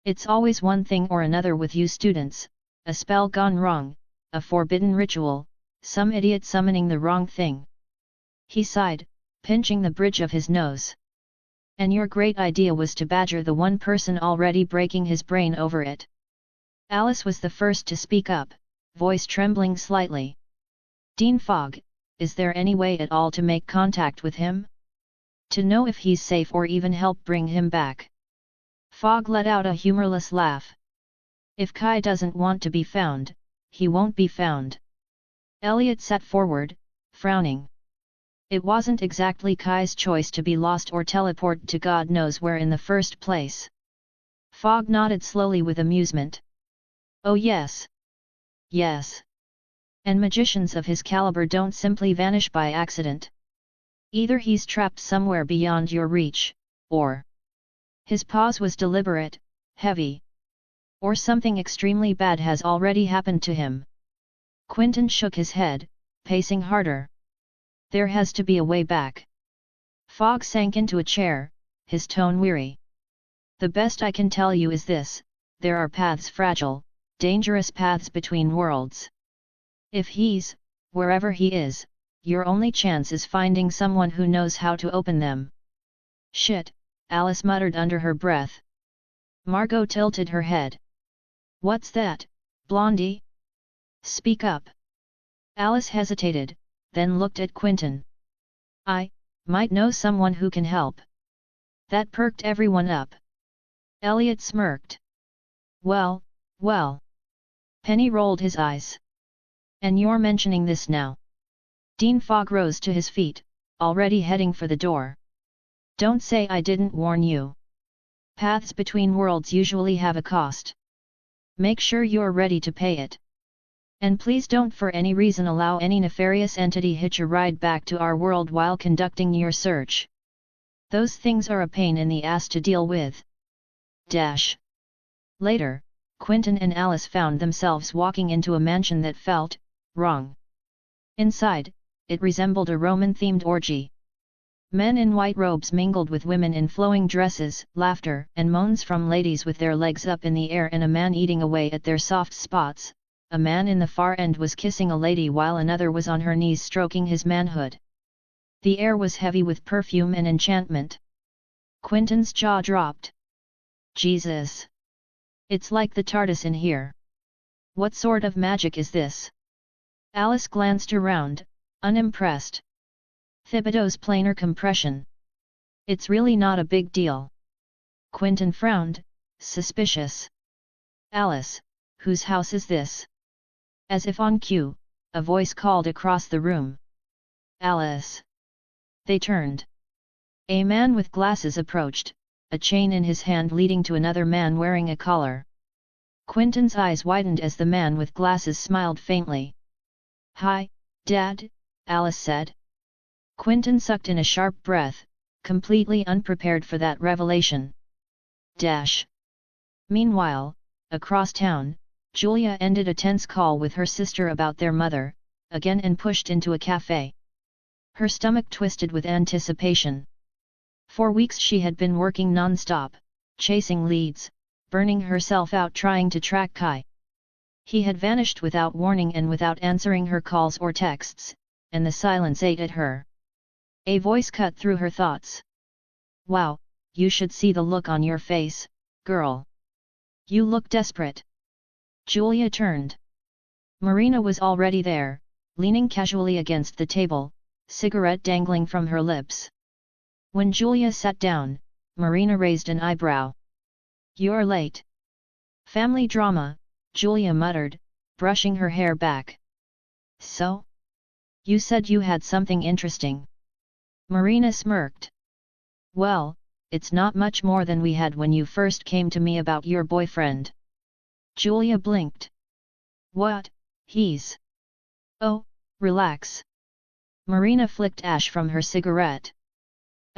It's always one thing or another with you students, a spell gone wrong, a forbidden ritual, some idiot summoning the wrong thing." He sighed, pinching the bridge of his nose. "And your great idea was to badger the one person already breaking his brain over it." Alice was the first to speak up, voice trembling slightly. "Dean Fogg, is there any way at all to make contact with him? To know if he's safe or even help bring him back?" Fogg let out a humorless laugh. "If Kai doesn't want to be found, he won't be found." Elliot sat forward, frowning. It wasn't exactly Kai's choice to be lost or teleport to God knows where in the first place. Fogg nodded slowly with amusement. "Oh yes. Yes. And magicians of his caliber don't simply vanish by accident. Either he's trapped somewhere beyond your reach, or..." His pause was deliberate, heavy. "Or something extremely bad has already happened to him." Quentin shook his head, pacing harder. "There has to be a way back." Fogg sank into a chair, his tone weary. "The best I can tell you is this: there are paths, fragile, dangerous paths between worlds. If he's, wherever he is, your only chance is finding someone who knows how to open them." Shit, Alice muttered under her breath. Margot tilted her head. What's that, Blondie? Speak up. Alice hesitated, then looked at Quentin. I might know someone who can help. That perked everyone up. Elliot smirked. Well, well. Penny rolled his eyes. And you're mentioning this now? Dean Fogg rose to his feet, already heading for the door. Don't say I didn't warn you. Paths between worlds usually have a cost. Make sure you're ready to pay it. And please don't for any reason allow any nefarious entity hitch a ride back to our world while conducting your search. Those things are a pain in the ass to deal with. Later, Quentin and Alice found themselves walking into a mansion that felt wrong. Inside, it resembled a Roman-themed orgy. Men in white robes mingled with women in flowing dresses, laughter and moans from ladies with their legs up in the air and a man eating away at their soft spots. A man in the far end was kissing a lady while another was on her knees stroking his manhood. The air was heavy with perfume and enchantment. Quentin's jaw dropped. Jesus! It's like the TARDIS in here. What sort of magic is this? Alice glanced around, unimpressed. Thibodeau's planar compression. It's really not a big deal. Quentin frowned, suspicious. Alice, whose house is this? As if on cue, a voice called across the room. Alice. They turned. A man with glasses approached, a chain in his hand leading to another man wearing a collar. Quentin's eyes widened as the man with glasses smiled faintly. Hi, Dad, Alice said. Quentin sucked in a sharp breath, completely unprepared for that revelation. Meanwhile, across town, Julia ended a tense call with her sister about their mother, again and pushed into a cafe. Her stomach twisted with anticipation. For weeks she had been working non-stop, chasing leads, burning herself out trying to track Kai. He had vanished without warning and without answering her calls or texts, and the silence ate at her. A voice cut through her thoughts. Wow, you should see the look on your face, girl. You look desperate. Julia turned. Marina was already there, leaning casually against the table, cigarette dangling from her lips. When Julia sat down, Marina raised an eyebrow. You're late. Family drama, Julia muttered, brushing her hair back. So? You said you had something interesting. Marina smirked. Well, it's not much more than we had when you first came to me about your boyfriend. Julia blinked. What, he's... Oh, relax. Marina flicked ash from her cigarette.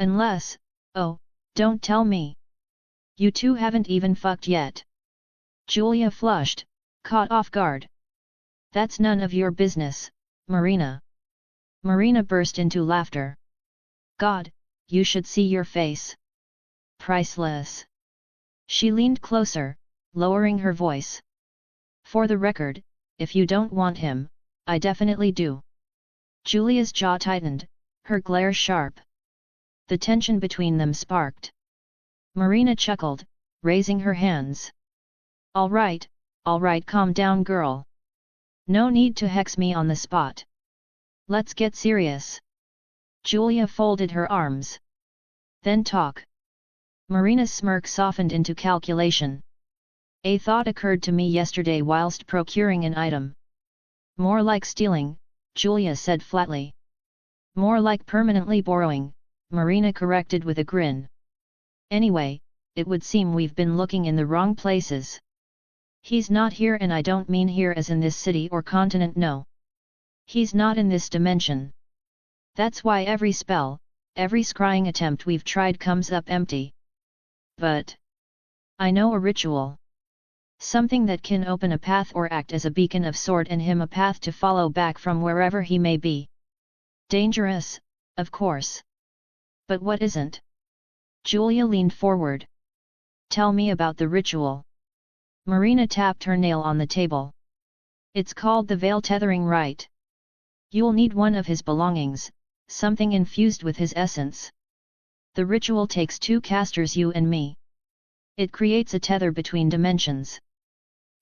Unless, oh, don't tell me. You two haven't even fucked yet. Julia flushed, caught off guard. That's none of your business, Marina. Marina burst into laughter. God, you should see your face. Priceless. She leaned closer, lowering her voice. For the record, if you don't want him, I definitely do. Julia's jaw tightened, her glare sharp. The tension between them sparked. Marina chuckled, raising her hands. All right, calm down girl. No need to hex me on the spot. Let's get serious. Julia folded her arms. Then talk. Marina's smirk softened into calculation. A thought occurred to me yesterday whilst procuring an item. More like stealing, Julia said flatly. More like permanently borrowing, Marina corrected with a grin. Anyway, it would seem we've been looking in the wrong places. He's not here, and I don't mean here as in this city or continent, no. He's not in this dimension. That's why every spell, every scrying attempt we've tried comes up empty. But I know a ritual. Something that can open a path or act as a beacon of sort and him a path to follow back from wherever he may be. Dangerous, of course. But what isn't? Julia leaned forward. Tell me about the ritual. Marina tapped her nail on the table. It's called the veil tethering rite. You'll need one of his belongings, something infused with his essence. The ritual takes 2 casters, you and me. It creates a tether between dimensions.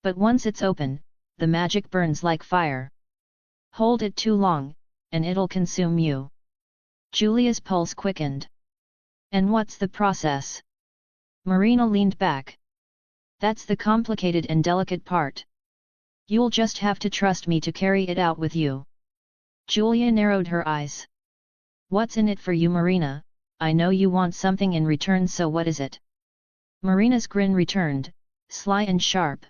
But once it's open, the magic burns like fire. Hold it too long, and it'll consume you. Julia's pulse quickened. And what's the process? Marina leaned back. That's the complicated and delicate part. You'll just have to trust me to carry it out with you. Julia narrowed her eyes. What's in it for you, Marina? I know you want something in return, so what is it? Marina's grin returned, sly and sharp.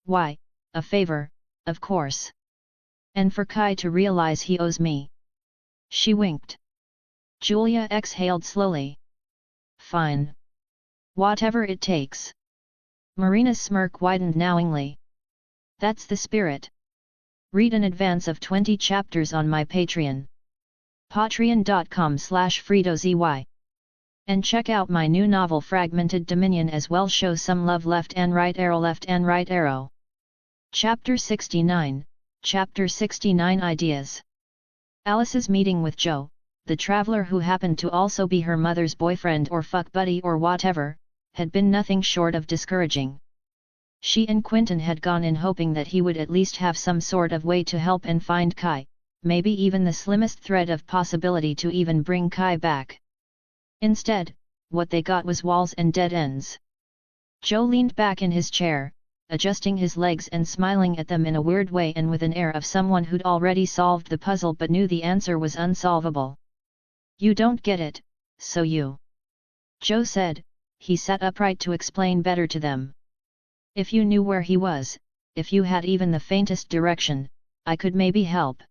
Why, a favor, of course. And for Kai to realize he owes me. She winked. Julia exhaled slowly. Fine. Whatever it takes. Marina's smirk widened knowingly. That's the spirit. Read in advance of 20 chapters on my Patreon. patreon.com/FridoZY. And check out my new novel Fragmented Dominion as well. Show some love. Left and right arrow. Chapter 69, Chapter 69 Ideas. Alice's meeting with Joe, the traveler who happened to also be her mother's boyfriend or fuck buddy or whatever, had been nothing short of discouraging. She and Quentin had gone in hoping that he would at least have some sort of way to help and find Kai, maybe even the slimmest thread of possibility to even bring Kai back. Instead, what they got was walls and dead ends. Joe leaned back in his chair, adjusting his legs and smiling at them in a weird way and with an air of someone who'd already solved the puzzle but knew the answer was unsolvable. You don't get it, so you. Joe said. He sat upright to explain better to them. If you knew where he was, if you had even the faintest direction, I could maybe help.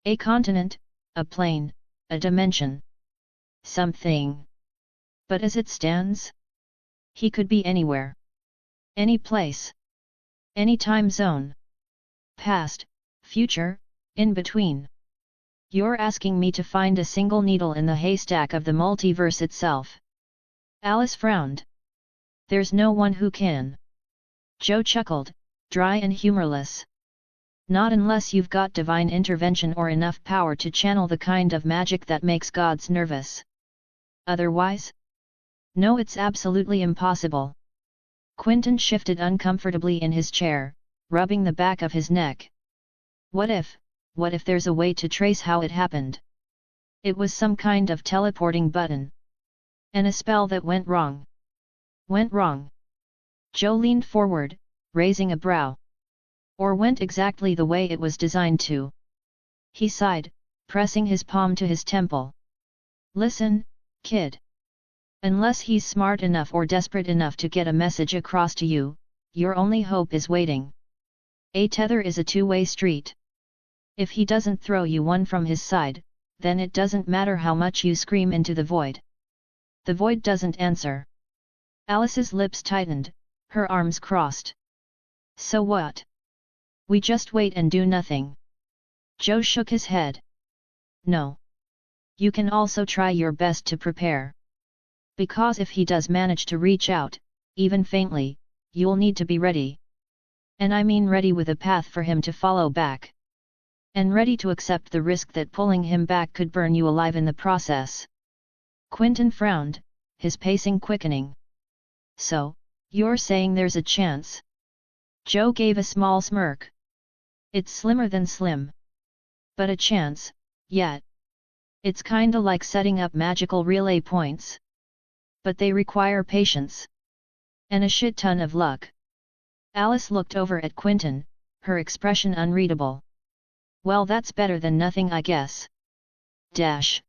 A continent, a plane, a dimension. Something. But as it stands? He could be anywhere. Any place. Any time zone. Past, future, in between. You're asking me to find a single needle in the haystack of the multiverse itself. Alice frowned. There's no one who can. Joe chuckled, dry and humorless. Not unless you've got divine intervention or enough power to channel the kind of magic that makes gods nervous. Otherwise? No, it's absolutely impossible. Quentin shifted uncomfortably in his chair, rubbing the back of his neck. What if there's a way to trace how it happened? It was some kind of teleporting button. And a spell that went wrong. Went wrong? Joe leaned forward, raising a brow. Or went exactly the way it was designed to. He sighed, pressing his palm to his temple. Listen, kid. Unless he's smart enough or desperate enough to get a message across to you, your only hope is waiting. A tether is a two-way street. If he doesn't throw you one from his side, then it doesn't matter how much you scream into the void. The void doesn't answer. Alice's lips tightened, her arms crossed. So what? We just wait and do nothing. Joe shook his head. No. You can also try your best to prepare. Because if he does manage to reach out, even faintly, you'll need to be ready. And I mean ready with a path for him to follow back. And ready to accept the risk that pulling him back could burn you alive in the process. Quentin frowned, his pacing quickening. So, you're saying there's a chance? Joe gave a small smirk. It's slimmer than slim. But a chance, yet. It's kinda like setting up magical relay points. But they require patience. And a shit ton of luck. Alice looked over at Quentin, her expression unreadable. Well, that's better than nothing, I guess. Dash.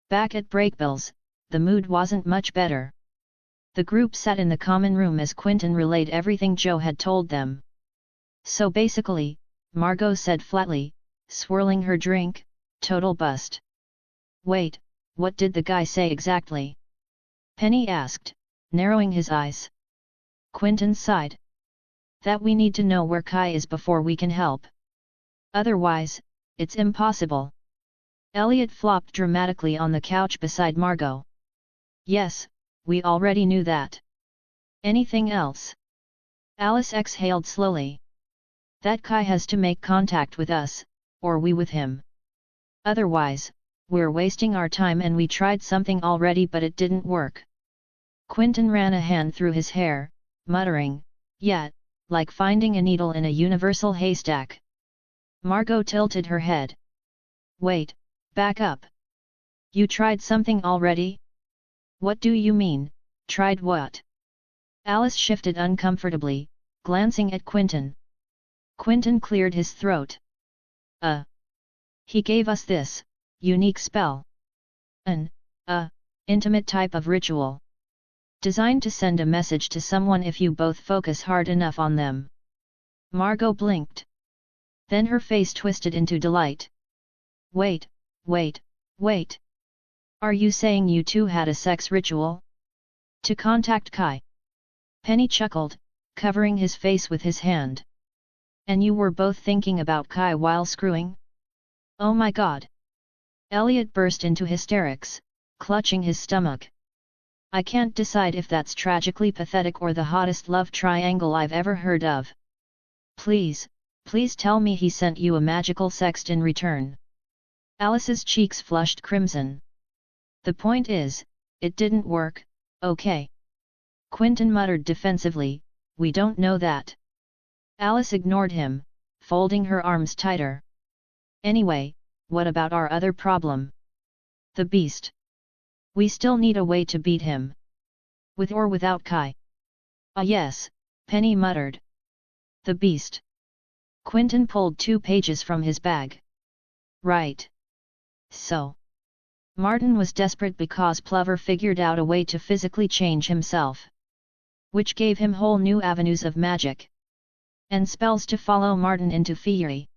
Back at Breakbills, the mood wasn't much better. The group sat in the common room as Quentin relayed everything Joe had told them. So basically, Margot said flatly, swirling her drink, total bust. Wait, what did the guy say exactly? Penny asked, narrowing his eyes. Quentin sighed. That we need to know where Kai is before we can help. Otherwise, it's impossible. Elliot flopped dramatically on the couch beside Margot. Yes, we already knew that. Anything else? Alice exhaled slowly. That Kai has to make contact with us, or we with him. Otherwise, we're wasting our time and we tried something already but it didn't work. Quentin ran a hand through his hair, muttering, "Yet, like finding a needle in a universal haystack." Margot tilted her head. "Wait, back up. You tried something already? What do you mean, tried what?" Alice shifted uncomfortably, glancing at Quentin. Quentin cleared his throat. He gave us this unique spell. An intimate type of ritual. Designed to send a message to someone if you both focus hard enough on them." Margot blinked. Then her face twisted into delight. Wait. Are you saying you two had a sex ritual? To contact Kai?" Penny chuckled, covering his face with his hand. "And you were both thinking about Kai while screwing? Oh my god!" Elliot burst into hysterics, clutching his stomach. "I can't decide if that's tragically pathetic or the hottest love triangle I've ever heard of. Please tell me he sent you a magical sext in return." Alice's cheeks flushed crimson. "The point is, it didn't work, okay?" Quentin muttered defensively, "We don't know that." Alice ignored him, folding her arms tighter. "Anyway, what about our other problem? The beast. We still need a way to beat him. With or without Kai." "Ah yes," Penny muttered. "The beast." Quentin pulled 2 pages from his bag. "Right. So. Martin was desperate because Plover figured out a way to physically change himself. Which gave him whole new avenues of magic. And spells to follow Martin into Fiery."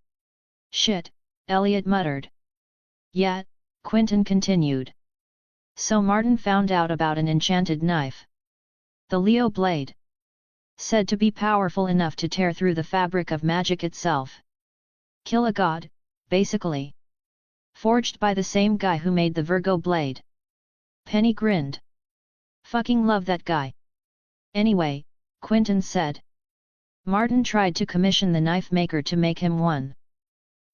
"Shit," Elliot muttered. "Yet," Quentin continued. "So Martin found out about an enchanted knife. The Leo blade. Said to be powerful enough to tear through the fabric of magic itself. Kill a god, basically. Forged by the same guy who made the Virgo blade." Penny grinned. "Fucking love that guy." "Anyway," Quentin said. "Martin tried to commission the knife maker to make him one.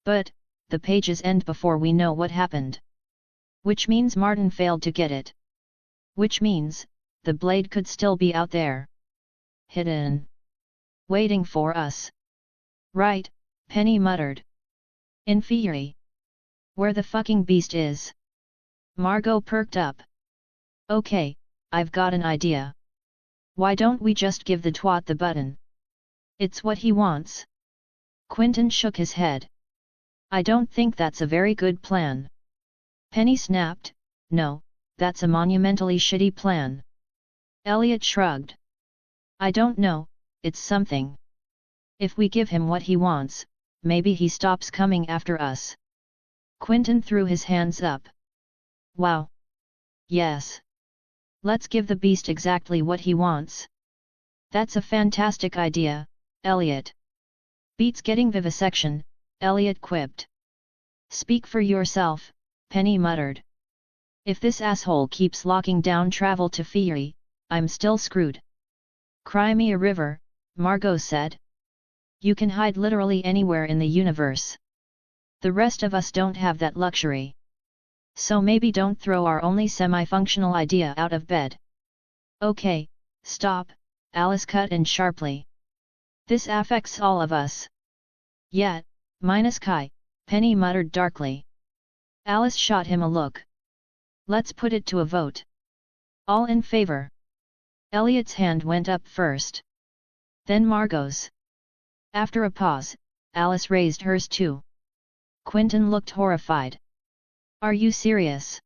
But, the pages end before we know what happened. Which means Martin failed to get it. Which means, the blade could still be out there. Hidden. Waiting for us." "Right," Penny muttered. "In Fiery. Where the fucking beast is." Margot perked up. "Okay, I've got an idea. Why don't we just give the twat the button? It's what he wants." Quentin shook his head. "I don't think that's a very good plan." Penny snapped, "No, that's a monumentally shitty plan." Elliot shrugged. "I don't know, it's something. If we give him what he wants, maybe he stops coming after us." Quentin threw his hands up. "Wow. Yes. Let's give the beast exactly what he wants." "That's a fantastic idea, Elliot." "Beats getting vivisection," Elliot quipped. "Speak for yourself," Penny muttered. "If this asshole keeps locking down travel to Fiery, I'm still screwed." "Cry me a river," Margot said. "You can hide literally anywhere in the universe. The rest of us don't have that luxury. So maybe don't throw our only semi-functional idea out of bed." "Okay, stop," Alice cut in sharply. "This affects all of us." "Yet, minus Kai," Penny muttered darkly. Alice shot him a look. "Let's put it to a vote. All in favor?" Elliot's hand went up first. Then Margot's. After a pause, Alice raised hers too. Quentin looked horrified. "Are you serious?"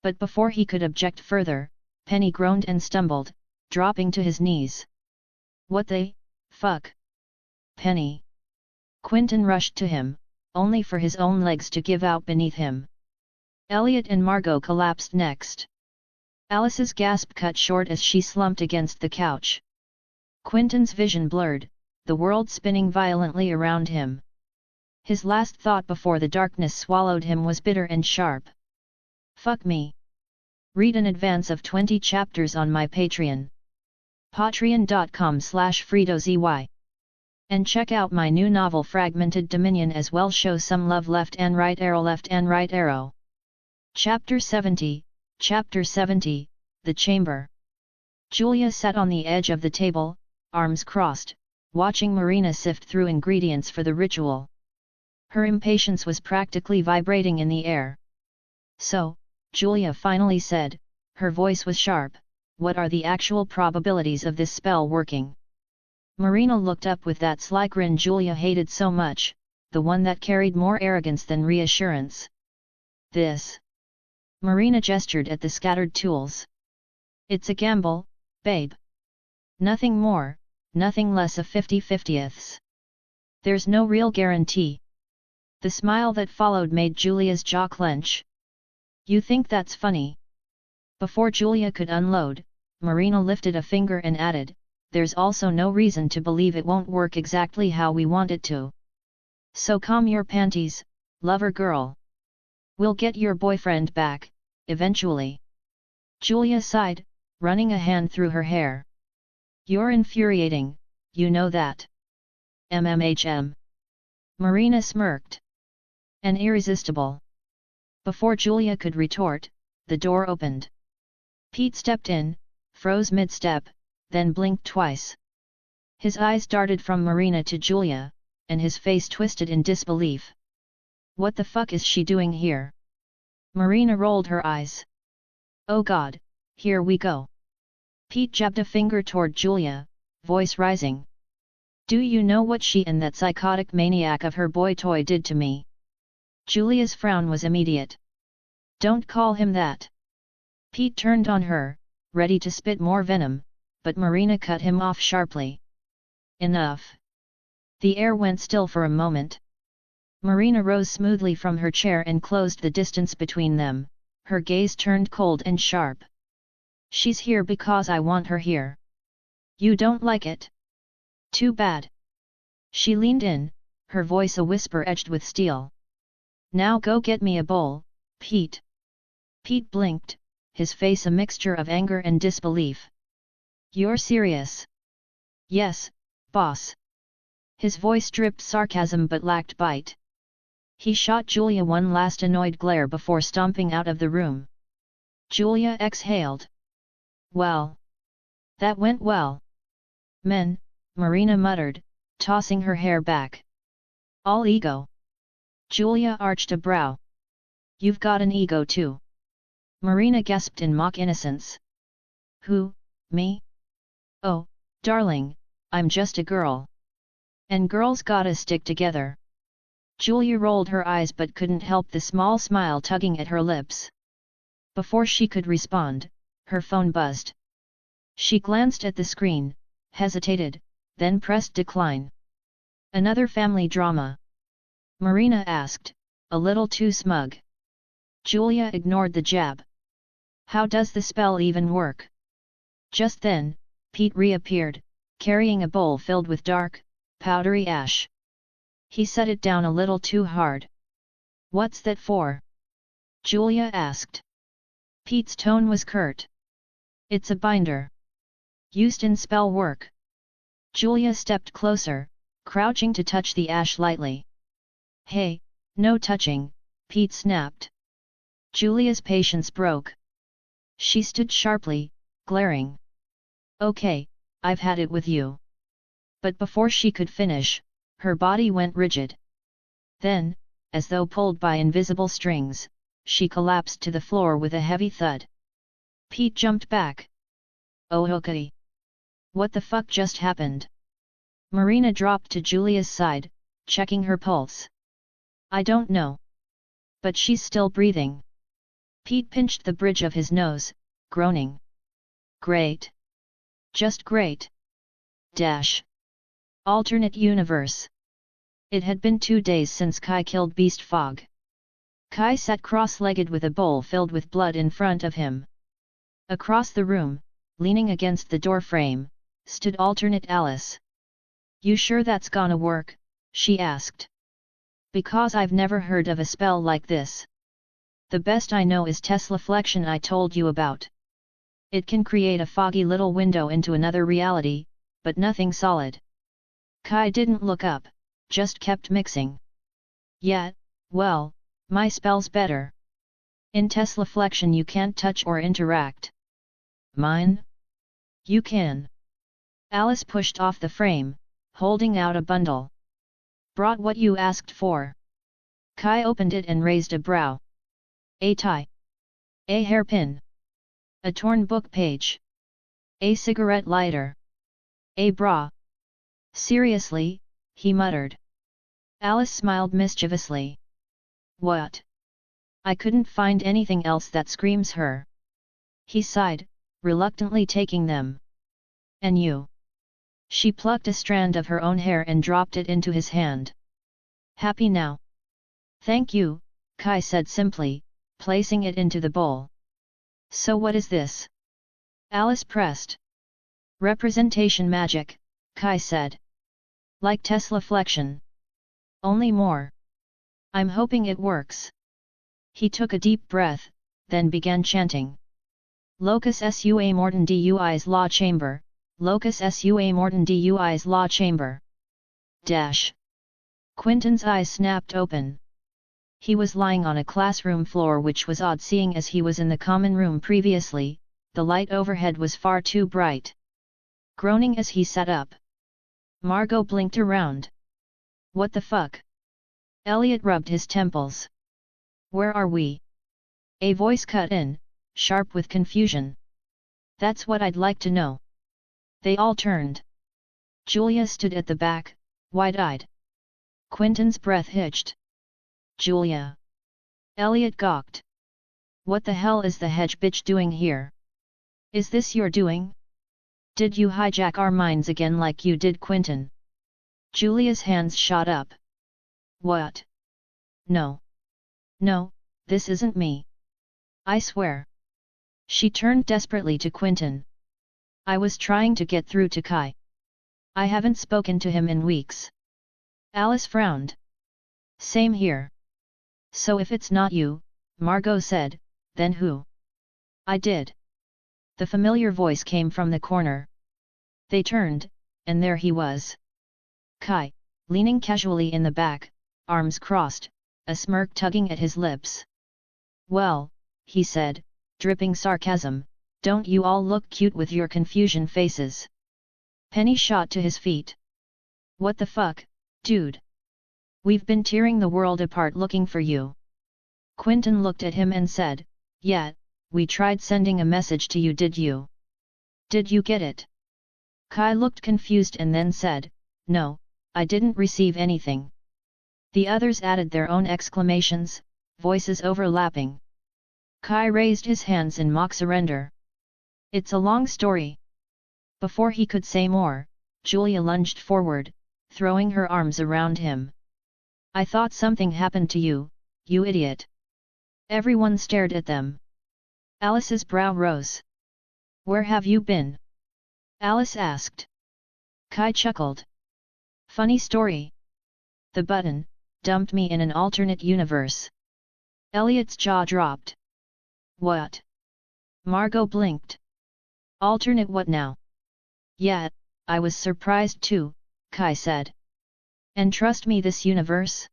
But before he could object further, Penny groaned and stumbled, dropping to his knees. "What the fuck? Penny!" Quentin rushed to him, only for his own legs to give out beneath him. Elliot and Margot collapsed next. Alice's gasp cut short as she slumped against the couch. Quentin's vision blurred, the world spinning violently around him. His last thought before the darkness swallowed him was bitter and sharp. "Fuck me." Read an advance of 20 chapters on my Patreon. patreon.com/FredoZY. And check out my new novel Fragmented Dominion as well. Show some love. Left and right arrow. Chapter 70, Chapter 70, The Chamber. Julia sat on the edge of the table, arms crossed, watching Marina sift through ingredients for the ritual. Her impatience was practically vibrating in the air. So, Julia finally said, her voice was sharp, what are the actual probabilities of this spell working? Marina looked up with that sly grin Julia hated so much, the one that carried more arrogance than reassurance. This. Marina gestured at the scattered tools. It's a gamble, babe. Nothing more, nothing less of 50/50ths. There's no real guarantee. The smile that followed made Julia's jaw clench. You think that's funny? Before Julia could unload, Marina lifted a finger and added, there's also no reason to believe it won't work exactly how we want it to. So calm your panties, lover girl. We'll get your boyfriend back, eventually. Julia sighed, running a hand through her hair. You're infuriating, you know that. MMHM. Marina smirked. And irresistible. Before Julia could retort, the door opened. Pete stepped in, froze mid-step, then blinked twice. His eyes darted from Marina to Julia, and his face twisted in disbelief. What the fuck is she doing here? Marina rolled her eyes. Oh God, here we go. Pete jabbed a finger toward Julia, voice rising. Do you know what she and that psychotic maniac of her boy toy did to me? Julia's frown was immediate. Don't call him that. Pete turned on her, ready to spit more venom, but Marina cut him off sharply. Enough. The air went still for a moment. Marina rose smoothly from her chair and closed the distance between them, her gaze turned cold and sharp. She's here because I want her here. You don't like it? Too bad. She leaned in, her voice a whisper edged with steel. Now go get me a bowl, Pete. Pete blinked, his face a mixture of anger and disbelief. You're serious? Yes, boss. His voice dripped sarcasm but lacked bite. He shot Julia one last annoyed glare before stomping out of the room. Julia exhaled. Well. That went well. Men, Marina muttered, tossing her hair back. All ego. Julia arched a brow. You've got an ego too. Marina gasped in mock innocence. Who, me? Oh, darling, I'm just a girl. And girls gotta stick together. Julia rolled her eyes but couldn't help the small smile tugging at her lips. Before she could respond, her phone buzzed. She glanced at the screen, hesitated, then pressed decline. Another family drama? Marina asked, a little too smug. Julia ignored the jab. How does the spell even work? Just then, Pete reappeared, carrying a bowl filled with dark, powdery ash. He set it down a little too hard. What's that for? Julia asked. Pete's tone was curt. It's a binder. Used in spell work. Julia stepped closer, crouching to touch the ash lightly. Hey, no touching, Pete snapped. Julia's patience broke. She stood sharply, glaring. Okay, I've had it with you. But before she could finish, her body went rigid. Then, as though pulled by invisible strings, she collapsed to the floor with a heavy thud. Pete jumped back. Oh okay. What the fuck just happened? Marina dropped to Julia's side, checking her pulse. I don't know. But she's still breathing. Pete pinched the bridge of his nose, groaning. Great. Just great. Dash. Alternate universe. It had been 2 days since Kai killed Beast Fog. Kai sat cross-legged with a bowl filled with blood in front of him. Across the room, leaning against the door frame, stood alternate Alice. You sure that's gonna work? She asked. Because I've never heard of a spell like this. The best I know is Teslaflexion I told you about. It can create a foggy little window into another reality, but nothing solid. Kai didn't look up, just kept mixing. Yeah, well, my spell's better. In Teslaflexion you can't touch or interact. Mine? You can. Alice pushed off the frame, holding out a bundle. Brought what you asked for. Kai opened it and raised a brow. A tie. A hairpin. A torn book page. A cigarette lighter. A bra. Seriously, he muttered. Alice smiled mischievously. What? I couldn't find anything else that screams her. He sighed, reluctantly taking them. And you? She plucked a strand of her own hair and dropped it into his hand. Happy now? Thank you, Kai said simply, placing it into the bowl. So what is this? Alice pressed. Representation magic, Kai said. Like Teslaflexion. Only more. I'm hoping it works. He took a deep breath, then began chanting. Locus sua mortem duis law chamber, locus sua mortem duis law chamber. Dash. Quentin's eyes snapped open. He was lying on a classroom floor, which was odd seeing as he was in the common room previously. The light overhead was far too bright. Groaning as he sat up, Margot blinked around. What the fuck? Elliot rubbed his temples. Where are we? A voice cut in, sharp with confusion. That's what I'd like to know. They all turned. Julia stood at the back, wide-eyed. Quentin's breath hitched. Julia. Elliot gawked. What the hell is the hedge bitch doing here? Is this your doing? Did you hijack our minds again like you did Quentin? Julia's hands shot up. What? No. No, this isn't me. I swear. She turned desperately to Quentin. I was trying to get through to Kai. I haven't spoken to him in weeks. Alice frowned. Same here. So if it's not you, Margot said, then who? I did. The familiar voice came from the corner. They turned, and there he was. Kai, leaning casually in the back, arms crossed, a smirk tugging at his lips. Well, he said, dripping sarcasm, don't you all look cute with your confusion faces? Penny shot to his feet. What the fuck, dude? We've been tearing the world apart looking for you. Quentin looked at him and said, yeah, we tried sending a message to you, did you? Did you get it? Kai looked confused and then said, no, I didn't receive anything. The others added their own exclamations, voices overlapping. Kai raised his hands in mock surrender. It's a long story. Before he could say more, Julia lunged forward, throwing her arms around him. I thought something happened to you, you idiot. Everyone stared at them. Alice's brow rose. Where have you been? Alice asked. Kai chuckled. Funny story. The button dumped me in an alternate universe. Elliot's jaw dropped. What? Margot blinked. Alternate what now? Yeah, I was surprised too, Kai said. And trust me, this universe?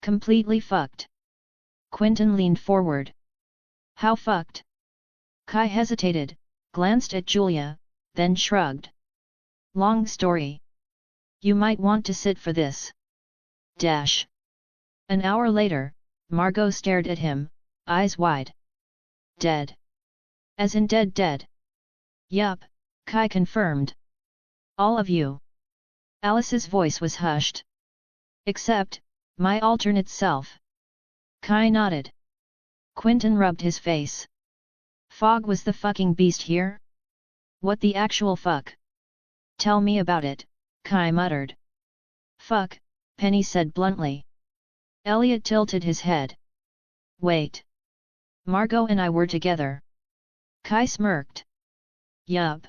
Completely fucked. Quentin leaned forward. How fucked? Kai hesitated, glanced at Julia, then shrugged. Long story. You might want to sit for this. Dash. An hour later, Margot stared at him, eyes wide. Dead. As in dead. Yup, Kai confirmed. All of you. Alice's voice was hushed. Except, my alternate self. Kai nodded. Quentin rubbed his face. Fog was the fucking beast here? What the actual fuck? Tell me about it, Kai muttered. Fuck, Penny said bluntly. Elliot tilted his head. Wait. Margot and I were together. Kai smirked. Yup.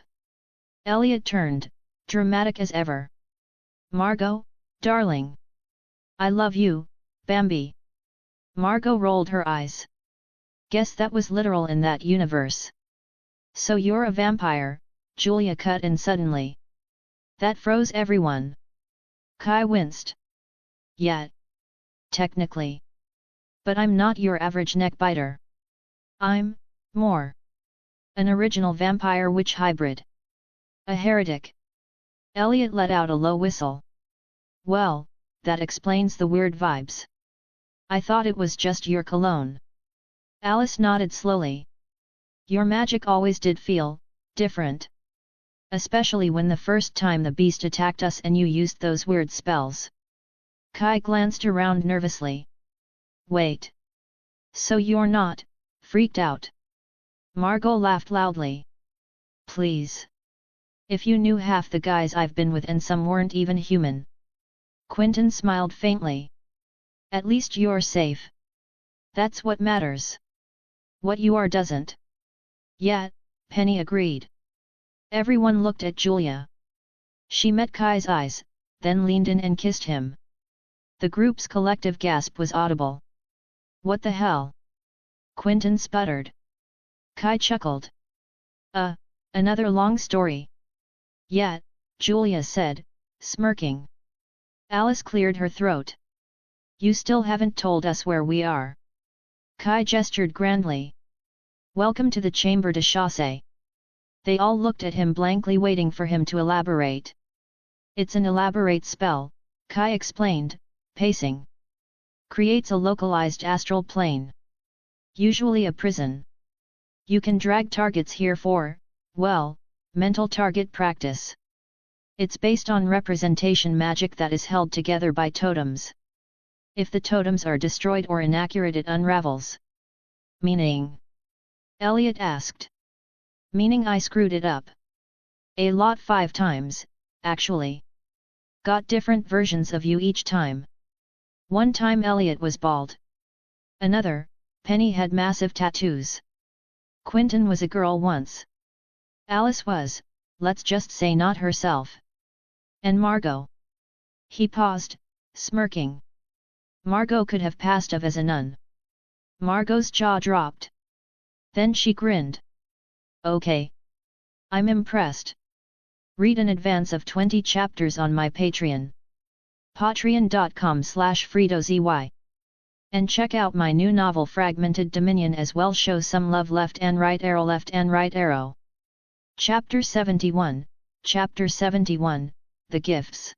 Elliot turned, dramatic as ever. Margot, darling. I love you, Bambi. Margot rolled her eyes. Guess that was literal in that universe. So you're a vampire, Julia cut in suddenly. That froze everyone. Kai winced. Yeah. Technically. But I'm not your average neckbiter. I'm more an original vampire witch hybrid. A heretic. Elliot let out a low whistle. Well, that explains the weird vibes. I thought it was just your cologne. Alice nodded slowly. Your magic always did feel different. Especially when the first time the beast attacked us and you used those weird spells. Kai glanced around nervously. Wait. So you're not freaked out? Margot laughed loudly. Please. If you knew half the guys I've been with and some weren't even human. Quentin smiled faintly. At least you're safe. That's what matters. What you are doesn't. Yet, Penny agreed. Everyone looked at Julia. She met Kai's eyes, then leaned in and kissed him. The group's collective gasp was audible. What the hell? Quentin sputtered. Kai chuckled. Another long story. Yet, Julia said, smirking. Alice cleared her throat. You still haven't told us where we are. Kai gestured grandly. Welcome to the Chamber de Chasse. They all looked at him blankly waiting for him to elaborate. It's an elaborate spell, Kai explained, pacing. Creates a localized astral plane. Usually a prison. You can drag targets here for, well, mental target practice. It's based on representation magic that is held together by totems. If the totems are destroyed or inaccurate, it unravels. Meaning? Elliot asked. Meaning I screwed it up. A lot 5 times, actually. Got different versions of you each time. One time Elliot was bald. Another, Penny had massive tattoos. Quentin was a girl once. Alice was, let's just say, not herself. And Margot. He paused, smirking. Margot could have passed off as a nun. Margot's jaw dropped. Then she grinned. Okay. I'm impressed. Read an advance of 20 chapters on my Patreon. patreon.com/FredoZY. And check out my new novel Fragmented Dominion as well. Show some love. Left and right arrow. Chapter 71, Chapter 71, The Gifts.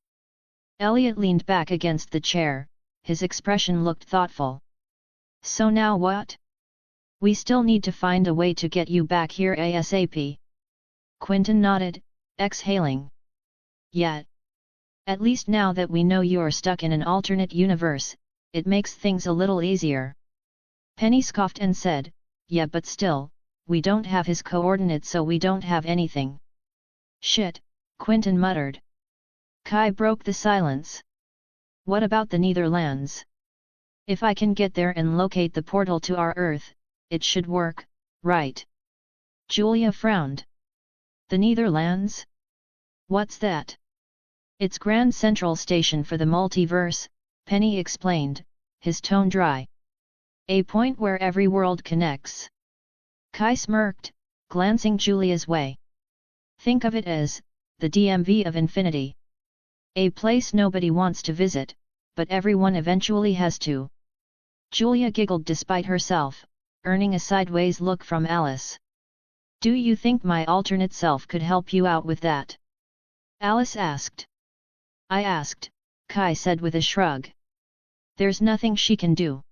Elliot leaned back against the chair, his expression looked thoughtful. So now what? We still need to find a way to get you back here ASAP. Quentin nodded, exhaling. Yet. At least now that we know you're stuck in an alternate universe, it makes things a little easier. Penny scoffed and said, yeah, but still, we don't have his coordinates, so we don't have anything. Shit, Quentin muttered. Kai broke the silence. What about the Netherlands? If I can get there and locate the portal to our Earth, it should work, right? Julia frowned. The Netherlands? What's that? It's Grand Central Station for the multiverse, Penny explained, his tone dry. A point where every world connects. Kai smirked, glancing Julia's way. Think of it as, the DMV of infinity. A place nobody wants to visit, but everyone eventually has to. Julia giggled despite herself, earning a sideways look from Alice. Do you think my alternate self could help you out with that? Alice asked. I asked, Kai said with a shrug. There's nothing she can do.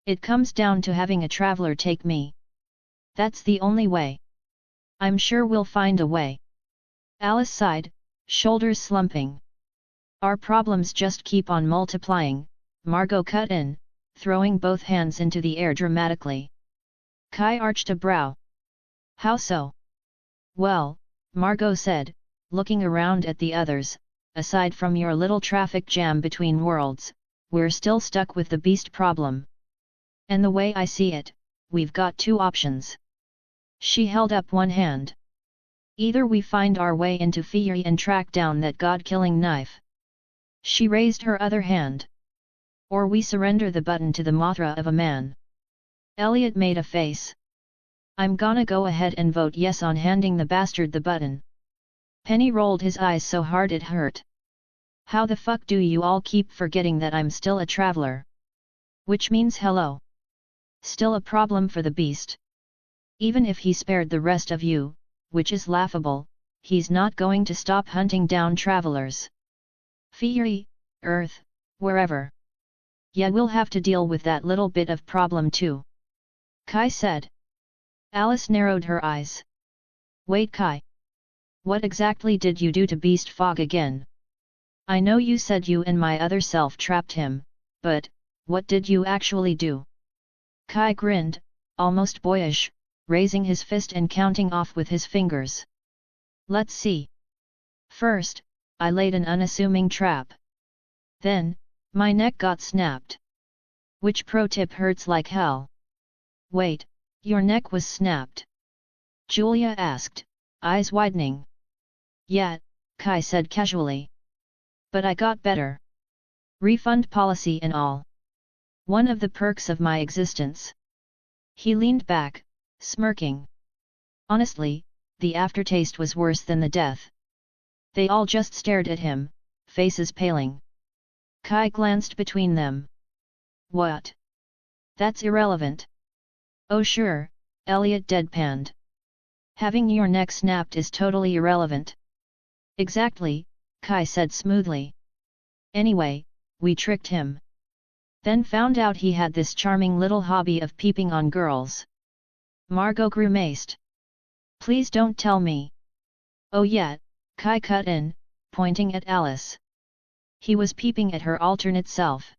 It comes down to having a traveler take me. That's the only way. I'm sure we'll find a way. Alice sighed, shoulders slumping. Our problems just keep on multiplying, Margot cut in, throwing both hands into the air dramatically. Kai arched a brow. How so? Well, Margot said, looking around at the others, aside from your little traffic jam between worlds, we're still stuck with the beast problem. And the way I see it, we've got 2 options. She held up one hand. Either we find our way into Fiyuri and track down that god-killing knife. She raised her other hand. Or we surrender the button to the Mothra of a man. Elliot made a face. I'm gonna go ahead and vote yes on handing the bastard the button. Penny rolled his eyes so hard it hurt. How the fuck do you all keep forgetting that I'm still a traveler? Which means hello. Still a problem for the beast. Even if he spared the rest of you, which is laughable, he's not going to stop hunting down travelers. Fairy, Earth, wherever. Yeah, we'll have to deal with that little bit of problem too. Kai said. Alice narrowed her eyes. Wait, Kai. What exactly did you do to Beast Fog again? I know you said you and my other self trapped him, but, what did you actually do? Kai grinned, almost boyish, raising his fist and counting off with his fingers. Let's see. First, I laid an unassuming trap. Then, my neck got snapped. Which pro tip hurts like hell? Wait, your neck was snapped? Julia asked, eyes widening. Yeah, Kai said casually. But I got better. Refund policy and all. One of the perks of my existence. He leaned back, smirking. Honestly, the aftertaste was worse than the death. They all just stared at him, faces paling. Kai glanced between them. What? That's irrelevant. Oh sure, Elliot deadpanned. Having your neck snapped is totally irrelevant. Exactly, Kai said smoothly. Anyway, we tricked him. Then found out he had this charming little hobby of peeping on girls. Margot grimaced. Please don't tell me. Oh yeah, Kai cut in, pointing at Alice. He was peeping at her alternate self.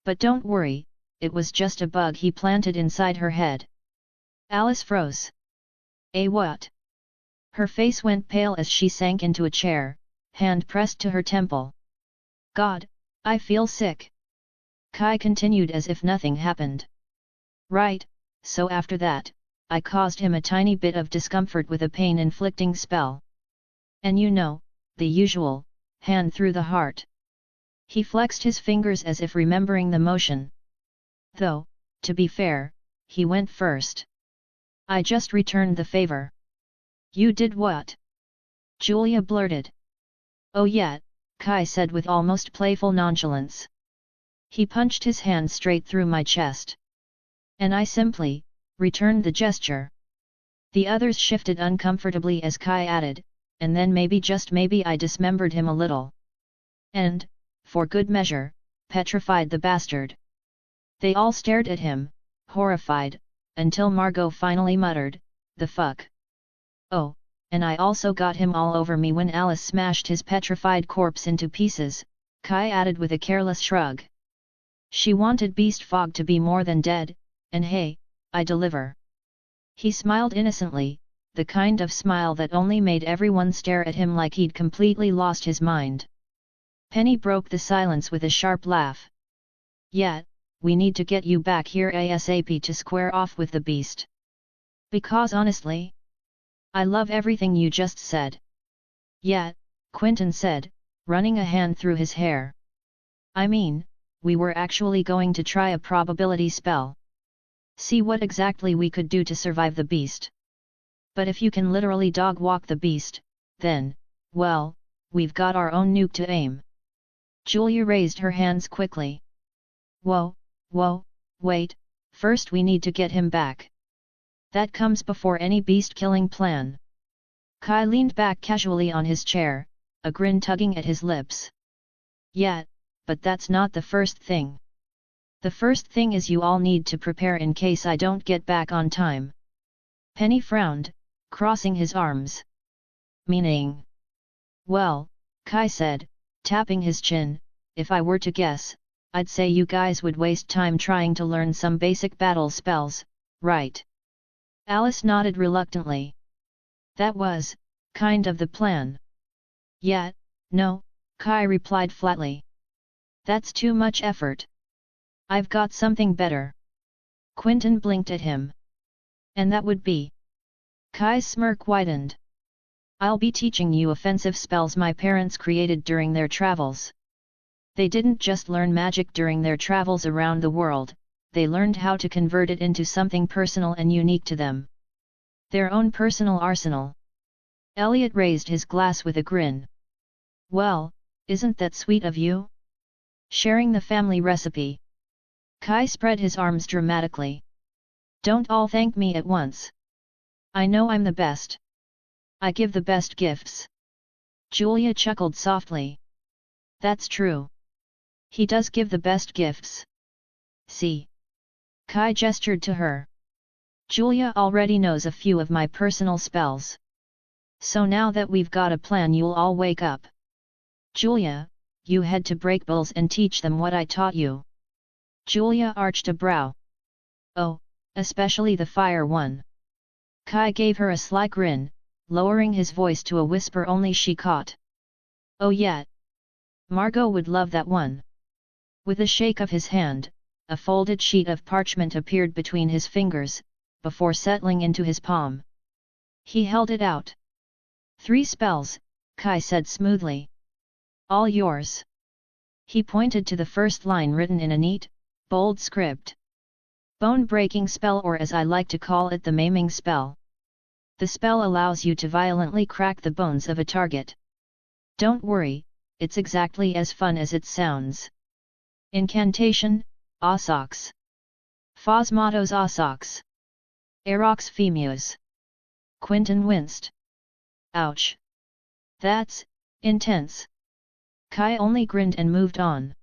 But don't worry, it was just a bug he planted inside her head. Alice froze. What? Her face went pale as she sank into a chair, hand pressed to her temple. God, I feel sick. Kai continued as if nothing happened. Right, so after that, I caused him a tiny bit of discomfort with a pain-inflicting spell. And you know, the usual, hand through the heart. He flexed his fingers as if remembering the motion. Though, to be fair, he went first. I just returned the favor. You did what? Julia blurted. Oh yeah, Kai said with almost playful nonchalance. He punched his hand straight through my chest. And I simply, returned the gesture. The others shifted uncomfortably as Kai added, and then maybe just maybe I dismembered him a little. And, for good measure, petrified the bastard. They all stared at him, horrified, until Margot finally muttered, the fuck. Oh, and I also got him all over me when Alice smashed his petrified corpse into pieces, Kai added with a careless shrug. She wanted Beast Fog to be more than dead, and hey, I deliver. He smiled innocently, the kind of smile that only made everyone stare at him like he'd completely lost his mind. Penny broke the silence with a sharp laugh. Yeah, we need to get you back here ASAP to square off with the beast. Because honestly, I love everything you just said. Yeah, Quentin said, running a hand through his hair. I mean, we were actually going to try a probability spell. See what exactly we could do to survive the beast. But if you can literally dog walk the beast, then, well, we've got our own nuke to aim. Julia raised her hands quickly. Whoa, wait, first we need to get him back. That comes before any beast-killing plan. Kai leaned back casually on his chair, a grin tugging at his lips. Yeah, but that's not the first thing. The first thing is you all need to prepare in case I don't get back on time. Penny frowned, crossing his arms. Meaning? Well, Kai said, tapping his chin, if I were to guess, I'd say you guys would waste time trying to learn some basic battle spells, right? Alice nodded reluctantly. That was, kind of the plan. Yeah, no, Kai replied flatly. That's too much effort. I've got something better. Quentin blinked at him. And that would be? Kai's smirk widened. I'll be teaching you offensive spells my parents created during their travels. They didn't just learn magic during their travels around the world, they learned how to convert it into something personal and unique to them. Their own personal arsenal. Elliot raised his glass with a grin. Well, isn't that sweet of you? Sharing the family recipe. Kai spread his arms dramatically. Don't all thank me at once. I know I'm the best. I give the best gifts. Julia chuckled softly. That's true. He does give the best gifts. See. Kai gestured to her. Julia already knows a few of my personal spells. So now that we've got a plan, you'll all wake up. Julia, you head to break bulls and teach them what I taught you. Julia arched a brow. Oh, especially the fire one. Kai gave her a sly grin, lowering his voice to a whisper only she caught. Oh yeah. Margot would love that one. With a shake of his hand, a folded sheet of parchment appeared between his fingers, before settling into his palm. He held it out. 3 spells, Kai said smoothly. All yours. He pointed to the first line written in a neat, bold script. Bone-breaking spell, or as I like to call it, the maiming spell. The spell allows you to violently crack the bones of a target. Don't worry, it's exactly as fun as it sounds. Incantation, Osox. Phosmatos Osox. Erox Femus. Quentin winced. Ouch. That's intense. Kai only grinned and moved on.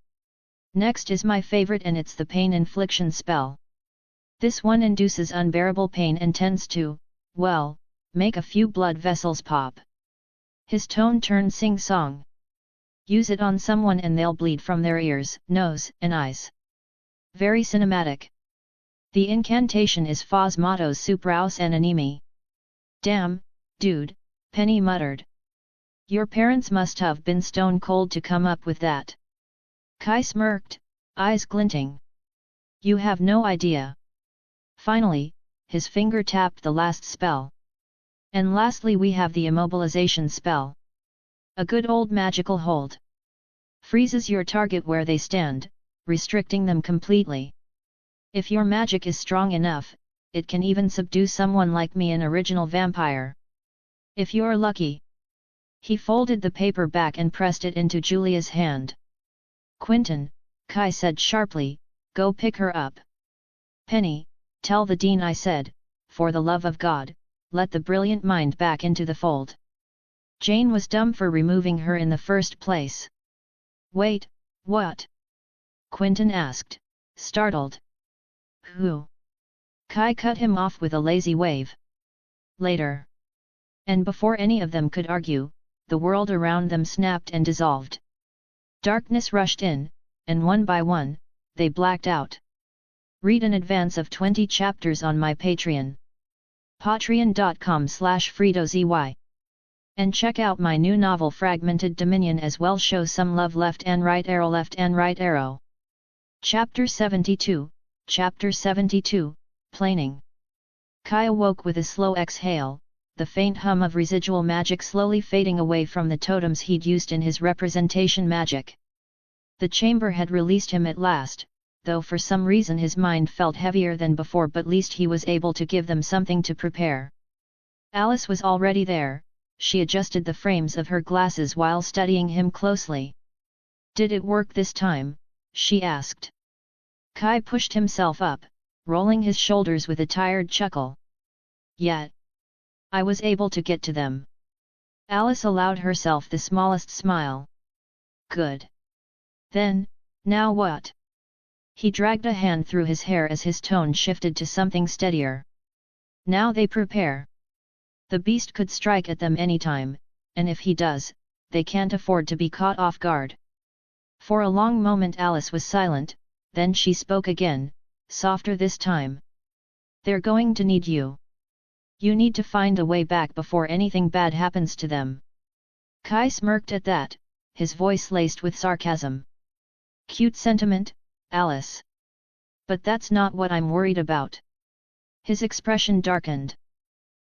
Next is my favorite, and it's the pain infliction spell. This one induces unbearable pain and tends to, well, make a few blood vessels pop. His tone turned sing-song. Use it on someone and they'll bleed from their ears, nose, and eyes. Very cinematic. The incantation is Phosmatos Supraus Anonimi. Damn, dude, Penny muttered. Your parents must have been stone cold to come up with that. Kai smirked, eyes glinting. You have no idea. Finally, his finger tapped the last spell. And lastly we have the immobilization spell. A good old magical hold. Freezes your target where they stand, restricting them completely. If your magic is strong enough, it can even subdue someone like me, an original vampire. If you're lucky. He folded the paper back and pressed it into Julia's hand. Quentin, Kai said sharply, go pick her up. Penny, tell the dean I said, for the love of God, let the brilliant mind back into the fold. Jane was dumb for removing her in the first place. Wait, what? Quentin asked, startled. Who? Kai cut him off with a lazy wave. Later. And before any of them could argue, the world around them snapped and dissolved. Darkness rushed in, and one by one, they blacked out. Read an advance of 20 chapters on my Patreon. patreon.com/FredoZY. And check out my new novel Fragmented Dominion as well. Show some love. Left and right arrow. Chapter 72, Chapter 72, Planing. Kai awoke with a slow exhale, the faint hum of residual magic slowly fading away from the totems he'd used in his representation magic. The chamber had released him at last, though for some reason his mind felt heavier than before, but at least he was able to give them something to prepare. Alice was already there. She adjusted the frames of her glasses while studying him closely. Did it work this time? She asked. Kai pushed himself up, rolling his shoulders with a tired chuckle. Yet. I was able to get to them. Alice allowed herself the smallest smile. Good. Then, now what? He dragged a hand through his hair as his tone shifted to something steadier. Now they prepare. The beast could strike at them anytime, and if he does, they can't afford to be caught off guard. For a long moment Alice was silent, then she spoke again, softer this time. They're going to need you. You need to find a way back before anything bad happens to them. Kai smirked at that, his voice laced with sarcasm. Cute sentiment, Alice. But that's not what I'm worried about. His expression darkened.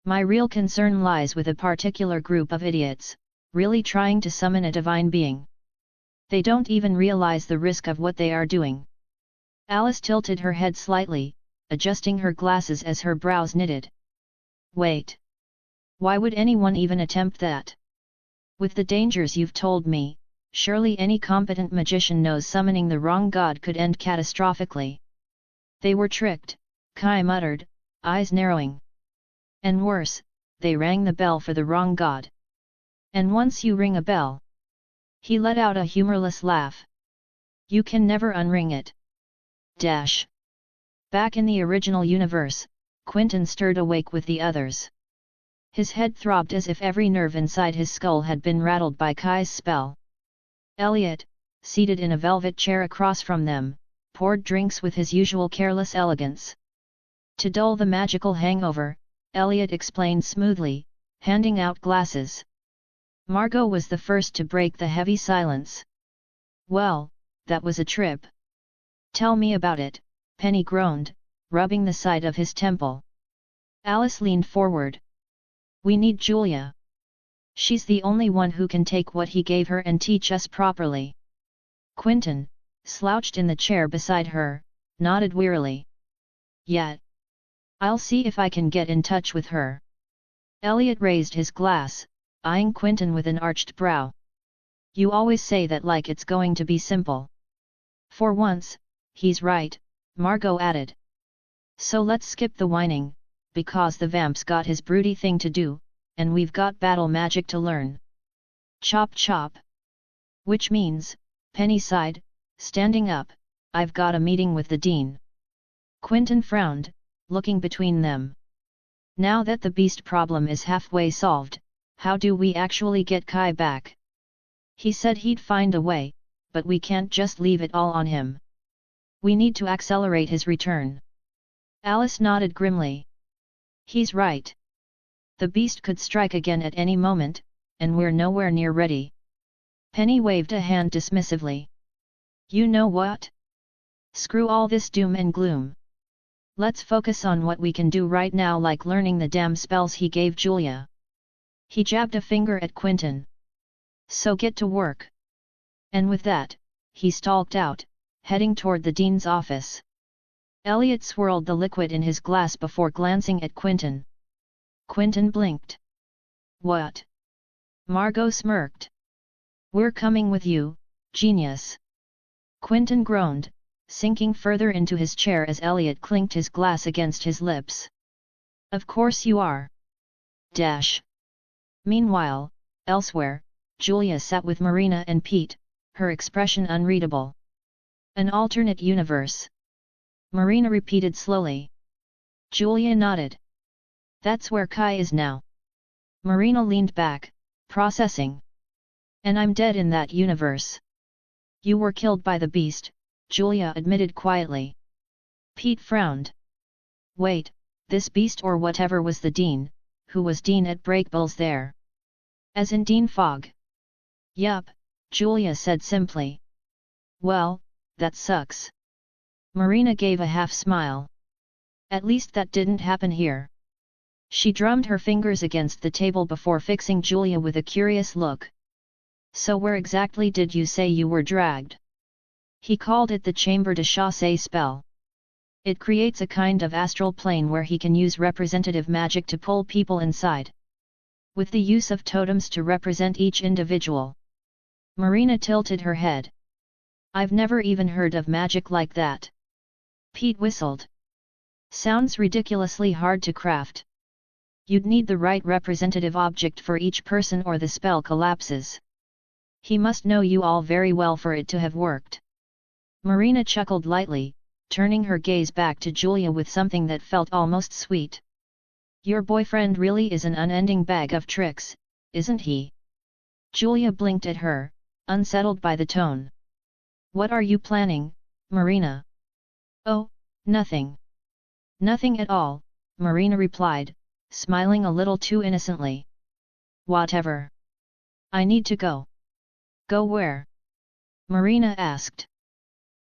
My real concern lies with a particular group of idiots, really trying to summon a divine being. They don't even realize the risk of what they are doing. Alice tilted her head slightly, adjusting her glasses as her brows knitted. Wait. Why would anyone even attempt that? With the dangers you've told me, surely any competent magician knows summoning the wrong god could end catastrophically. They were tricked, Kai muttered, eyes narrowing. And worse, they rang the bell for the wrong god. And once you ring a bell. He let out a humorless laugh. You can never unring it. Dash. Back in the original universe, Quentin stirred awake with the others. His head throbbed as if every nerve inside his skull had been rattled by Kai's spell. Elliot, seated in a velvet chair across from them, poured drinks with his usual careless elegance. To dull the magical hangover, Elliot explained smoothly, handing out glasses. Margot was the first to break the heavy silence. Well, that was a trip. Tell me about it, Penny groaned, rubbing the side of his temple. Alice leaned forward. We need Julia. She's the only one who can take what he gave her and teach us properly. Quentin, slouched in the chair beside her, nodded wearily. Yeah. I'll see if I can get in touch with her. Elliot raised his glass, eyeing Quentin with an arched brow. You always say that like it's going to be simple. For once, he's right, Margot added. So let's skip the whining, because the vamp's got his broody thing to do, and we've got battle magic to learn. Chop chop. Which means, Penny sighed, standing up, I've got a meeting with the dean. Quentin frowned, looking between them. Now that the beast problem is halfway solved, how do we actually get Kai back? He said he'd find a way, but we can't just leave it all on him. We need to accelerate his return. Alice nodded grimly. He's right. The beast could strike again at any moment, and we're nowhere near ready. Penny waved a hand dismissively. You know what? Screw all this doom and gloom. Let's focus on what we can do right now, like learning the damn spells he gave Julia. He jabbed a finger at Quentin. So get to work. And with that, he stalked out, heading toward the dean's office. Elliot swirled the liquid in his glass before glancing at Quentin. Quentin blinked. What? Margot smirked. We're coming with you, genius. Quentin groaned, sinking further into his chair as Elliot clinked his glass against his lips. Of course you are. Dash. Meanwhile, elsewhere, Julia sat with Marina and Pete, her expression unreadable. An alternate universe. Marina repeated slowly. Julia nodded. That's where Kai is now. Marina leaned back, processing. And I'm dead in that universe. You were killed by the beast, Julia admitted quietly. Pete frowned. Wait, this beast or whatever was the dean, who was dean at Breakbulls there? As in Dean Fogg? Yup, Julia said simply. Well, that sucks. Marina gave a half smile. At least that didn't happen here. She drummed her fingers against the table before fixing Julia with a curious look. So where exactly did you say you were dragged? He called it the chambre de chasse spell. It creates a kind of astral plane where he can use representative magic to pull people inside. With the use of totems to represent each individual. Marina tilted her head. I've never even heard of magic like that. Pete whistled. Sounds ridiculously hard to craft. You'd need the right representative object for each person or the spell collapses. He must know you all very well for it to have worked. Marina chuckled lightly, turning her gaze back to Julia with something that felt almost sweet. Your boyfriend really is an unending bag of tricks, isn't he? Julia blinked at her, unsettled by the tone. What are you planning, Marina? Oh, nothing. Nothing at all, Marina replied, smiling a little too innocently. Whatever. I need to go. Go where? Marina asked.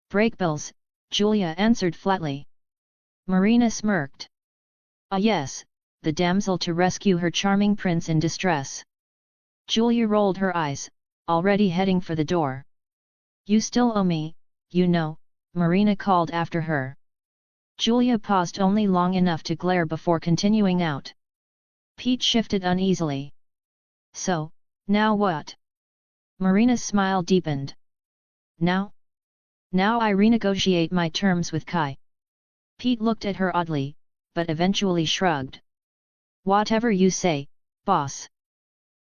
Breakbills, Julia answered flatly. Marina smirked. Ah yes, the damsel to rescue her charming prince in distress. Julia rolled her eyes, already heading for the door. You still owe me, you know, Marina called after her. Julia paused only long enough to glare before continuing out. Pete shifted uneasily. So, now what? Marina's smile deepened. Now? Now I renegotiate my terms with Kai. Pete looked at her oddly, but eventually shrugged. Whatever you say, boss.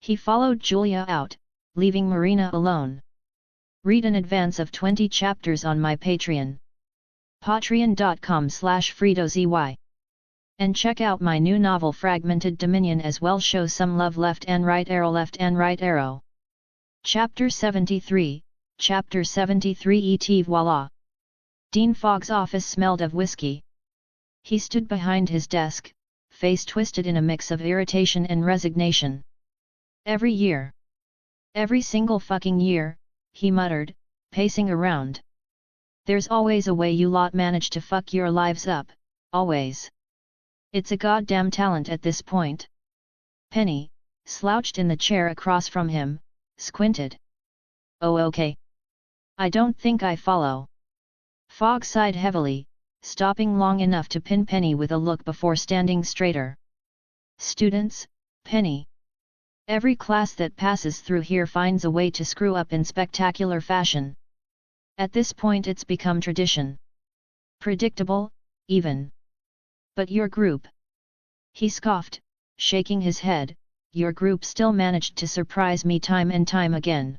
He followed Julia out, leaving Marina alone. Read in advance of 20 chapters on my Patreon. patreon.com/FredoZY. And check out my new novel Fragmented Dominion as well. Show some love. Left and right arrow. Chapter 73, Chapter 73 Et voila! Dean Fogg's office smelled of whiskey. He stood behind his desk, face twisted in a mix of irritation and resignation. Every year. Every single fucking year, he muttered, pacing around. There's always a way you lot manage to fuck your lives up, always. It's a goddamn talent at this point. Penny, slouched in the chair across from him, squinted. Oh okay. I don't think I follow. Fogg sighed heavily, stopping long enough to pin Penny with a look before standing straighter. Students, Penny. Every class that passes through here finds a way to screw up in spectacular fashion. At this point it's become tradition. Predictable, even. But your group. He scoffed, shaking his head, your group still managed to surprise me time and time again.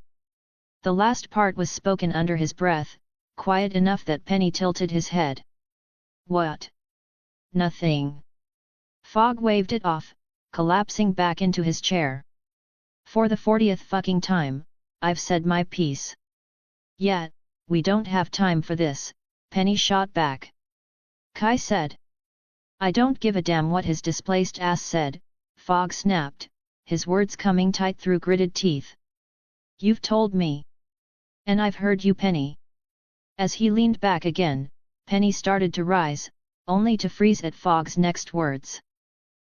The last part was spoken under his breath, quiet enough that Penny tilted his head. What? Nothing. Fogg waved it off, collapsing back into his chair. For the 40th fucking time, I've said my piece. Yet, we don't have time for this, Penny shot back. Kai said. I don't give a damn what his displaced ass said, Fogg snapped, his words coming tight through gritted teeth. You've told me. And I've heard you, Penny. As he leaned back again, Penny started to rise, only to freeze at Fogg's next words.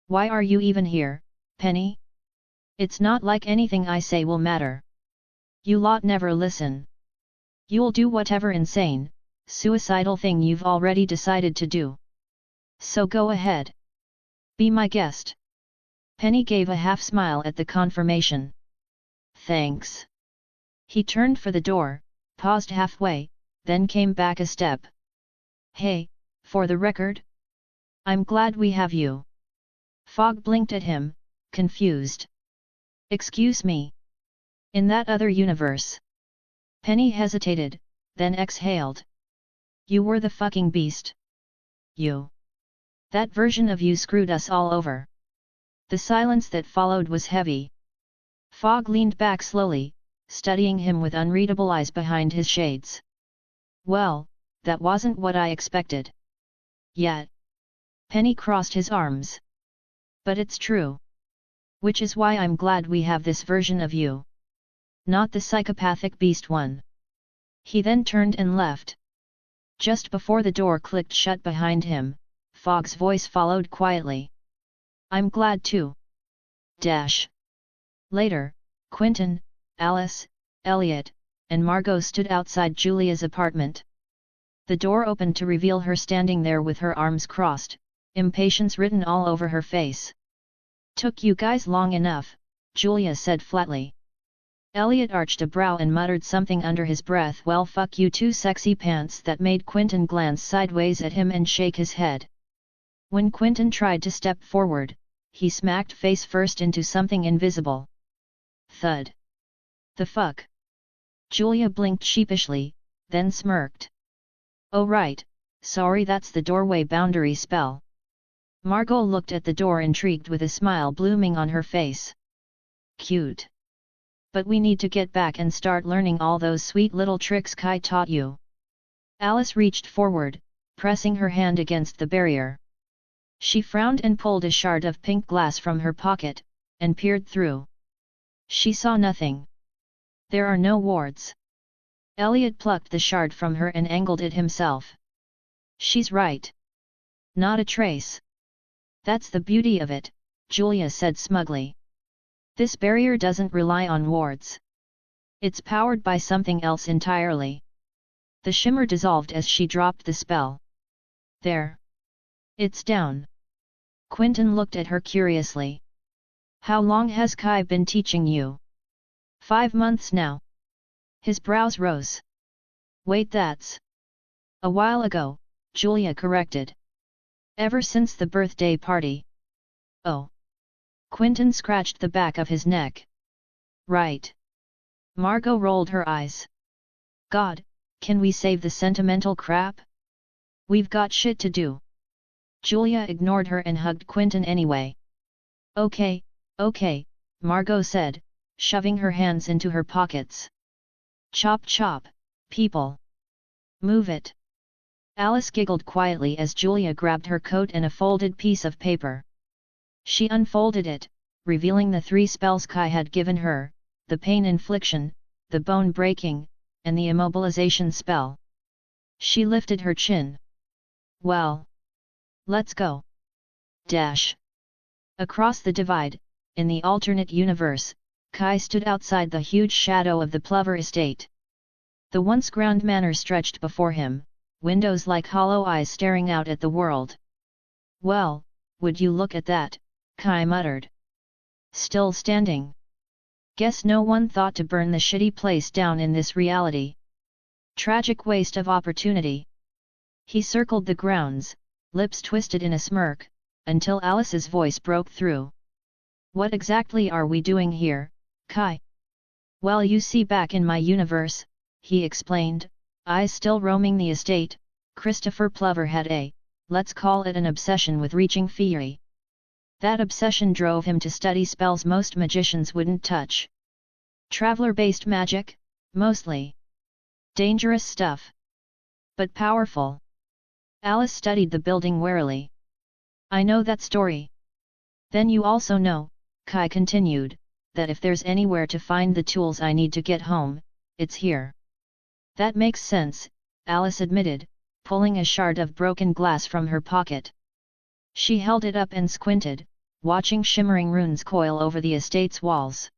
Why are you even here, Penny? It's not like anything I say will matter. You lot never listen. You'll do whatever insane, suicidal thing you've already decided to do. So go ahead. Be my guest. Penny gave a half smile at the confirmation. Thanks. He turned for the door, paused halfway, then came back a step. Hey, for the record? I'm glad we have you. Fogg blinked at him, confused. Excuse me. In that other universe. Penny hesitated, then exhaled. You were the fucking beast. You. That version of you screwed us all over. The silence that followed was heavy. Fogg leaned back slowly, studying him with unreadable eyes behind his shades. Well, that wasn't what I expected. Yet. Penny crossed his arms. But it's true. Which is why I'm glad we have this version of you. Not the psychopathic beast one. He then turned and left. Just before the door clicked shut behind him, Fogg's voice followed quietly. I'm glad too. Dash. Later, Quentin, Alice, Elliot, and Margot stood outside Julia's apartment. The door opened to reveal her standing there with her arms crossed, impatience written all over her face. Took you guys long enough, Julia said flatly. Elliot arched a brow and muttered something under his breath. Well, fuck you two sexy pants, that made Quentin glance sideways at him and shake his head. When Quentin tried to step forward, he smacked face first into something invisible. Thud. The fuck? Julia blinked sheepishly, then smirked. Oh right, sorry, that's the doorway boundary spell. Margot looked at the door intrigued with a smile blooming on her face. Cute. But we need to get back and start learning all those sweet little tricks Kai taught you. Alice reached forward, pressing her hand against the barrier. She frowned and pulled a shard of pink glass from her pocket, and peered through. She saw nothing. There are no wards. Elliot plucked the shard from her and angled it himself. She's right. Not a trace. That's the beauty of it, Julia said smugly. This barrier doesn't rely on wards. It's powered by something else entirely. The shimmer dissolved as she dropped the spell. There. It's down. Quentin looked at her curiously. How long has Kai been teaching you? 5 months now. His brows rose. Wait, that's a while ago, Julia corrected. Ever since the birthday party. Oh. Quentin scratched the back of his neck. Right. Margot rolled her eyes. God, can we save the sentimental crap? We've got shit to do. Julia ignored her and hugged Quentin anyway. Okay, Margot said, shoving her hands into her pockets. Chop chop, people. Move it. Alice giggled quietly as Julia grabbed her coat and a folded piece of paper. She unfolded it, revealing the 3 spells Kai had given her, the pain infliction, the bone breaking, and the immobilization spell. She lifted her chin. Well. Let's go. Dash. Across the divide, in the alternate universe, Kai stood outside the huge shadow of the Plover estate. The once grand manor stretched before him, windows like hollow eyes staring out at the world. Well, would you look at that, Kai muttered. Still standing. Guess no one thought to burn the shitty place down in this reality. Tragic waste of opportunity. He circled the grounds, lips twisted in a smirk, until Alice's voice broke through. What exactly are we doing here, Kai? Well, you see, back in my universe, he explained, eyes still roaming the estate, Christopher Plover had let's call it an obsession with reaching Fairy. That obsession drove him to study spells most magicians wouldn't touch. Traveler-based magic, mostly. Dangerous stuff. But powerful. Alice studied the building warily. I know that story. Then you also know, Kai continued, that if there's anywhere to find the tools I need to get home, it's here. That makes sense, Alice admitted, pulling a shard of broken glass from her pocket. She held it up and squinted, watching shimmering runes coil over the estate's walls.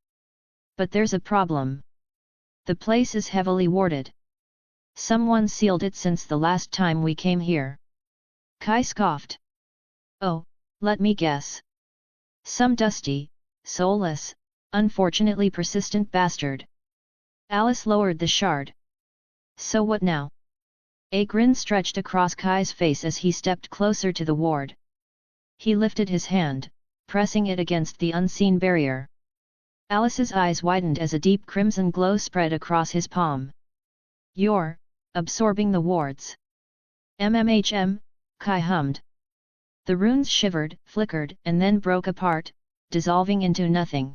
But there's a problem. The place is heavily warded. Someone sealed it since the last time we came here. Kai scoffed. Oh, let me guess. Some dusty, soulless, unfortunately persistent bastard. Alice lowered the shard. So what now? A grin stretched across Kai's face as he stepped closer to the ward. He lifted his hand, pressing it against the unseen barrier. Alice's eyes widened as a deep crimson glow spread across his palm. You're absorbing the wards. MMHM, Kai hummed. The runes shivered, flickered, and then broke apart, dissolving into nothing.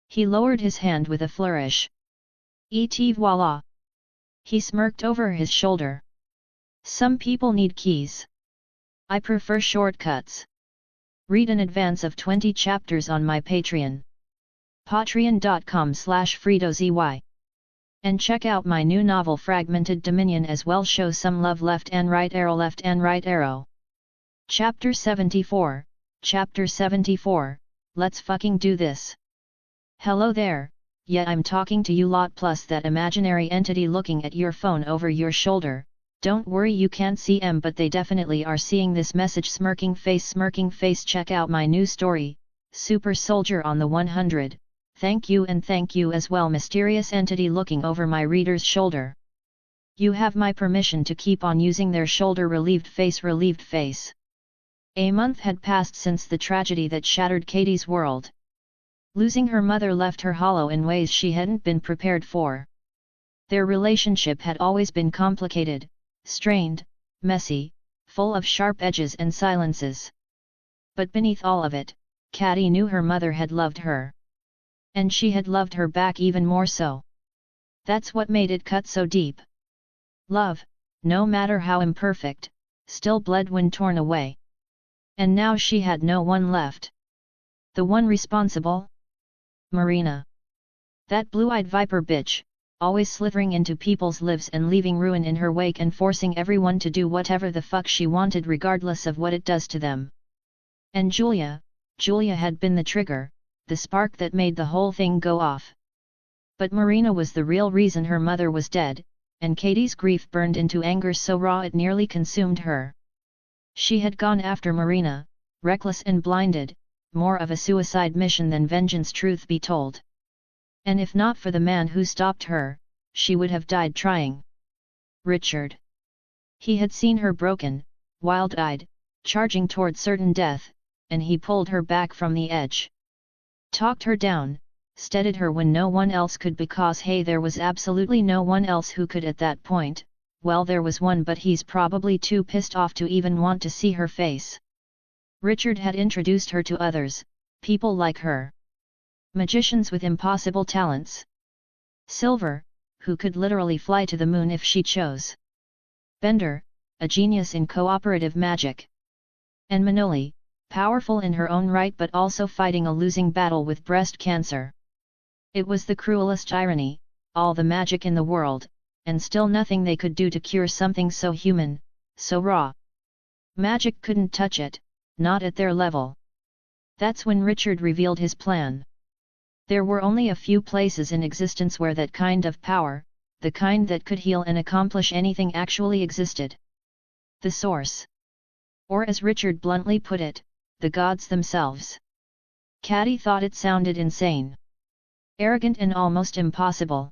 He lowered his hand with a flourish. Et voila! He smirked over his shoulder. Some people need keys. I prefer shortcuts. Read an advance of 20 chapters on my Patreon. patreon.com/FredoZY. And check out my new novel Fragmented Dominion as well. Show some love. Left and right arrow. Chapter 74, Chapter 74, let's fucking do this. Hello there, yeah, I'm talking to you lot plus that imaginary entity looking at your phone over your shoulder. Don't worry, you can't see them, but they definitely are seeing this message. Smirking face. Check out my new story, Super Soldier on the 100. Thank you, and thank you as well, mysterious entity looking over my reader's shoulder. You have my permission to keep on using their shoulder. Relieved face. A month had passed since the tragedy that shattered Katie's world. Losing her mother left her hollow in ways she hadn't been prepared for. Their relationship had always been complicated, strained, messy, full of sharp edges and silences. But beneath all of it, Katie knew her mother had loved her. And she had loved her back even more so. That's what made it cut so deep. Love, no matter how imperfect, still bled when torn away. And now she had no one left. The one responsible? Marina. That blue-eyed viper bitch, always slithering into people's lives and leaving ruin in her wake and forcing everyone to do whatever the fuck she wanted regardless of what it does to them. And Julia had been the trigger, the spark that made the whole thing go off. But Marina was the real reason her mother was dead, and Katie's grief burned into anger so raw it nearly consumed her. She had gone after Marina, reckless and blinded, more of a suicide mission than vengeance, truth be told. And if not for the man who stopped her, she would have died trying. Richard. He had seen her broken, wild-eyed, charging toward certain death, and he pulled her back from the edge. Talked her down, steadied her when no one else could, because hey, there was absolutely no one else who could at that point. Well, there was one, but he's probably too pissed off to even want to see her face. Richard had introduced her to others, people like her. Magicians with impossible talents. Silver, who could literally fly to the moon if she chose. Bender, a genius in cooperative magic. And Manoli, powerful in her own right but also fighting a losing battle with breast cancer. It was the cruelest irony, all the magic in the world, and still nothing they could do to cure something so human, so raw. Magic couldn't touch it, not at their level. That's when Richard revealed his plan. There were only a few places in existence where that kind of power, the kind that could heal and accomplish anything, actually existed. The source. Or as Richard bluntly put it, the gods themselves. Caddy thought it sounded insane. Arrogant and almost impossible.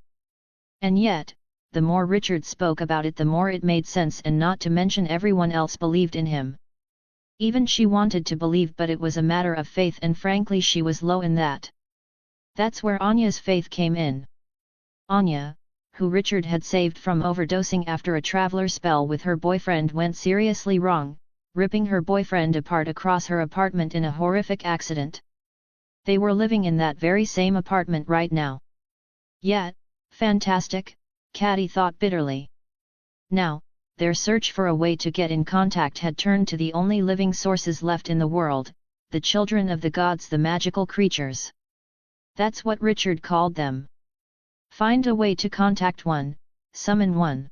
And yet, the more Richard spoke about it, the more it made sense, and not to mention everyone else believed in him. Even she wanted to believe, but it was a matter of faith, and frankly she was low in that. That's where Anya's faith came in. Anya, who Richard had saved from overdosing after a traveler spell with her boyfriend went seriously wrong, ripping her boyfriend apart across her apartment in a horrific accident. They were living in that very same apartment right now. Yet, fantastic, Caddy thought bitterly. Now, their search for a way to get in contact had turned to the only living sources left in the world, the children of the gods, the magical creatures. That's what Richard called them. Find a way to contact one, summon one.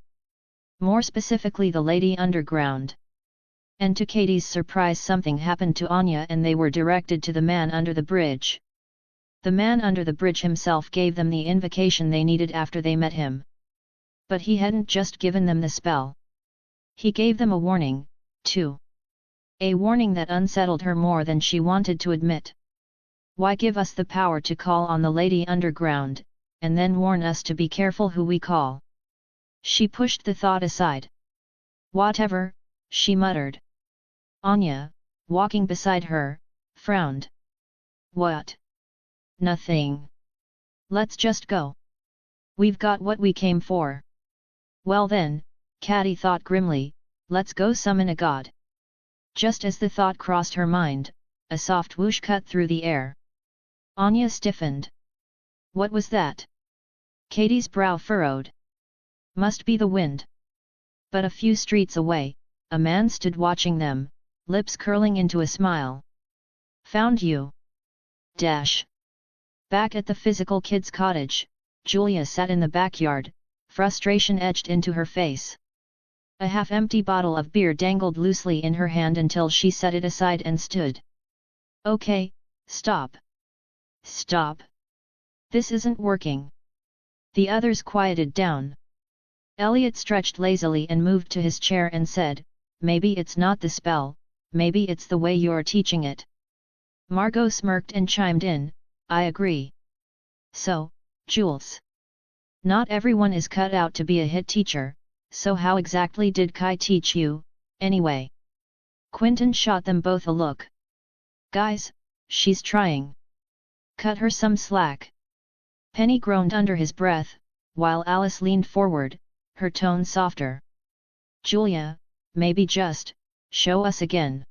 More specifically, the Lady Underground. And to Katie's surprise, something happened to Anya and they were directed to the man under the bridge. The man under the bridge himself gave them the invocation they needed after they met him. But he hadn't just given them the spell. He gave them a warning, too. A warning that unsettled her more than she wanted to admit. Why give us the power to call on the Lady Underground, and then warn us to be careful who we call? She pushed the thought aside. Whatever, she muttered. Anya, walking beside her, frowned. What? Nothing. Let's just go. We've got what we came for. Well then, Caddy thought grimly, let's go summon a god. Just as the thought crossed her mind, a soft whoosh cut through the air. Anya stiffened. What was that? Katie's brow furrowed. Must be the wind. But a few streets away, a man stood watching them, lips curling into a smile. Found you. Dash. Back at the physical kids' cottage, Julia sat in the backyard, frustration etched into her face. A half-empty bottle of beer dangled loosely in her hand until she set it aside and stood. Okay, stop. Stop. This isn't working. The others quieted down. Elliot stretched lazily and moved to his chair and said, maybe it's not the spell, maybe it's the way you're teaching it. Margot smirked and chimed in, I agree. So, Jules. Not everyone is cut out to be a hit teacher, so how exactly did Kai teach you, anyway? Quentin shot them both a look. Guys, she's trying. Cut her some slack. Penny groaned under his breath, while Alice leaned forward, her tone softer. Julia, maybe just, show us again.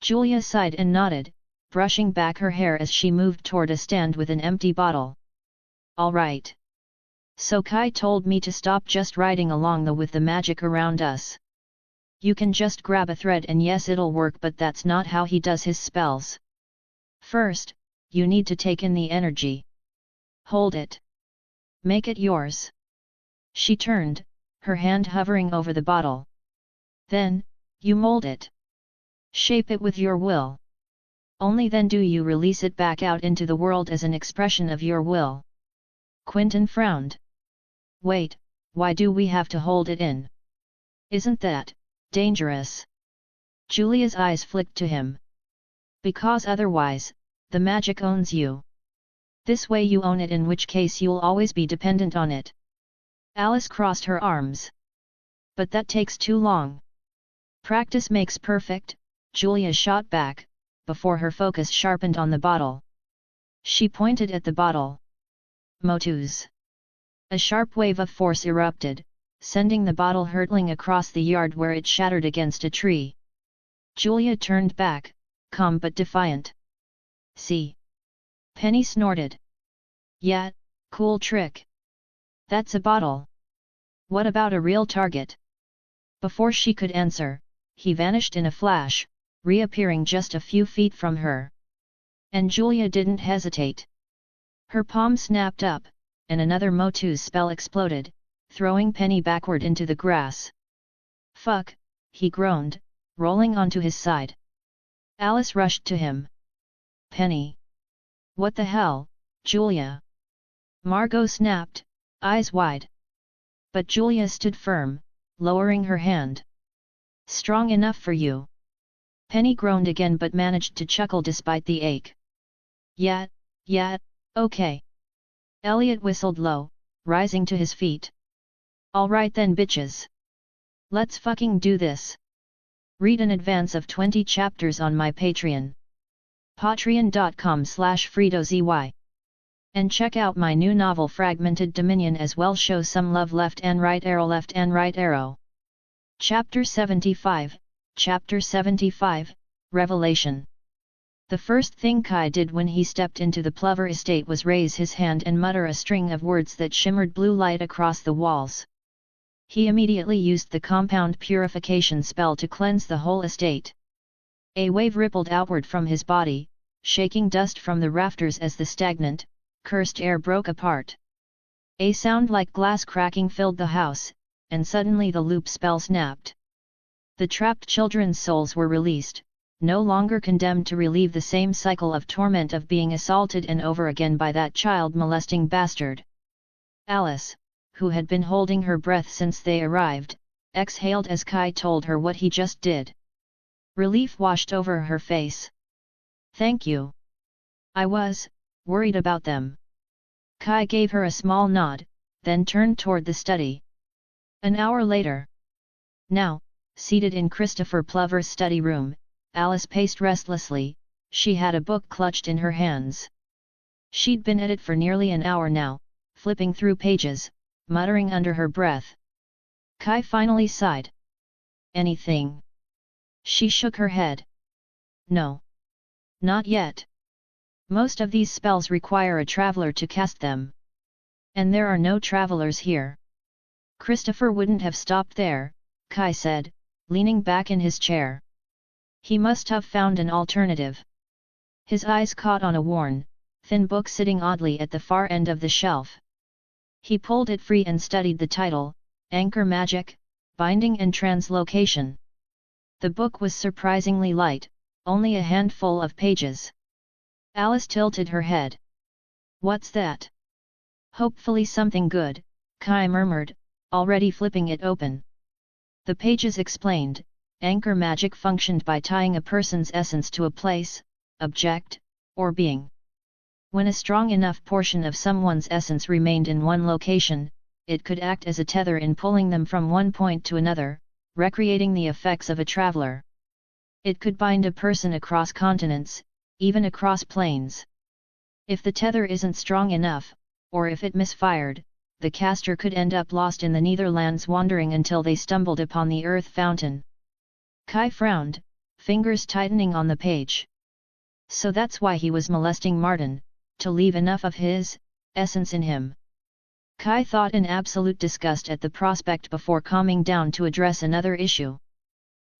Julia sighed and nodded, brushing back her hair as she moved toward a stand with an empty bottle. All right. So Kai told me to stop just riding along with the magic around us. You can just grab a thread and yes, it'll work, but that's not how he does his spells. First, you need to take in the energy. Hold it. Make it yours. She turned, her hand hovering over the bottle. Then, you mold it. Shape it with your will. Only then do you release it back out into the world as an expression of your will. Quentin frowned. Wait, why do we have to hold it in? Isn't that dangerous? Julia's eyes flicked to him. Because otherwise, the magic owns you. This way you own it, in which case you'll always be dependent on it. Alice crossed her arms. But that takes too long. Practice makes perfect, Julia shot back, before her focus sharpened on the bottle. She pointed at the bottle. Motus. A sharp wave of force erupted, sending the bottle hurtling across the yard where it shattered against a tree. Julia turned back, calm but defiant. See? Penny snorted. Yeah, cool trick. That's a bottle. What about a real target? Before she could answer, he vanished in a flash, reappearing just a few feet from her. And Julia didn't hesitate. Her palm snapped up, and another Motu's spell exploded, throwing Penny backward into the grass. Fuck, he groaned, rolling onto his side. Alice rushed to him. Penny. What the hell, Julia? Margot snapped, eyes wide. But Julia stood firm, lowering her hand. Strong enough for you. Penny groaned again but managed to chuckle despite the ache. Yeah, okay. Elliot whistled low, rising to his feet. Alright then bitches. Let's fucking do this. Read an advance of 20 chapters on my Patreon. patreon.com/FredoZY. And check out my new novel Fragmented Dominion as well. Show some love. Left and right arrow. Chapter 75, Chapter 75, Revelation. The first thing Kai did when he stepped into the Plover estate was raise his hand and mutter a string of words that shimmered blue light across the walls. He immediately used the compound purification spell to cleanse the whole estate. A wave rippled outward from his body, shaking dust from the rafters as the stagnant, cursed air broke apart. A sound like glass cracking filled the house, and suddenly the loop spell snapped. The trapped children's souls were released, no longer condemned to relive the same cycle of torment of being assaulted and over again by that child-molesting bastard. Alice, who had been holding her breath since they arrived, exhaled as Kai told her what he just did. Relief washed over her face. Thank you. I was worried about them. Kai gave her a small nod, then turned toward the study. An hour later. Now, seated in Christopher Plover's study room, Alice paced restlessly. She had a book clutched in her hands. She'd been at it for nearly an hour now, flipping through pages, muttering under her breath. Kai finally sighed. Anything? She shook her head. No. Not yet. Most of these spells require a traveler to cast them. And there are no travelers here. Christopher wouldn't have stopped there, Kai said, leaning back in his chair. He must have found an alternative. His eyes caught on a worn, thin book sitting oddly at the far end of the shelf. He pulled it free and studied the title, Anchor Magic, Binding and Translocation. The book was surprisingly light, only a handful of pages. Alice tilted her head. What's that? Hopefully something good, Kai murmured, already flipping it open. The pages explained, anchor magic functioned by tying a person's essence to a place, object, or being. When a strong enough portion of someone's essence remained in one location, it could act as a tether in pulling them from one point to another, recreating the effects of a traveler. It could bind a person across continents, even across planes. If the tether isn't strong enough, or if it misfired, the caster could end up lost in the Netherlands wandering until they stumbled upon the earth fountain. Kai frowned, fingers tightening on the page. So that's why he was molesting Martin, to leave enough of his essence in him. Kai thought in absolute disgust at the prospect before calming down to address another issue.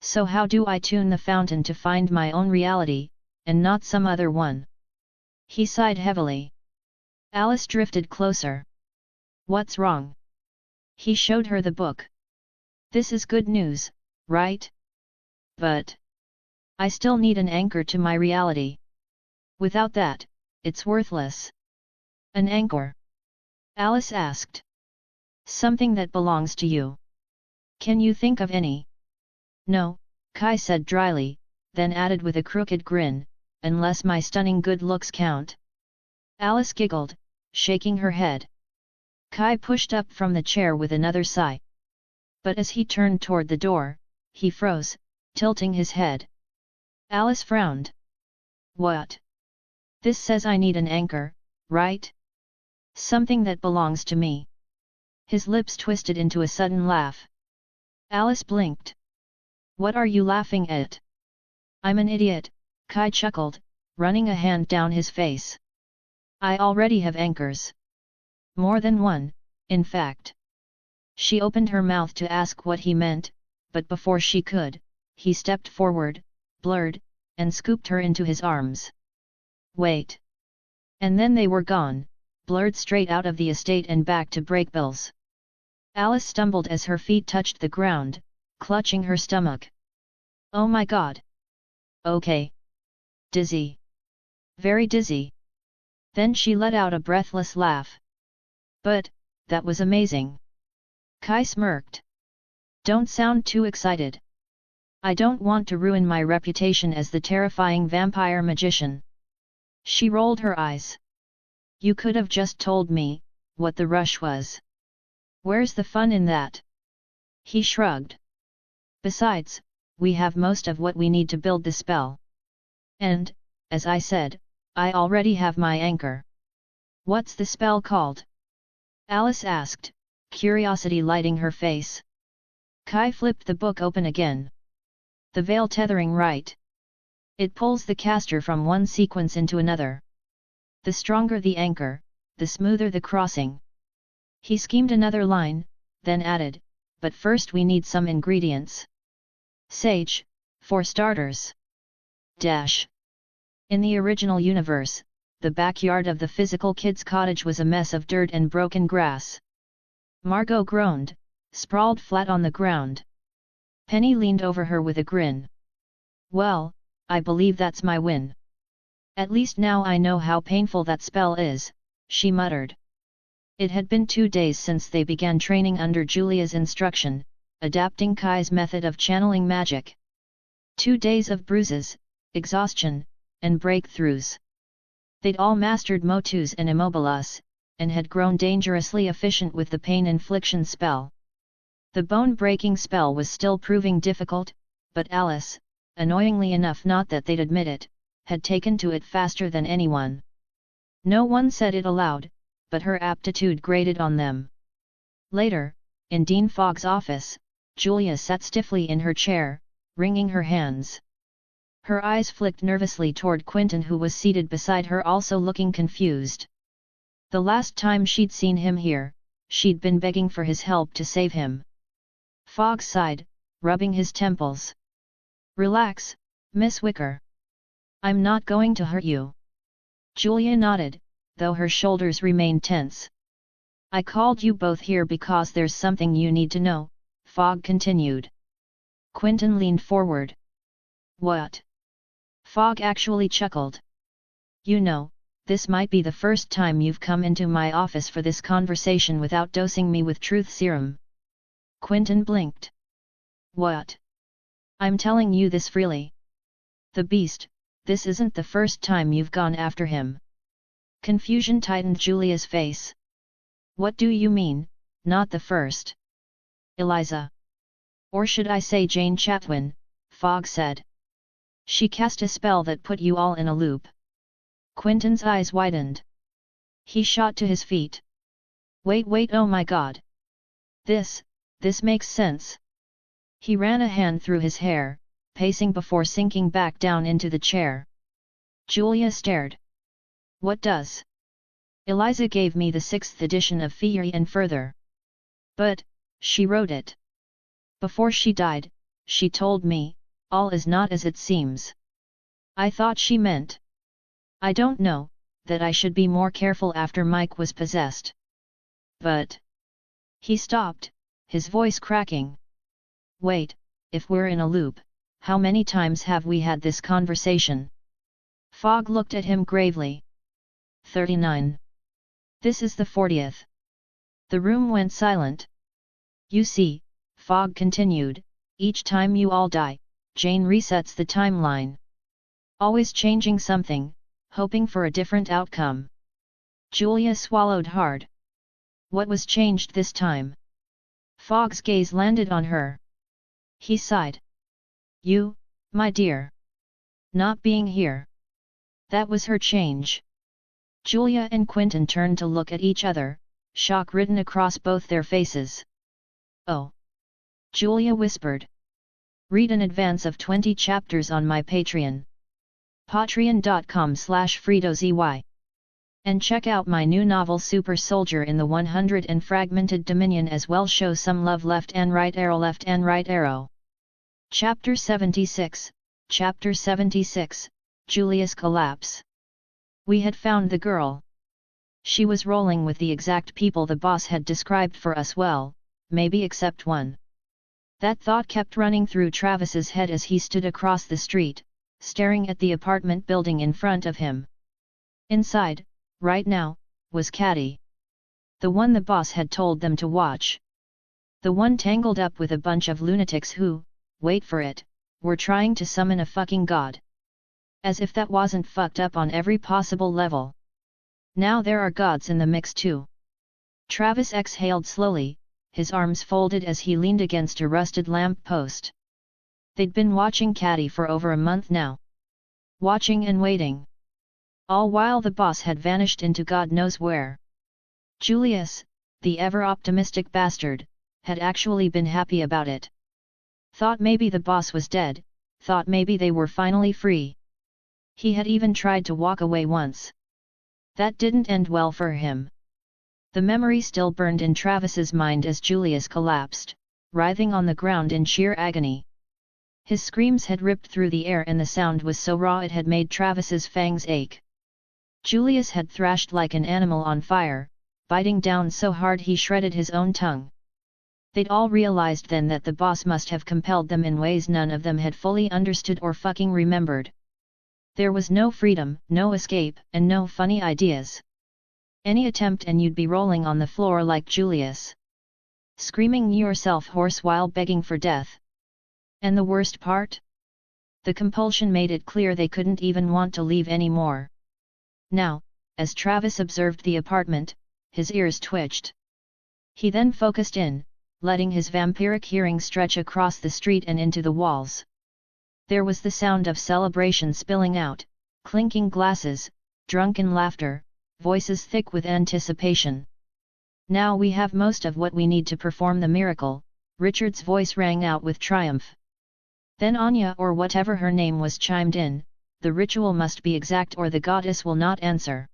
So how do I tune the fountain to find my own reality, and not some other one? He sighed heavily. Alice drifted closer. What's wrong? He showed her the book. This is good news, right? But I still need an anchor to my reality. Without that, it's worthless. An anchor? Alice asked. Something that belongs to you. Can you think of any? No, Kai said dryly, then added with a crooked grin, unless my stunning good looks count. Alice giggled, shaking her head. Kai pushed up from the chair with another sigh. But as he turned toward the door, he froze, tilting his head. Alice frowned. What? This says I need an anchor, right? Something that belongs to me. His lips twisted into a sudden laugh. Alice blinked. What are you laughing at? I'm an idiot, Kai chuckled, running a hand down his face. I already have anchors. More than one, in fact. She opened her mouth to ask what he meant, but before she could, he stepped forward, blurred, and scooped her into his arms. Wait. And then they were gone, blurred straight out of the estate and back to Brakebills. Alice stumbled as her feet touched the ground, clutching her stomach. Oh my god! Okay. Dizzy. Very dizzy. Then she let out a breathless laugh. But, that was amazing. Kai smirked. Don't sound too excited. I don't want to ruin my reputation as the terrifying vampire magician. She rolled her eyes. You could have just told me what the rush was. Where's the fun in that? He shrugged. Besides, we have most of what we need to build the spell. And, as I said, I already have my anchor. What's the spell called? Alice asked, curiosity lighting her face. Kai flipped the book open again. The veil tethering rite. It pulls the caster from one sequence into another. The stronger the anchor, the smoother the crossing. He schemed another line, then added, but first we need some ingredients. Sage, for starters. Dash. In the original universe, the backyard of the physical kid's cottage was a mess of dirt and broken grass. Margot groaned, sprawled flat on the ground. Penny leaned over her with a grin. Well, I believe that's my win. At least now I know how painful that spell is, she muttered. It had been 2 days since they began training under Julia's instruction, adapting Kai's method of channeling magic. 2 days of bruises, exhaustion, and breakthroughs. They'd all mastered motus and immobilis, and had grown dangerously efficient with the pain infliction spell. The bone-breaking spell was still proving difficult, but Alice, annoyingly enough not that they'd admit it, had taken to it faster than anyone. No one said it aloud, but her aptitude grated on them. Later, in Dean Fogg's office, Julia sat stiffly in her chair, wringing her hands. Her eyes flicked nervously toward Quentin, who was seated beside her, also looking confused. The last time she'd seen him here, she'd been begging for his help to save him. Fogg sighed, rubbing his temples. Relax, Miss Wicker. I'm not going to hurt you. Julia nodded, though her shoulders remained tense. I called you both here because there's something you need to know, Fogg continued. Quentin leaned forward. What? Fogg actually chuckled. You know, this might be the first time you've come into my office for this conversation without dosing me with truth serum. Quentin blinked. What? I'm telling you this freely. The beast, this isn't the first time you've gone after him. Confusion tightened Julia's face. What do you mean, not the first? Eliza. Or should I say Jane Chatwin, Fogg said. She cast a spell that put you all in a loop. Quentin's eyes widened. He shot to his feet. Wait, oh my god. This makes sense. He ran a hand through his hair, pacing before sinking back down into the chair. Julia stared. What does? Eliza gave me the 6th edition of Fiery and Further. But, she wrote it. Before she died, she told me, all is not as it seems. I thought she meant. I don't know, that I should be more careful after Mike was possessed. But. He stopped, his voice cracking. Wait, if we're in a loop, how many times have we had this conversation? Fogg looked at him gravely. 39. This is the 40th. The room went silent. You see, Fogg continued, each time you all die, Jane resets the timeline. Always changing something, hoping for a different outcome. Julia swallowed hard. What was changed this time? Fogg's gaze landed on her. He sighed. You, my dear. Not being here. That was her change. Julia and Quentin turned to look at each other, shock written across both their faces. Oh! Julia whispered. Read in advance of 20 chapters on my Patreon. patreon.com/FredoZY. And check out my new novel Super Soldier in the 100 and Fragmented Dominion as well. Show some love. Left and right arrow. Chapter 76, Chapter 76, Julia's Collapse. We had found the girl. She was rolling with the exact people the boss had described for us, well, maybe except one. That thought kept running through Travis's head as he stood across the street, staring at the apartment building in front of him. Inside, right now, was Caddy. The one the boss had told them to watch. The one tangled up with a bunch of lunatics who, wait for it, were trying to summon a fucking god. As if that wasn't fucked up on every possible level. Now there are gods in the mix too. Travis exhaled slowly, his arms folded as he leaned against a rusted lamp post. They'd been watching Caddy for over a month now. Watching and waiting. All while the boss had vanished into God knows where. Julius, the ever-optimistic bastard, had actually been happy about it. Thought maybe the boss was dead, thought maybe they were finally free. He had even tried to walk away once. That didn't end well for him. The memory still burned in Travis's mind as Julius collapsed, writhing on the ground in sheer agony. His screams had ripped through the air and the sound was so raw it had made Travis's fangs ache. Julius had thrashed like an animal on fire, biting down so hard he shredded his own tongue. They'd all realized then that the boss must have compelled them in ways none of them had fully understood or fucking remembered. There was no freedom, no escape, and no funny ideas. Any attempt and you'd be rolling on the floor like Julius. Screaming yourself hoarse while begging for death. And the worst part? The compulsion made it clear they couldn't even want to leave anymore. Now, as Travis observed the apartment, his ears twitched. He then focused in, letting his vampiric hearing stretch across the street and into the walls. There was the sound of celebration spilling out, clinking glasses, drunken laughter, voices thick with anticipation. Now we have most of what we need to perform the miracle, Richard's voice rang out with triumph. Then Anya or whatever her name was chimed in, the ritual must be exact or the goddess will not answer.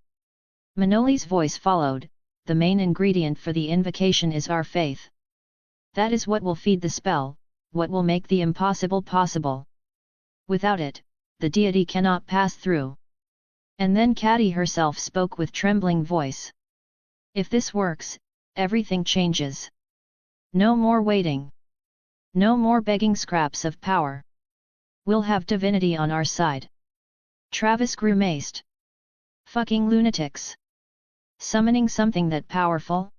Manoli's voice followed, the main ingredient for the invocation is our faith. That is what will feed the spell, what will make the impossible possible. Without it, the deity cannot pass through. And then Caddy herself spoke with trembling voice. If this works, everything changes. No more waiting. No more begging scraps of power. We'll have divinity on our side. Travis grimaced. Fucking lunatics. Summoning something that powerful?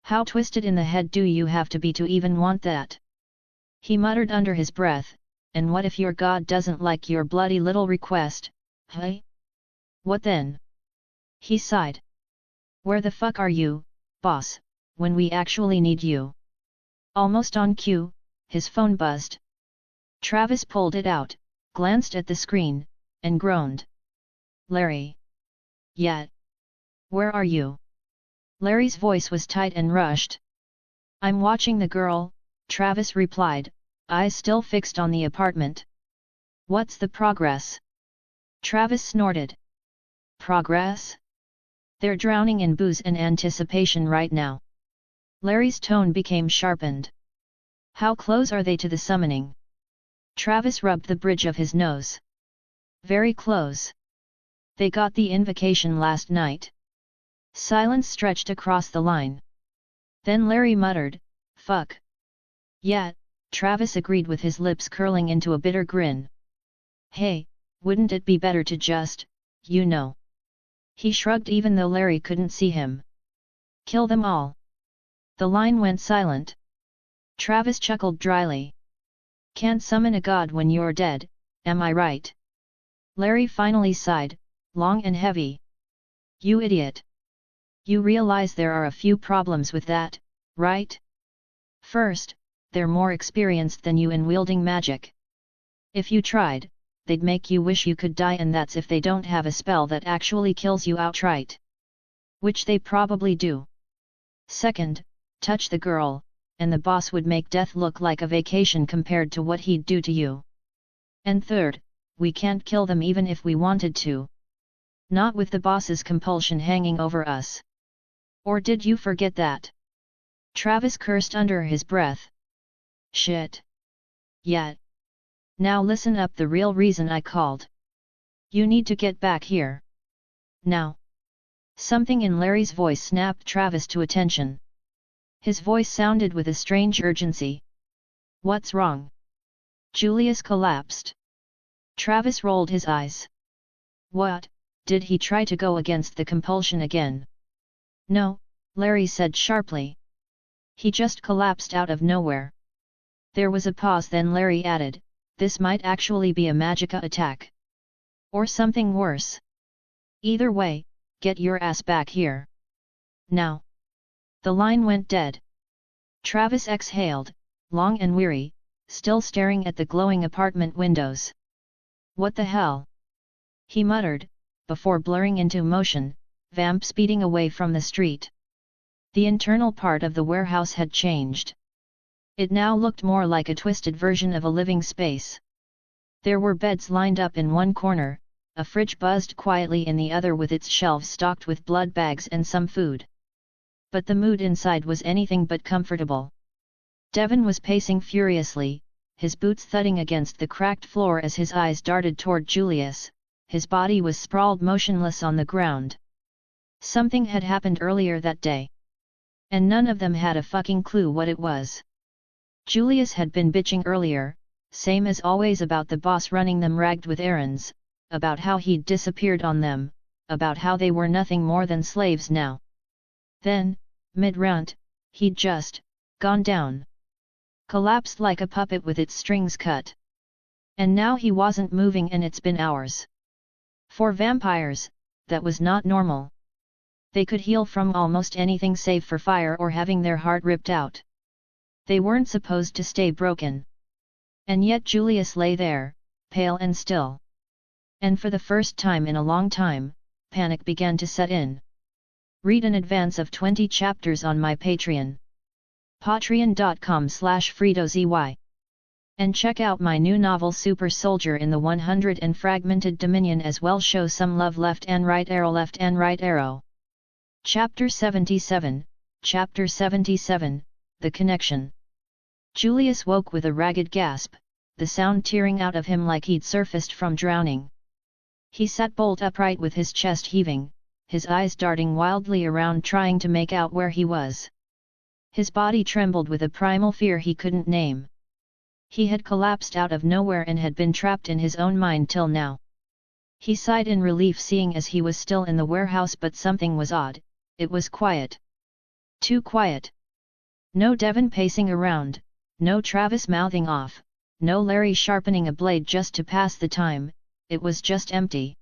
How twisted in the head do you have to be to even want that? He muttered under his breath, and what if your god doesn't like your bloody little request, hey? What then? He sighed. Where the fuck are you, boss, when we actually need you? Almost on cue, his phone buzzed. Travis pulled it out, glanced at the screen, and groaned. Larry. Yeah. Where are you? Larry's voice was tight and rushed. I'm watching the girl, Travis replied, eyes still fixed on the apartment. What's the progress? Travis snorted. Progress? They're drowning in booze and anticipation right now. Larry's tone became sharpened. How close are they to the summoning? Travis rubbed the bridge of his nose. Very close. They got the invocation last night. Silence stretched across the line. Then Larry muttered, fuck. Yeah, Travis agreed with his lips curling into a bitter grin. Hey, wouldn't it be better to just, you know. He shrugged even though Larry couldn't see him. Kill them all. The line went silent. Travis chuckled dryly. Can't summon a god when you're dead, am I right? Larry finally sighed, long and heavy. You idiot. You realize there are a few problems with that, right? First, they're more experienced than you in wielding magic. If you tried, they'd make you wish you could die, and that's if they don't have a spell that actually kills you outright. Which they probably do. Second, touch the girl, and the boss would make death look like a vacation compared to what he'd do to you. And third, we can't kill them even if we wanted to. Not with the boss's compulsion hanging over us. Or did you forget that? Travis cursed under his breath. Shit. Yet. Now listen up, the real reason I called. You need to get back here. Now. Something in Larry's voice snapped Travis to attention. His voice sounded with a strange urgency. What's wrong? Julius collapsed. Travis rolled his eyes. What, did he try to go against the compulsion again? No, Larry said sharply. He just collapsed out of nowhere. There was a pause, then Larry added, this might actually be a magicka attack. Or something worse. Either way, get your ass back here. Now. The line went dead. Travis exhaled, long and weary, still staring at the glowing apartment windows. What the hell? He muttered, before blurring into motion, vamp speeding away from the street. The internal part of the warehouse had changed. It now looked more like a twisted version of a living space. There were beds lined up in one corner, a fridge buzzed quietly in the other with its shelves stocked with blood bags and some food. But the mood inside was anything but comfortable. Devon was pacing furiously, his boots thudding against the cracked floor as his eyes darted toward Julius. His body was sprawled motionless on the ground. Something had happened earlier that day. And none of them had a fucking clue what it was. Julius had been bitching earlier, same as always, about the boss running them ragged with errands, about how he'd disappeared on them, about how they were nothing more than slaves now. Then, mid-rant, he'd just gone down. Collapsed like a puppet with its strings cut. And now he wasn't moving, and it's been hours. For vampires, that was not normal. They could heal from almost anything save for fire or having their heart ripped out. They weren't supposed to stay broken. And yet Julius lay there, pale and still. And for the first time in a long time, panic began to set in. Read an advance of 20 chapters on my Patreon. patreon.com/FredoZY. And check out my new novel Super Soldier in the 100 and Fragmented Dominion as well. Show some love. Left and right arrow. Chapter 77, Chapter 77, The Connection. Julius woke with a ragged gasp, the sound tearing out of him like he'd surfaced from drowning. He sat bolt upright with his chest heaving, his eyes darting wildly around trying to make out where he was. His body trembled with a primal fear he couldn't name. He had collapsed out of nowhere and had been trapped in his own mind till now. He sighed in relief seeing as he was still in the warehouse, but something was odd, it was quiet. Too quiet. No Devon pacing around, no Travis mouthing off, no Larry sharpening a blade just to pass the time, it was just empty.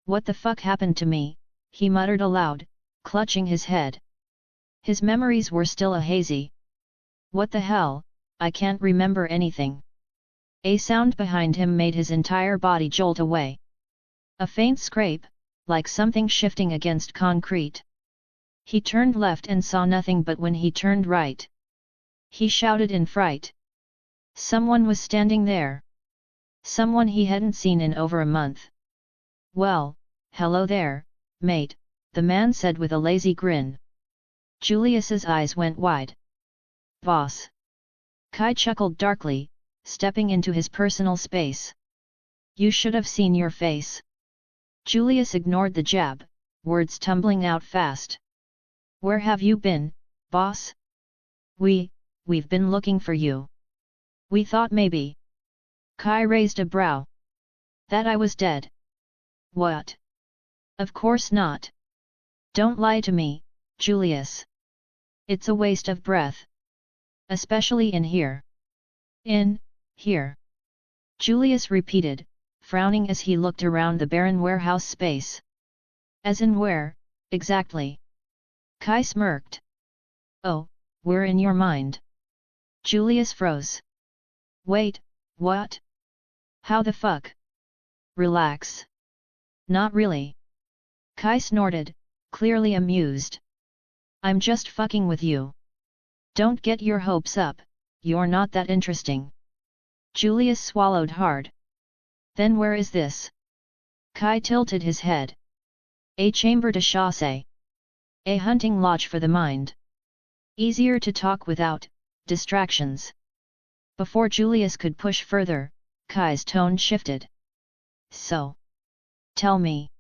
What the fuck happened to me, he muttered aloud, clutching his head. His memories were still a hazy. What the hell, I can't remember anything. A sound behind him made his entire body jolt away. A faint scrape, like something shifting against concrete. He turned left and saw nothing, but when he turned right, he shouted in fright. Someone was standing there. Someone he hadn't seen in over a month. Well, hello there, mate, the man said with a lazy grin. Julius's eyes went wide. Boss. Kai chuckled darkly, stepping into his personal space. You should have seen your face. Julius ignored the jab, words tumbling out fast. Where have you been, boss? We've been looking for you. We thought maybe. Kai raised a brow. That I was dead. What? Of course not. Don't lie to me, Julius. It's a waste of breath. Especially in here. In here. Julius repeated, frowning as he looked around the barren warehouse space. As in where, exactly? Kai smirked. Oh, we're in your mind. Julius froze. Wait, what? How the fuck? relax. Not really. Kai snorted, clearly amused. I'm just fucking with you. Don't get your hopes up, you're not that interesting. Julius swallowed hard. Then where is this? Kai tilted his head. A chambre de chasse. A hunting lodge for the mind. Easier to talk without distractions. Before Julius could push further, Kai's tone shifted. So. Tell me.